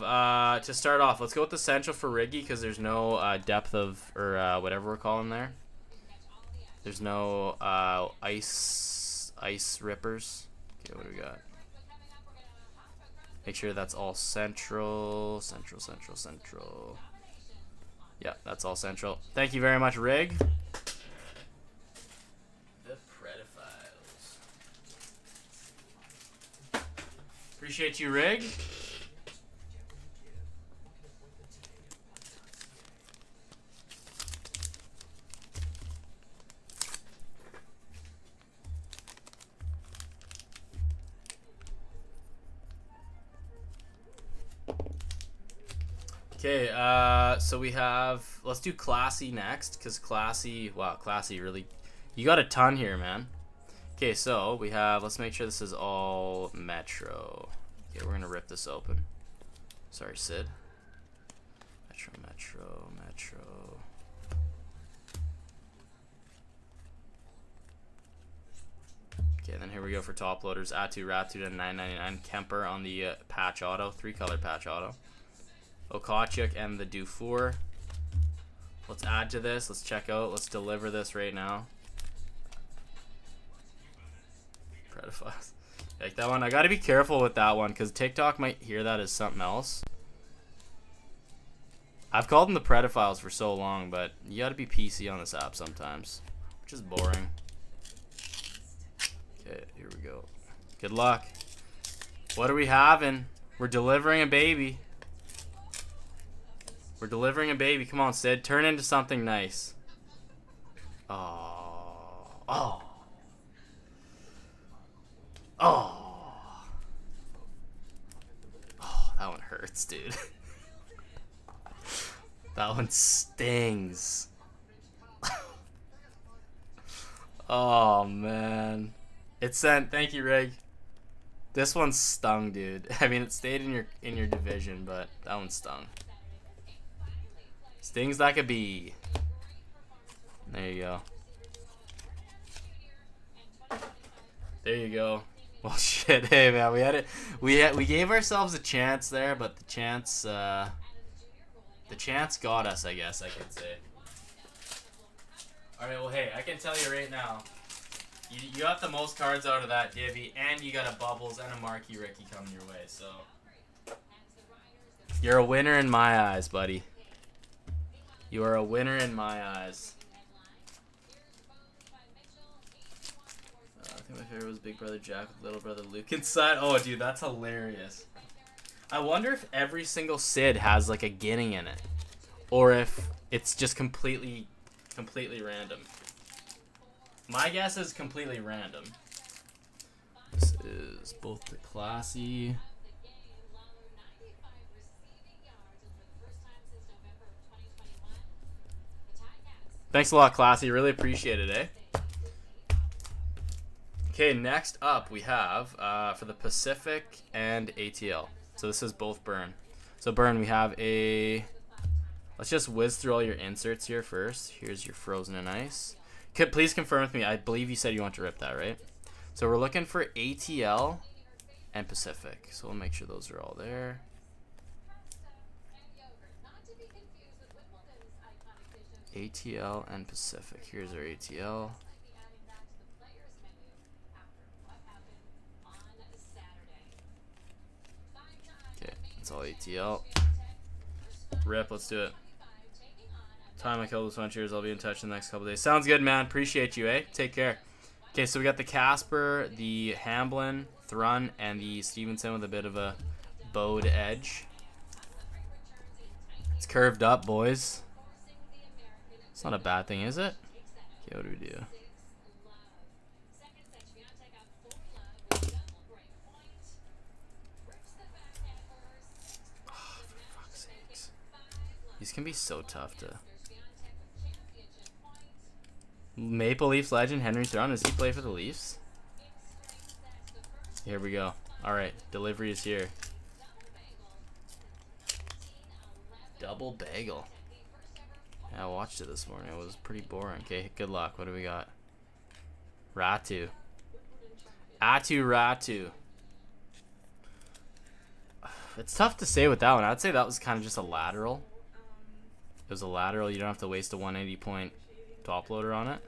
to start off, let's go with the Central for Riggy, because there's no, depth of, or, whatever we're calling there. There's no, ice rippers. Okay, what do we got? Make sure that's all central. Yeah, that's all central. Thank you very much, Rig. The Predophiles. Appreciate you, Rig. Okay, so we have, let's do Classy next, because Classy, wow, Classy really, you got a ton here, man. Okay, so we have, let's make sure this is all Metro. Okay, we're going to rip this open. Sorry, Sid. Metro. Okay, then here we go for top loaders. Atu, Ratu, and $9.99. Kemper on the patch auto, 3-color patch auto. Okachuk and the Dufour. Let's add to this. Let's check out. Let's deliver this right now. Predophiles. Like that one. I gotta be careful with that one because TikTok might hear that as something else. I've called them the Predophiles for so long, but you gotta be PC on this app sometimes, which is boring. Okay, here we go. Good luck. What are we having? We're delivering a baby. We're delivering a baby. Come on, Sid. Turn into something nice. Oh, that one hurts, dude. That one stings. Oh, man. It sent. Thank you, Rig. This one stung, dude. I mean, it stayed in your division, but that one stung. Stings like a bee. There you go. There you go. Well, shit. Hey, man, we had it. We gave ourselves a chance there, but the chance got us, I guess I could say. All right. Well, hey, I can tell you right now, you got the most cards out of that divvy, and you got a Bubbles and a Marquee Ricky coming your way. So you're a winner in my eyes, buddy. You are a winner in my eyes. I think my favorite was Big Brother Jack with Little Brother Luke inside. Oh, dude, that's hilarious. I wonder if every single Sid has like a Guinea in it, or if it's just completely random. My guess is completely random. This is both the Classy. Thanks a lot, Classy. Really appreciate it, eh? Okay, next up we have for the Pacific and ATL. So this is both Burn. So Burn, we have a... Let's just whiz through all your inserts here first. Here's your Frozen and Ice. Please confirm with me. I believe you said you want to rip that, right? So we're looking for ATL and Pacific. So we'll make sure those are all there. ATL and Pacific. Here's our ATL. Okay, that's all ATL. Rip, let's do it. Time I kill this one. Cheers. I'll be in touch in the next couple days. Sounds good, man. Appreciate you, eh? Take care. Okay, so we got the Casper, the Hamblin, Thrun, and the Stevenson with a bit of a bowed edge. It's curved up, boys. It's not a bad thing, is it? Okay, what do we do? Oh, for fuck's sakes. These can be so tough to... Maple Leafs legend Henry Thrun. Does he play for the Leafs? Here we go. Alright, delivery is here. Double bagel. Yeah, I watched it this morning. It was pretty boring. Okay, good luck. What do we got? Ratu. Ratu. It's tough to say with that one. I'd say that was kind of just a lateral. It was a lateral. You don't have to waste a 180-point top loader on it.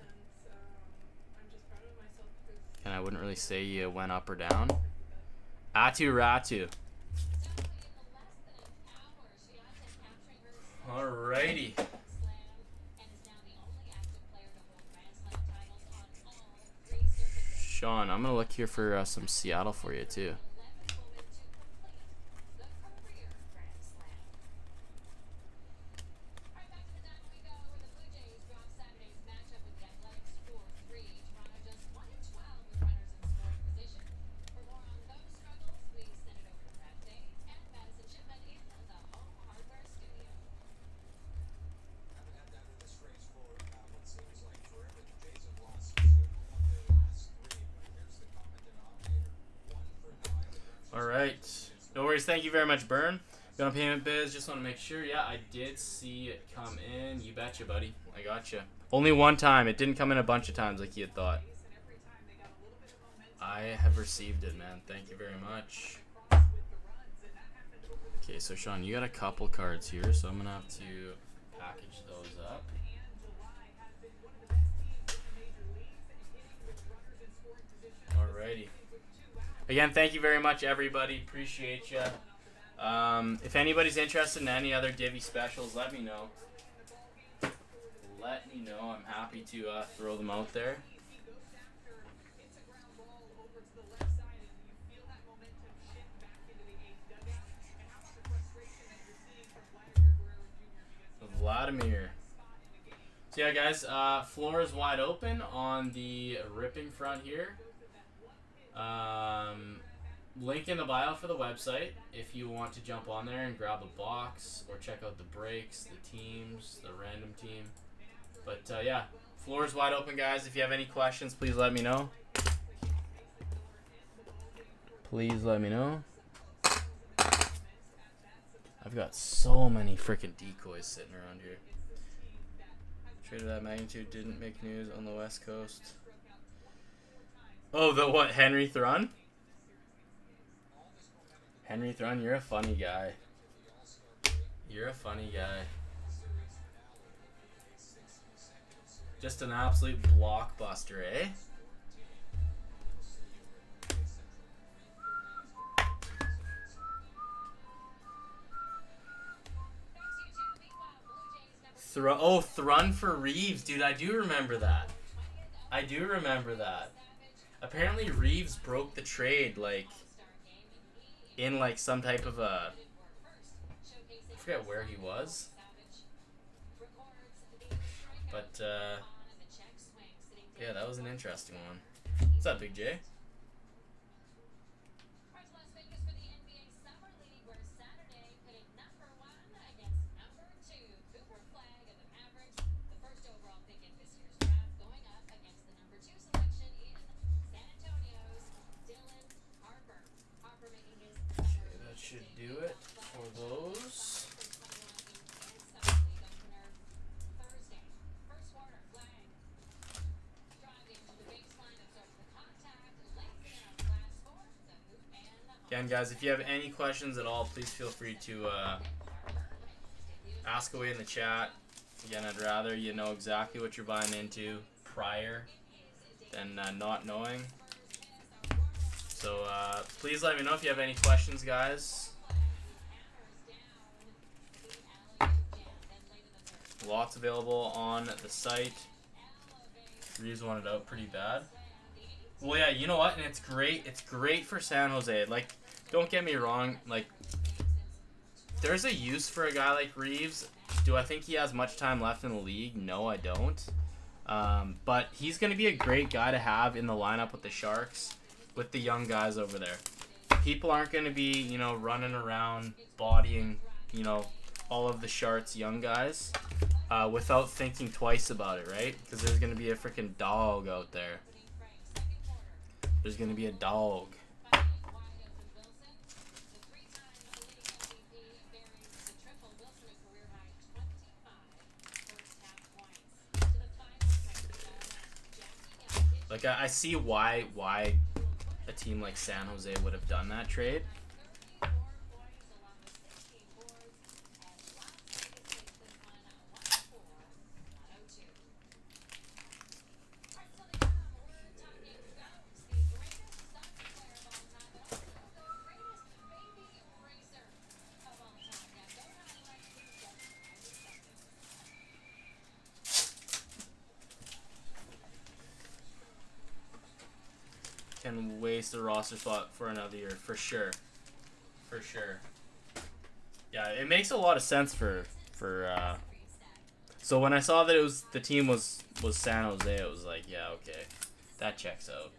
And I wouldn't really say you went up or down. Ratu. Alrighty. Sean, I'm going to look here for some Seattle for you, too. Alright. No worries. Thank you very much, Burn. Got on Payment Biz. Just want to make sure. Yeah, I did see it come in. You betcha, buddy. I gotcha. Only one time. It didn't come in a bunch of times like you had thought. I have received it, man. Thank you very much. Okay, so Sean, you got a couple cards here, so I'm going to have to package those up. Alrighty. Again, thank you very much, everybody. Appreciate you. If anybody's interested in any other Divvy specials, let me know. Let me know. I'm happy to throw them out there. Vladimir. So yeah, guys, floor is wide open on the ripping front here. Link in the bio for the website if you want to jump on there and grab a box or check out the breaks, the teams, the random team. But yeah, floor is wide open, guys. If you have any questions, please let me know. Please let me know. I've got so many freaking decoys sitting around here. Trade of that magnitude didn't make news on the West Coast. Oh, the what? Henry Thrun? Henry Thrun, you're a funny guy. You're a funny guy. Just an absolute blockbuster, eh? Thrun for Reeves. Dude, I do remember that. I do remember that. Apparently Reeves broke the trade, like, in, like, some type of a... I forget where he was. But, yeah, that was an interesting one. What's up, Big J? Should do it for those. Again, guys, if you have any questions at all, please feel free to ask away in the chat. Again, I'd rather you know exactly what you're buying into prior than not knowing. So please let me know if you have any questions, guys. Lots available on the site. Reeves wanted out pretty bad. Well, yeah, you know what? And it's great. It's great for San Jose. Like, don't get me wrong. Like, there's a use for a guy like Reeves. Do I think he has much time left in the league? No, I don't. But he's going to be a great guy to have in the lineup with the Sharks, with the young guys over there. People aren't going to be, you know, running around bodying, you know, all of the Sharks young guys without thinking twice about it, right? Because there's going to be a freaking dog out there. There's going to be a dog. Like, I see why a team like San Jose would have done that trade. Can waste a roster spot for another year, for sure. For sure. Yeah, it makes a lot of sense for so when I saw that it was the team was San Jose, it was like, yeah, okay. That checks out.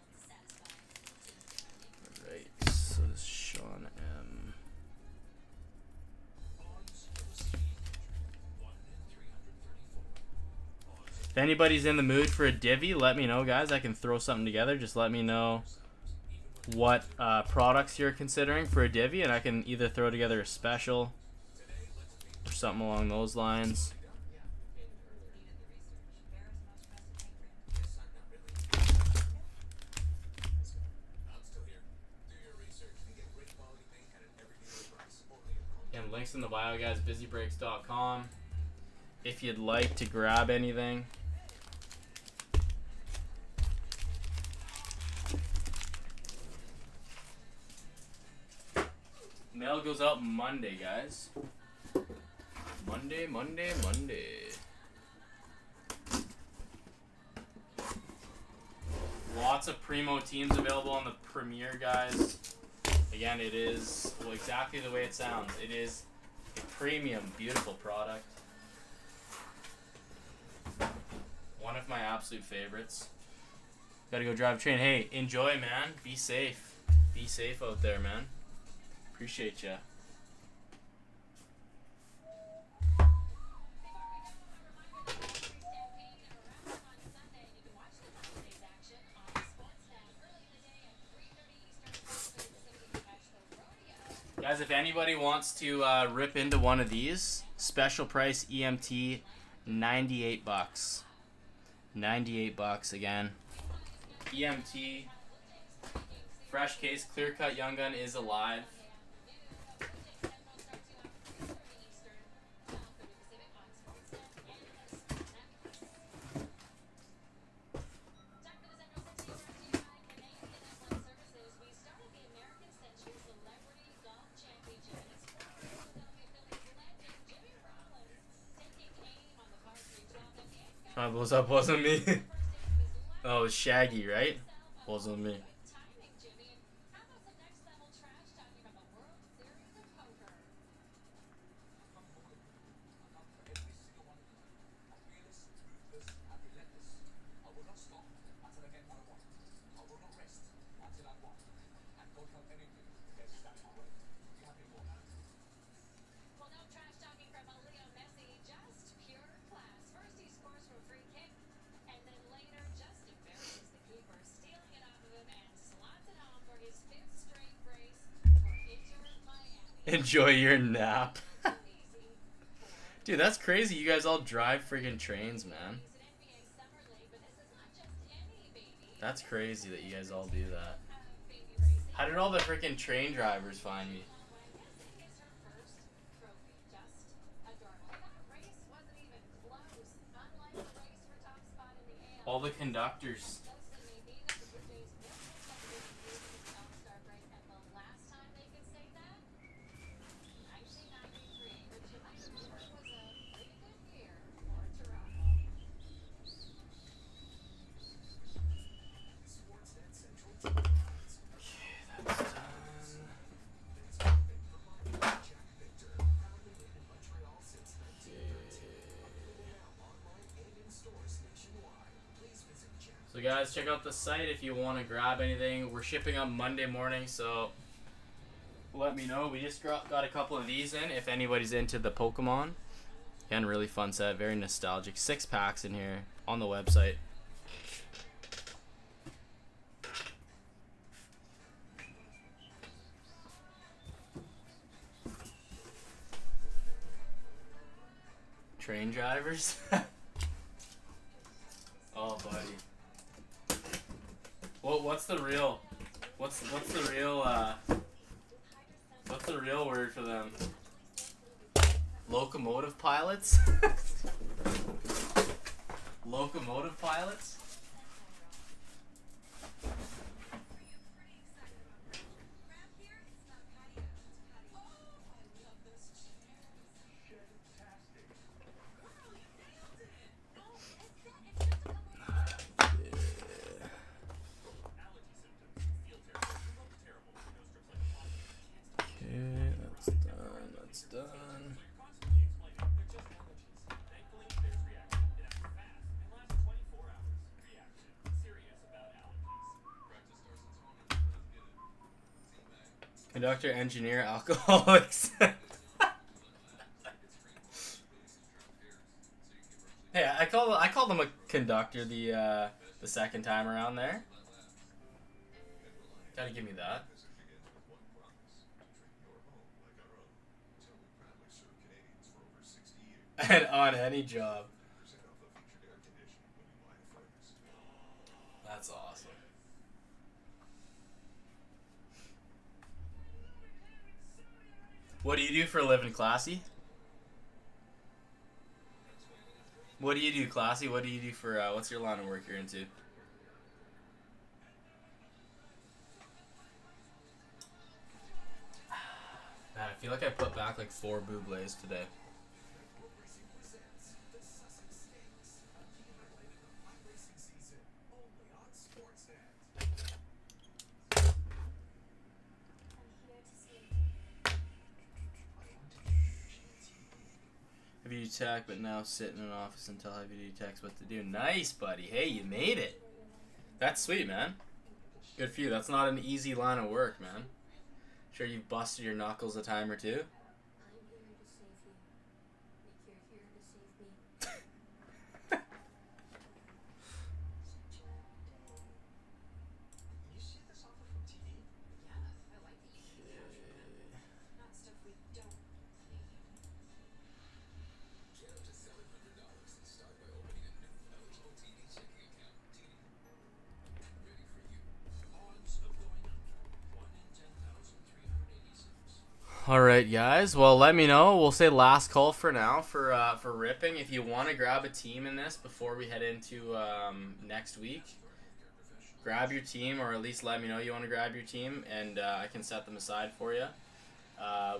Alright, so this is Sean M. If anybody's in the mood for a divvy, let me know, guys. I can throw something together. Just let me know what products you're considering for a divvy, and I can either throw together a special or something along those lines. Again, links in the bio, guys. BusyBreaks.com. If you'd like to grab anything. Mail goes out Monday, guys. Monday. Lots of primo teams available on the Premier, guys. Again, it is exactly the way it sounds. It is a premium, beautiful product. One of my absolute favorites. Gotta go drive a train. Hey, enjoy, man. Be safe. Be safe out there, man. Appreciate ya. Guys, if anybody wants to rip into one of these, special price EMT, $98. $98 again. EMT, fresh case, clear cut Young Gun is alive. Blows up wasn't me. Oh, it was Shaggy, right? Wasn't me. Enjoy your nap. Dude, that's crazy. You guys all drive freaking trains, man. That's crazy that you guys all do that. How did all the freaking train drivers find me? All the conductors. So guys, check out the site if you want to grab anything. We're shipping up Monday morning, so let me know. We just got a couple of these in if anybody's into the Pokemon. Again, really fun set, very nostalgic. 6 packs in here on the website. Train drivers. Oh, buddy. Well, what's the real word for them? Locomotive pilots? Locomotive pilots? That's done. Conductor, engineer, alcoholics. Hey, I called him a conductor the second time around there. Gotta give me that. And on any job. That's awesome. What do you do for a living, Classy? What do you do, Classy? What do you do for, what's your line of work you're into? Man, I feel like I put back like 4 Bublé's today. Heavy duty tech, but now sit in an office and tell heavy duty techs what to do. Nice, buddy. Hey, you made it. That's sweet, man. Good for you. That's not an easy line of work, man. Sure you've busted your knuckles a time or two. Alright guys, well let me know. We'll say last call for now for ripping. If you want to grab a team in this before we head into next week, grab your team, or at least let me know you want to grab your team, and I can set them aside for you.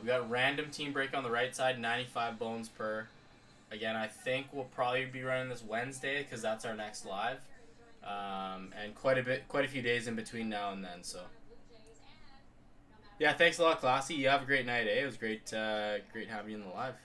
We got random team break on the right side, 95 bones per. Again, I think we'll probably be running this Wednesday because that's our next live, and quite a few days in between now and then. So. Yeah, thanks a lot, Classy. You have a great night, eh? It was great having you in the live.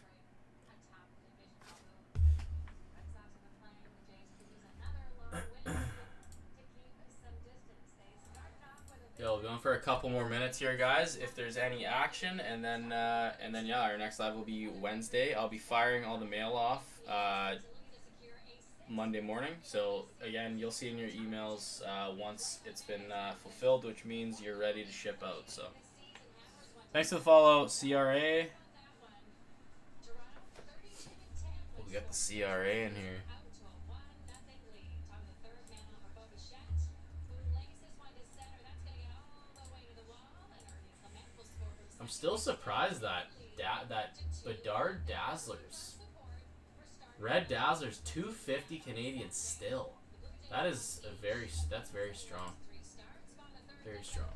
Yo, going for a couple more minutes here, guys. If there's any action, and then yeah, our next live will be Wednesday. I'll be firing all the mail off Monday morning. So again, you'll see in your emails once it's been fulfilled, which means you're ready to ship out. So. Thanks for the follow, CRA. We got the CRA in here. I'm still surprised that Bedard Dazzlers, Red Dazzlers, 250 Canadian still. That's very strong. Very strong.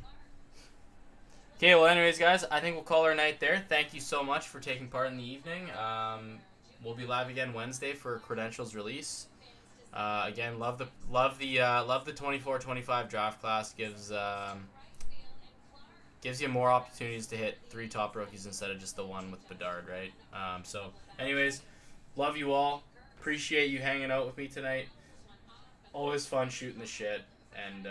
Okay, well anyways guys, I think we'll call our night there. Thank you so much for taking part in the evening. We'll be live again Wednesday for credentials release. Again, love the 24-25 draft class. Gives you more opportunities to hit 3 top rookies instead of just the one with Bedard, right? So anyways, love you all. Appreciate you hanging out with me tonight. always fun shooting the shit, and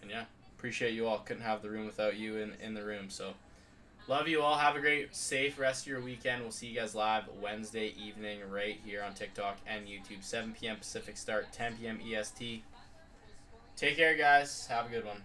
yeah, appreciate you all. Couldn't have the room without you in the room. So love you all. Have a great, safe rest of your weekend. We'll see you guys live Wednesday evening right here on TikTok and YouTube, 7 p.m. Pacific start, 10 p.m. EST. Take care, guys. Have a good one.